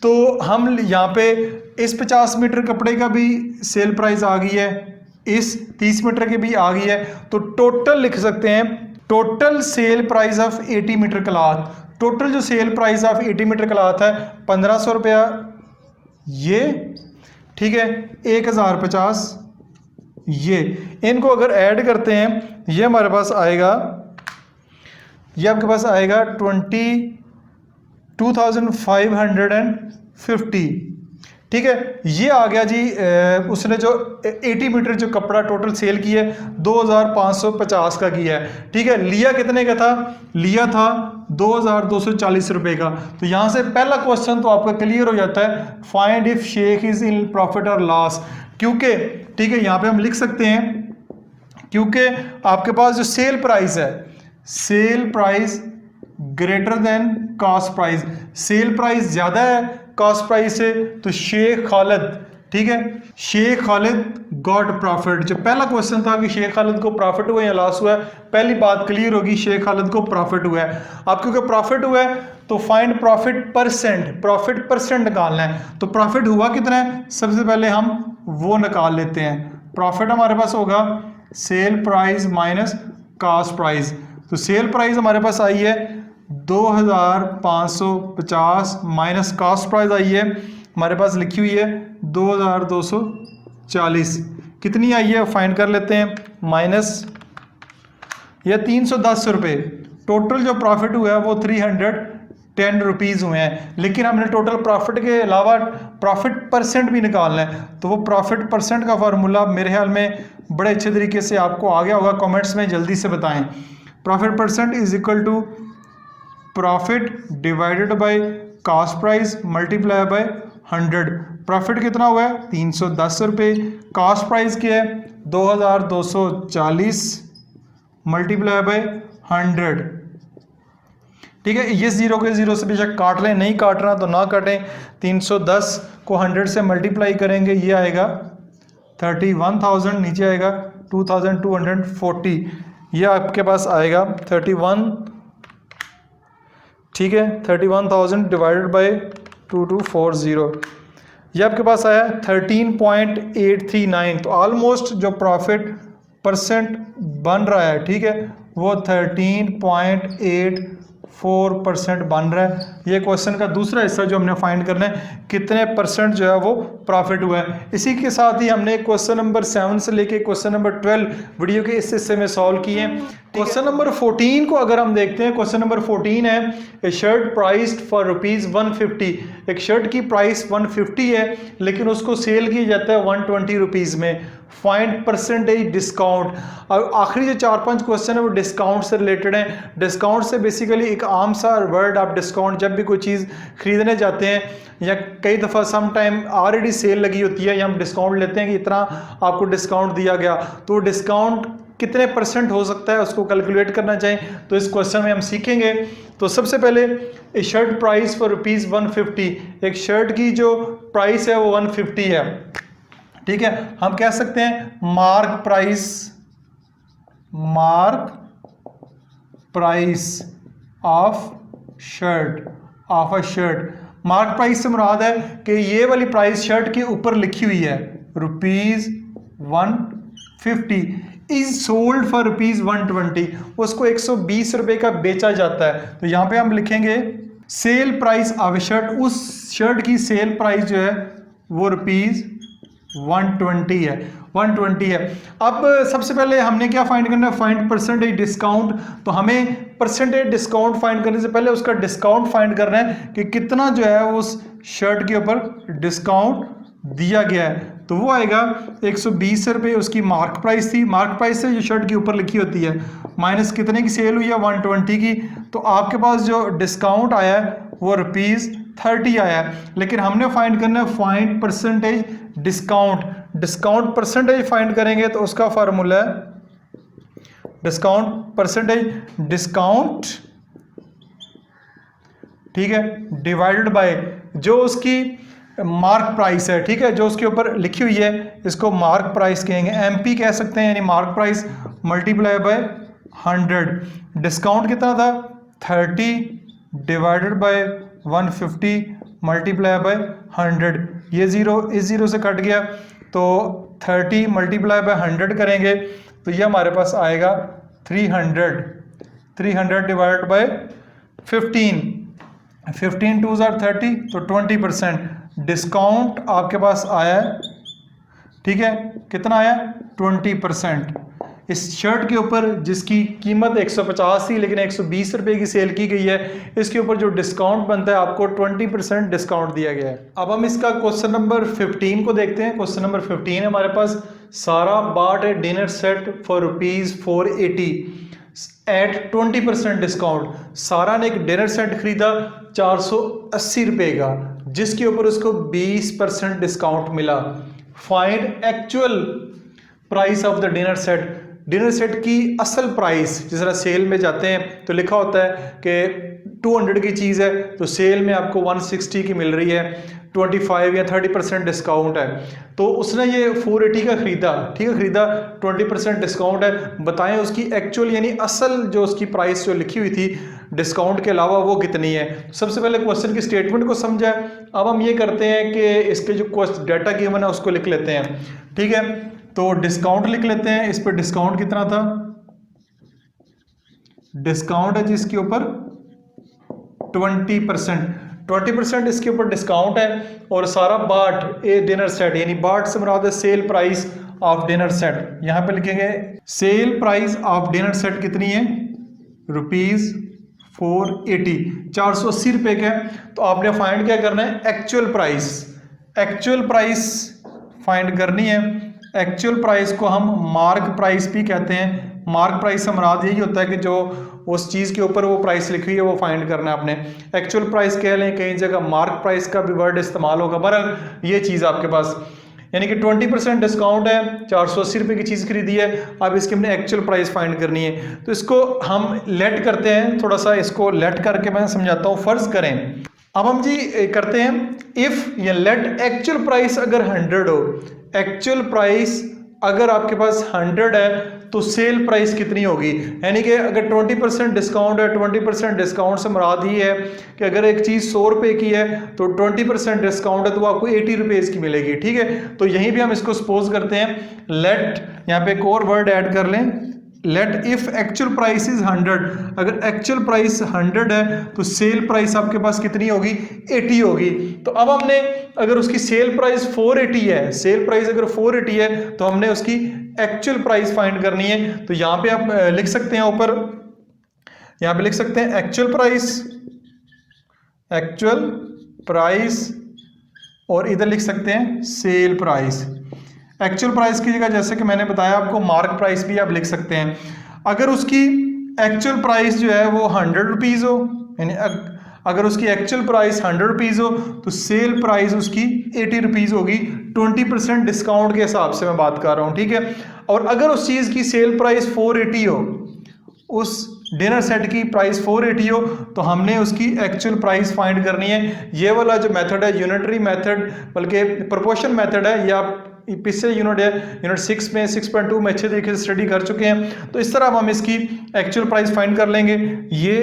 तो हम यहाँ पे इस 50 मीटर कपड़े का भी सेल प्राइस आ गई है। इस 30 मीटर की भी आ गई है। तो टोटल लिख सकते हैं, total sale price of 80 metre cloth, total जो sale price of 80 metre cloth है 1500 रुपया ये, ठीक है, 1050 ये। इनको अगर ऐड करते हैं ये हमारे पास आएगा, ये आपके पास आएगा 22,550, ठीक है। ये आ गया जी। उसने जो 80 मीटर जो कपड़ा टोटल सेल किया है 2550 का किया है, ठीक है। लिया कितने का था, लिया था 2240 रुपए का। तो यहाँ से पहला क्वेश्चन तो आपका क्लियर हो जाता है, find if Sheikh is in profit और लॉस। क्योंकि ठीक है यहाँ पे हम लिख सकते हैं, क्योंकि आपके पास जो सेल प्राइस है, sale price greater than cost price, sale price ज्यादा है कॉस्ट प्राइस से, तो शेख खालिद, ठीक है, शेख खालिद गॉट प्रॉफिट। जो पहला क्वेश्चन था कि शेख खालिद को प्रॉफिट हुआ या लॉस हुआ है, पहली बात क्लियर होगी, शेख खालिद को प्रॉफिट हुआ है। अब क्योंकि प्रॉफिट हुआ है तो find profit percent, profit percent निकालना है। तो प्रॉफिट हुआ कितना है, सबसे पहले हम वो निकाल लेते हैं। प्रॉफिट हमारे पास होगा cell price minus cost price. तो सेल प्राइस हमारे पास आई है 2550 माइनस कॉस्ट प्राइस आई है हमारे पास लिखी हुई है 2240, कितनी आई है फाइंड कर लेते हैं, माइनस यह 310 रुपये। टोटल जो प्रॉफिट हुआ है वो 310 रुपीज़ हुए हैं, लेकिन हमने टोटल प्रॉफिट के अलावा प्रॉफिट परसेंट भी निकालना है। तो वो प्रॉफिट परसेंट का फार्मूला मेरे ख्याल में बड़े अच्छे तरीके से आपको आ गया होगा, कमेंट्स में जल्दी से बताएं। Profit percent is equal to profit divided by cost price multiply by 100। Profit कितना हुआ है 310 रुपये, कॉस्ट प्राइस क्या है 2240 मल्टीप्लाई बाय 100, ठीक है। ये जीरो के जीरो से बेशक काट लें, नहीं काटना तो ना काटें। 310 को 100 से मल्टीप्लाई करेंगे, ये आएगा 31,000, नीचे आएगा 2240, ये आपके पास आएगा 31, ठीक है, 31,000 डिवाइडेड बाय 2240, ये आपके पास आया 13.839। तो ऑलमोस्ट जो प्रॉफिट परसेंट बन रहा है, ठीक है, वो 13.84% बन रहा है। ये क्वेश्चन का दूसरा हिस्सा जो हमने फाइंड करना है, कितने परसेंट जो है वो प्रॉफिट हुआ है। इसी के साथ ही हमने क्वेश्चन नंबर 7 से लेके क्वेश्चन नंबर 12 वीडियो के इस हिस्से में सॉल्व किए। क्वेश्चन नंबर 14 को अगर हम देखते हैं, क्वेश्चन नंबर 14 है ए शर्ट प्राइस्ड फॉर ₹150। एक शर्ट की प्राइस 150 है, लेकिन उसको सेल किया जाता है 120 रुपीज़ में। Find percentage discount. और आखिरी जो 4-5 क्वेश्चन है वो डिस्काउंट से रिलेटेड है। डिस्काउंट से बेसिकली एक आम सा वर्ड आप डिस्काउंट, जब भी कोई चीज़ खरीदने जाते हैं या कई दफ़ा सम टाइम ऑलरेडी सेल लगी होती है या हम डिस्काउंट लेते हैं कि इतना आपको डिस्काउंट दिया गया, तो डिस्काउंट कितने परसेंट हो सकता है उसको कैलकुलेट करना चाहिए, तो इस क्वेश्चन में हम सीखेंगे। तो सबसे पहले ए शर्ट प्राइस फॉर ₹150, एक शर्ट की जो प्राइस है वो 150 है, ठीक है। हम कह सकते हैं mark price of a shirt. Mark price से मुराद है कि ये वाली प्राइस शर्ट के ऊपर लिखी हुई है ₹150 इज सोल्ड फॉर ₹120, उसको 120 रुपये का बेचा जाता है। तो यहाँ पे हम लिखेंगे सेल प्राइस ऑफ शर्ट, उस शर्ट की सेल प्राइस जो है वो ₹120 है, 120 है। अब सबसे पहले हमने क्या फाइंड करना है, फाइंड परसेंटेज डिस्काउंट। तो हमें परसेंटेज डिस्काउंट फाइंड करने से पहले उसका डिस्काउंट फाइंड करना है कि कितना जो है उस शर्ट के ऊपर डिस्काउंट दिया गया है। तो वो आएगा 120 रुपये, उसकी मार्क प्राइस थी। मार्क प्राइस से जो शर्ट के ऊपर लिखी होती है माइनस कितने की सेल हुई है 120 की, तो आपके पास जो डिस्काउंट आया है वो ₹30 आया है। लेकिन हमने फाइंड करना है find percentage discount. Discount percentage find करेंगे तो उसका फार्मूला है डिस्काउंट परसेंटेज, डिस्काउंट, ठीक है, डिवाइडेड बाय जो उसकी मार्क प्राइस है, ठीक है, जो उसके ऊपर लिखी हुई है इसको मार्क प्राइस कहेंगे, MP कह सकते हैं, यानी mark price multiply by 100। Discount कितना था 30 डिवाइडेड बाय 150 मल्टीप्लाई बाय 100, ये जीरो इस जीरो से कट गया, तो 30 मल्टीप्लाई बाय 100 करेंगे तो ये हमारे पास आएगा 300 डिवाइड बाय 15 टू ज़ार 30 तो 20% डिस्काउंट आपके पास आया है, ठीक है, कितना आया 20%। इस शर्ट के ऊपर जिसकी कीमत 150 थी लेकिन 120 रुपए की सेल की गई है, इसके ऊपर जो डिस्काउंट बनता है आपको 20% डिस्काउंट दिया गया है। अब हम इसका क्वेश्चन नंबर 15 को देखते हैं। क्वेश्चन नंबर 15 है हमारे पास, Sara bought a dinner set for ₹480 at 20% discount. Sara ने एक डिनर सेट खरीदा 480 रुपए का, जिसके ऊपर उसको 20% डिस्काउंट मिला। Find actual price of the dinner set. Dinner set की असल प्राइस, जिस तरह सेल में जाते हैं तो लिखा होता है कि 200 की चीज़ है तो सेल में आपको 160 की मिल रही है, 25 या 30% डिस्काउंट है। तो उसने ये 480 का खरीदा, ठीक है, खरीदा 20% डिस्काउंट है। बताएं उसकी एक्चुअल यानी असल जो उसकी प्राइस जो लिखी हुई थी डिस्काउंट के अलावा वो कितनी है। सबसे पहले क्वेश्चन की स्टेटमेंट को समझा। अब हम ये करते हैं कि इसके जो डाटा गिवन है उसको लिख लेते हैं, ठीक है। तो डिस्काउंट लिख लेते हैं। इस पर डिस्काउंट कितना था, डिस्काउंट है जिसके ऊपर 20% इसके ऊपर डिस्काउंट है। और सारा बाट ए डिनर सेट, यानी बाट से मुराद है cell price of dinner set. यहां पे लिखेंगे sale price of dinner set कितनी है, ₹480, 480 रुपए का है। तो आपने फाइंड क्या करना है, एक्चुअल प्राइस फाइंड करनी है। एक्चुअल प्राइस को हम मार्क प्राइस भी कहते हैं। मार्क प्राइस से मुराद यही होता है कि जो उस चीज़ के ऊपर वो प्राइस लिखी हुई है वो फाइंड करना है आपने। एक्चुअल प्राइस कह लें, कई जगह मार्क प्राइस का भी वर्ड इस्तेमाल होगा। बहरहाल ये चीज़ आपके पास, यानी कि 20% डिस्काउंट है, 480 रुपये की चीज़ खरीदी है। अब इसकी हमने एक्चुअल प्राइस फाइंड करनी है। तो इसको हम लेट करते हैं, थोड़ा सा इसको लेट करके मैं समझाता हूँ। फर्ज करें, अब हम जी करते हैं इफ़ या लेट एक्चुअल प्राइस अगर 100 हो, एक्चुअल प्राइस अगर आपके पास 100 है तो सेल प्राइस कितनी होगी। यानी कि अगर 20% डिस्काउंट है, 20% डिस्काउंट से मुराद ये है कि अगर एक चीज़ 100 रुपये की है तो 20% डिस्काउंट है तो वो आपको 80 रुपीज़ की मिलेगी, ठीक है। तो यहीं भी हम इसको सपोज करते हैं लेट, यहाँ पे एक और वर्ड ऐड कर लें, let if actual price is 100। अगर एक्चुअल प्राइस 100 है तो सेल प्राइस आपके पास कितनी होगी, 80 होगी। तो अब हमने अगर उसकी सेल प्राइस 480 है, सेल प्राइस अगर 480 है तो हमने उसकी एक्चुअल प्राइस फाइंड करनी है। तो यहाँ पे आप लिख सकते हैं ऊपर, यहाँ पे लिख सकते हैं एक्चुअल प्राइस और इधर लिख सकते हैं सेल प्राइस। एक्चुअल प्राइस की जगह जैसे कि मैंने बताया आपको मार्क प्राइस भी आप लिख सकते हैं। अगर उसकी एक्चुअल प्राइस जो है वो 100 रुपीज़ हो, यानी अगर उसकी एक्चुअल प्राइस 100 रुपीज़ हो तो सेल प्राइस उसकी 80 रुपीज़ होगी। 20% डिस्काउंट के हिसाब से मैं बात कर रहा हूँ, ठीक है। और अगर उस चीज़ की सेल प्राइस 480 हो, उस डिनर सेट की प्राइस 480 हो तो हमने उसकी एक्चुअल प्राइस फाइंड करनी है। ये वाला जो मेथड है यूनिटरी मेथड, बल्कि प्रोपोर्शन मेथड है, या पिछले यूनिट है यूनिट 6 में 6.2 में अच्छे तरीके से स्टडी कर चुके हैं। तो इस तरह हम इसकी एक्चुअल प्राइस फाइंड कर लेंगे। ये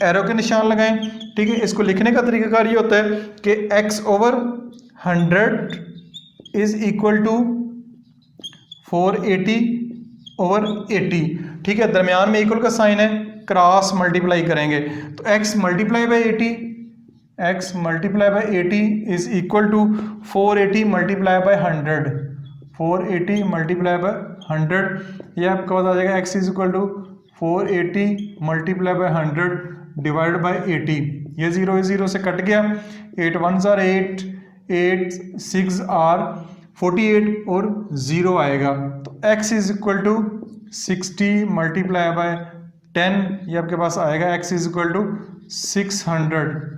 एरो के निशान लगाएं, ठीक है। इसको लिखने का तरीकाकार ये होता है कि x/100 इज इक्वल टू 480/80, ठीक है। दरमियान में इक्वल का साइन है, क्रॉस मल्टीप्लाई करेंगे तो x multiply by 80 is equal to 480 multiply by 100, 480 multiply by 100। ये आपका पास आ जाएगा x is equal to 480 multiply by 100 divide by 80। ये 0 से कट गया, 8 1s are 8, 8 6 are 48 और 0 आएगा। तो x is equal to 60 multiply by 10, ये आपके पास आएगा x इज इक्वल टू 600।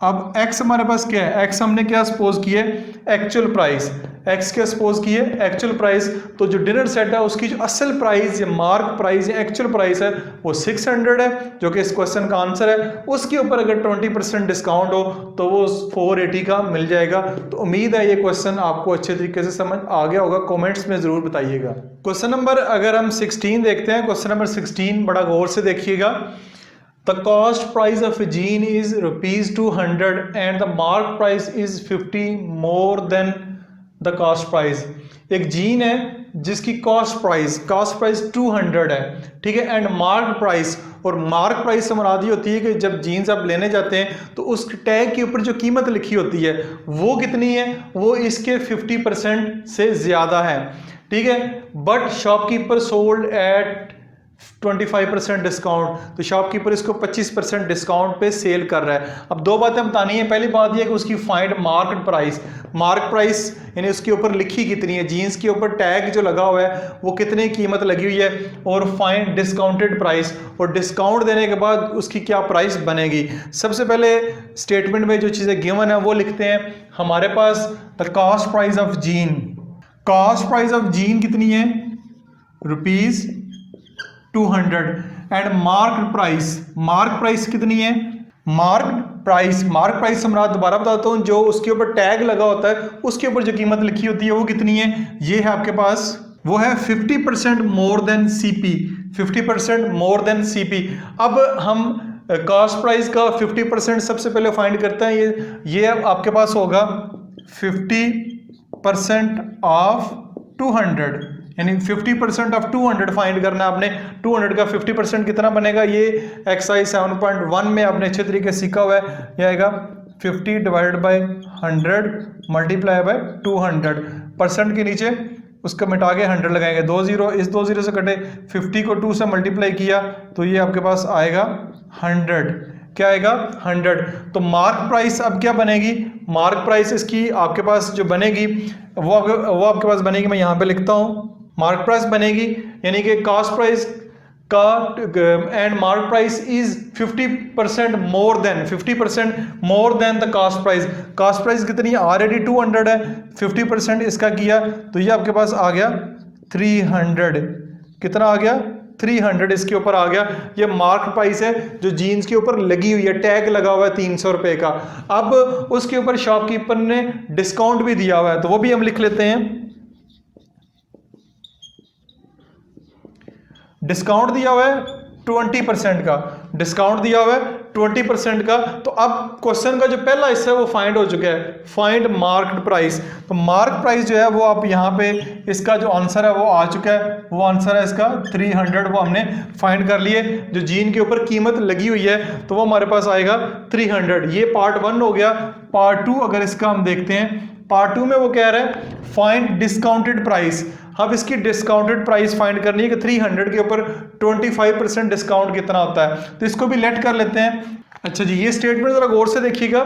अब x हमारे पास क्या है, x हमने क्या सपोज किया है, एक्चुअल प्राइस। x क्या सपोज किया है, एक्चुअल प्राइस। तो जो डिनर सेट है उसकी जो असल प्राइस या मार्क प्राइस या एक्चुअल प्राइस है वो 600 है, जो कि इस क्वेश्चन का आंसर है। उसके ऊपर अगर 20% डिस्काउंट हो तो वो 480 का मिल जाएगा। तो उम्मीद है ये क्वेश्चन आपको अच्छे तरीके से समझ आ गया होगा, कमेंट्स में जरूर बताइएगा। क्वेश्चन नंबर अगर हम 16 देखते हैं, क्वेश्चन नंबर 16 बड़ा गौर से देखिएगा। The cost price of a jean is ₹200 and the mark price is 50 more than the cost price. एक जीन है जिसकी कॉस्ट प्राइस 200 है, ठीक है, एंड मार्क प्राइस, और मार्क प्राइस से मुराद ये होती है कि जब जीन्स आप लेने जाते हैं तो उस टैग के ऊपर जो कीमत लिखी होती है वो कितनी है, वो इसके 50% से ज़्यादा है, ठीक है। But shopkeeper sold at 25% discount, तो शॉपकीपर इसको 25% डिस्काउंट पे सेल कर रहा है। अब दो बातें बतानी है। पहली बात यह कि उसकी फाइंड मार्क प्राइस यानी उसके ऊपर लिखी कितनी है, जीन्स के ऊपर टैग जो लगा हुआ है वो कितनी कीमत लगी हुई है, और फाइंड डिस्काउंटेड प्राइस, और डिस्काउंट देने के बाद उसकी क्या प्राइस बनेगी। सबसे पहले स्टेटमेंट में जो चीज़ें गिवन है वो लिखते हैं। हमारे पास the cost price of jean, cost price of jean कितनी है, ₹200, एंड मार्क प्राइस कितनी है, मार्क प्राइस से मुराद दोबारा बताता हूं, जो उसके ऊपर टैग लगा होता है उसके ऊपर जो कीमत लिखी होती है वो कितनी है, ये है आपके पास, वो है 50% more than CP, 50% more than CP. अब हम कॉस्ट प्राइस का 50% सबसे पहले फाइंड करते हैं। ये आपके पास होगा 50% ऑफ 200, यानी 50% ऑफ 200 फाइंड करना आपने। 200 का 50% कितना बनेगा, ये एक्सरसाइज 7.1 में आपने अच्छे तरीके से सीखा हुआ है। यह आएगा 50 divided by 100 multiply by 200, percent के नीचे उसका मिटा के 100 लगाएंगे, 2 जीरो, इस 2 जीरो से कटे, 50 को 2 से मल्टीप्लाई किया तो ये आपके पास आएगा 100, क्या आएगा 100। तो मार्क प्राइस अब क्या बनेगी, मार्क प्राइस इसकी आपके पास जो बनेगी वो आपके पास बनेगी, मैं यहाँ पे लिखता हूँ, मार्क प्राइस बनेगी यानी कि कॉस्ट प्राइस का and mark price is 50% more than the cost price. Cost price कितनी ऑलरेडी 200 है, 50% इसका किया तो ये आपके पास आ गया 300, कितना आ गया 300 इसके ऊपर आ गया। ये मार्क प्राइस है जो जीन्स के ऊपर लगी हुई है, टैग लगा हुआ है 300 रुपए का। अब उसके ऊपर शॉपकीपर ने डिस्काउंट भी दिया हुआ है तो वो भी हम लिख लेते हैं। डिस्काउंट दिया हुआ है 20% का, डिस्काउंट दिया हुआ है 20% का। तो अब क्वेश्चन का जो पहला हिस्सा है वो फाइंड हो चुका है, फाइंड मार्क प्राइस। तो मार्क प्राइस जो है वो आप यहाँ पे इसका जो आंसर है वो आ चुका है, वो आंसर है इसका 300, वो हमने फाइंड कर लिए। जो जीन के ऊपर कीमत लगी हुई है तो वो हमारे पास आएगा 300। ये पार्ट 1 हो गया। पार्ट 2 अगर इसका हम देखते हैं, पार्ट 2 में वो कह रहा है फाइंड डिस्काउंटेड प्राइस। अब इसकी डिस्काउंटेड प्राइस फाइंड करनी है कि 300 के ऊपर 25% डिस्काउंट कितना होता है, तो इसको भी लेट कर लेते हैं। अच्छा जी, ये स्टेटमेंट जरा गौर से देखिएगा,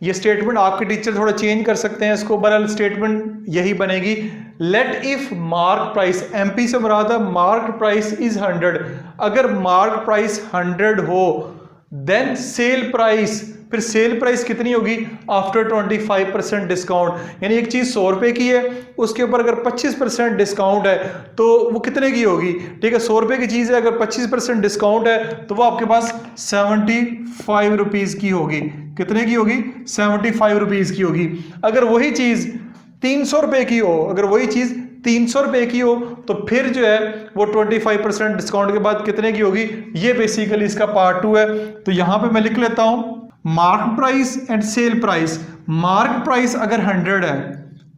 ये स्टेटमेंट आपके टीचर थोड़ा चेंज कर सकते हैं इसको, बहरहाल स्टेटमेंट यही बनेगी। Let if mark price, MP से मुराद है मार्क प्राइस इज 100, अगर मार्क प्राइस 100 हो देन सेल प्राइस, फिर सेल प्राइस कितनी होगी आफ्टर 25% डिस्काउंट। यानी एक चीज 100 रुपए की है, उसके ऊपर अगर 25% डिस्काउंट है तो वो कितने की होगी, ठीक है। 100 रुपए की चीज है, अगर 25% डिस्काउंट है तो वो आपके पास 75 रुपीज की होगी। कितने की होगी, 75 रुपीज की होगी। अगर वही चीज 300 रुपए की हो, अगर वही चीज 300 रुपए की हो तो फिर जो है वो 25% डिस्काउंट के बाद कितने की होगी। ये बेसिकली इसका पार्ट 2 है। तो यहां पे मैं लिख लेता हूं mark price and sale price. Mark price अगर 100 है,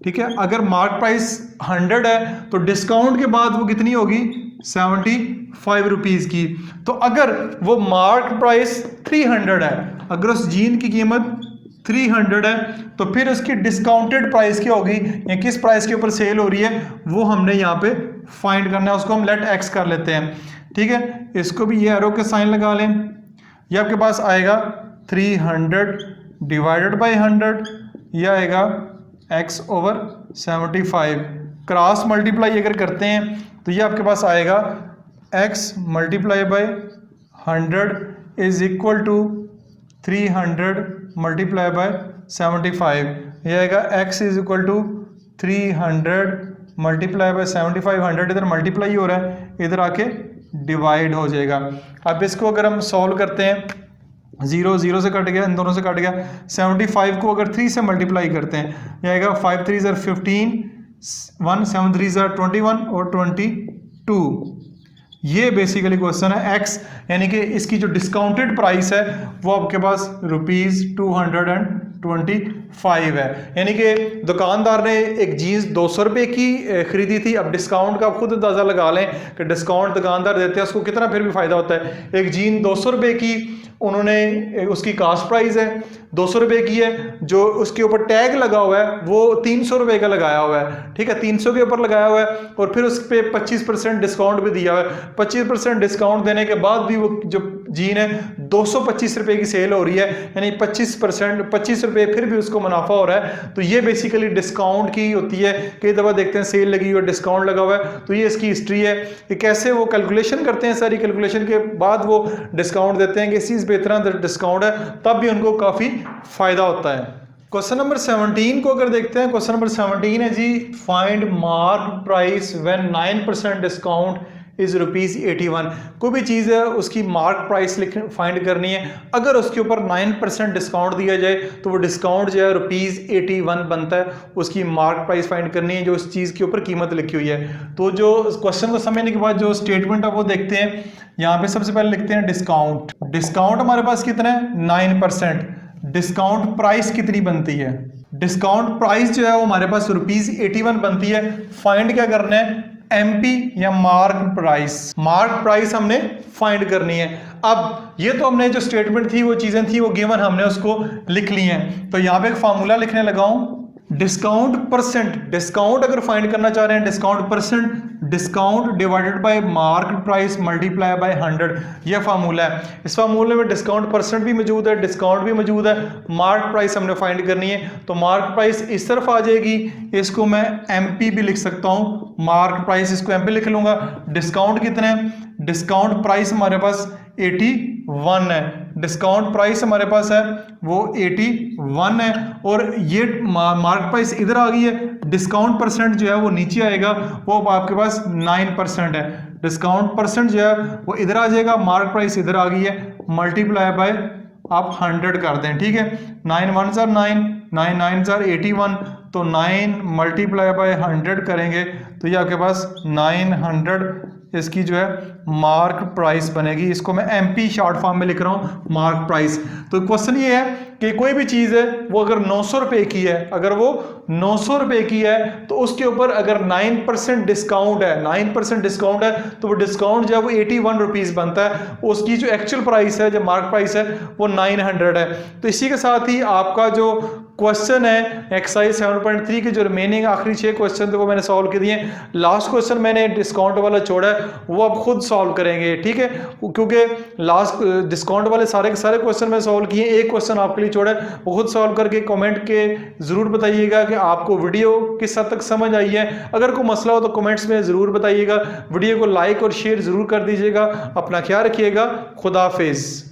ठीक है, अगर मार्क प्राइस 100 है तो डिस्काउंट के बाद वो कितनी होगी 75 रुपीज की। तो अगर वो मार्क प्राइस 300 है, अगर उस जीन की कीमत 300 है तो फिर उसकी डिस्काउंटेड प्राइस क्या होगी, या किस प्राइस के ऊपर सेल हो रही है वो हमने यहाँ पे फाइंड करना है। उसको हम लेट एक्स कर लेते हैं, ठीक है। इसको भी ये एरो के साइन लगा लें। ये आपके पास आएगा 300 डिवाइडेड बाई 100, यह आएगा x ओवर 75। क्रॉस मल्टीप्लाई अगर करते हैं तो ये आपके पास आएगा x multiply by 100 is equal to 300 multiply by 75। ये आएगा x is equal to 300 multiply by 75। 100 इधर मल्टीप्लाई हो रहा है, इधर आके डिवाइड हो जाएगा। अब इसको अगर हम सॉल्व करते हैं, 0 0 से कट गया, इन दोनों से कट गया। 75 को अगर 3 से मल्टीप्लाई करते हैं, ये आएगा 5 3 ज़र 15, 1 7 3 ज़र 21 और 22। ये बेसिकली क्वेश्चन है। x यानी कि इसकी जो डिस्काउंटेड प्राइस है वो आपके पास ₹220 25 है। यानी कि दुकानदार ने एक जीन्स 200 रुपये की खरीदी थी। अब डिस्काउंट का आप खुद अंदाज़ा लगा लें कि डिस्काउंट दुकानदार देते हैं उसको कितना फिर भी फ़ायदा होता है। एक जीन 200 रुपये की उन्होंने, उसकी कास्ट प्राइस है 200 रुपये की है, जो उसके ऊपर टैग लगा हुआ है वो 300 रुपये का लगाया हुआ है, ठीक है, 300 के ऊपर लगाया हुआ है, और फिर उस पर 25% डिस्काउंट भी दिया हुआ है। 25% डिस्काउंट देने के बाद भी वो जो जीन है 225 रुपये की सेल हो रही है, यानी 25 रुपये फिर भी उसको मुनाफा हो रहा है। तो ये बेसिकली डिस्काउंट की होती है। कई दफ़ा देखते हैं सेल लगी हुई है, डिस्काउंट लगा हुआ है, तो ये इसकी हिस्ट्री है कि कैसे वो कैलकुलेशन करते हैं। सारी कैलकुलेशन के बाद वो डिस्काउंट देते हैं कि इस चीज़ पे इतना डिस्काउंट है, तब भी उनको काफ़ी फायदा होता है। क्वेश्चन नंबर 17 को अगर देखते हैं, क्वेश्चन नंबर 17 है जी, find mark price when 9% discount is ₹81। कोई भी चीज़ है उसकी मार्क प्राइस फाइंड करनी है, अगर उसके ऊपर 9% डिस्काउंट दिया जाए तो वो डिस्काउंट जो है ₹81 बनता है। उसकी मार्क प्राइस फाइंड करनी है जो उस चीज़ के ऊपर कीमत लिखी हुई है। तो जो क्वेश्चन को समझने के बाद जो स्टेटमेंट है वो देखते हैं। यहाँ पे सबसे पहले लिखते हैं डिस्काउंट। डिस्काउंट हमारे पास कितना है? 9%। डिस्काउंट प्राइस कितनी बनती है? डिस्काउंट प्राइस जो है वो हमारे पास ₹81 बनती है। फाइंड क्या करना है? एमपी या मार्क प्राइस। मार्क प्राइस हमने फाइंड करनी है। अब ये तो हमने जो स्टेटमेंट थी वो चीजें थी वो गिवन, हमने उसको लिख ली हैं। तो यहाँ पे एक फार्मूला लिखने लगा हूं, डिस्काउंट परसेंट। डिस्काउंट अगर फाइंड करना चाह रहे हैं, discount percent, discount divided by mark price multiply by 100, यह फार्मूला है। इस फार्मूले में डिस्काउंट परसेंट भी मौजूद है, डिस्काउंट भी मौजूद है, मार्क प्राइस हमने फाइंड करनी है। तो मार्क प्राइस इस तरफ आ जाएगी, इसको मैं एमपी भी लिख सकता हूँ। मार्क प्राइस इसको एमपी लिख लूंगा। डिस्काउंट कितना है? डिस्काउंट प्राइस हमारे पास 81 है। डिस्काउंट प्राइस हमारे पास है वो 81 है, और ये मार्क प्राइस इधर आ गई है। डिस्काउंट परसेंट जो है वो नीचे आएगा, वो आपके पास 9% है। डिस्काउंट परसेंट जो है वो इधर आ जाएगा, मार्क प्राइस इधर आ गई है, मल्टीप्लाई बाय आप 100 कर दें, ठीक है। 9 1 जार 9, 9 9 जार 81, तो 9 मल्टीप्लाई बाय 100 करेंगे तो ये आपके पास 900 इसकी जो है मार्क प्राइस बनेगी। इसको मैं एमपी शॉर्ट फॉर्म में लिख रहा हूँ, मार्क प्राइस। तो क्वेश्चन ये है कि कोई भी चीज़ है वो अगर 900 रुपये की है, अगर वो 900 रुपये की है तो उसके ऊपर अगर 9% डिस्काउंट है, 9% डिस्काउंट है, तो वो डिस्काउंट जो है वो 81 रुपीज़ बनता है। उसकी जो एक्चुअल प्राइस है, जो मार्क प्राइस है, वो 900 है। तो इसी के साथ ही आपका जो क्वेश्चन है एक्सरसाइज 7.3 के जो रिमेनिंग आखिरी 6 क्वेश्चन तो वो मैंने सॉल्व कर दिए। लास्ट क्वेश्चन मैंने डिस्काउंट वाला छोड़ा है, वो आप खुद सॉल्व करेंगे, ठीक है, क्योंकि लास्ट डिस्काउंट वाले सारे के सारे क्वेश्चन मैं सॉल्व किए, एक क्वेश्चन आपके लिए छोड़ा है, वो खुद सॉल्व करके कमेंट के ज़रूर बताइएगा कि आपको वीडियो किस हद तक समझ आई है। अगर कोई मसला हो तो कमेंट्स में ज़रूर बताइएगा। वीडियो को लाइक और शेयर ज़रूर कर दीजिएगा। अपना ख्याल रखिएगा। खुदा हाफिज़।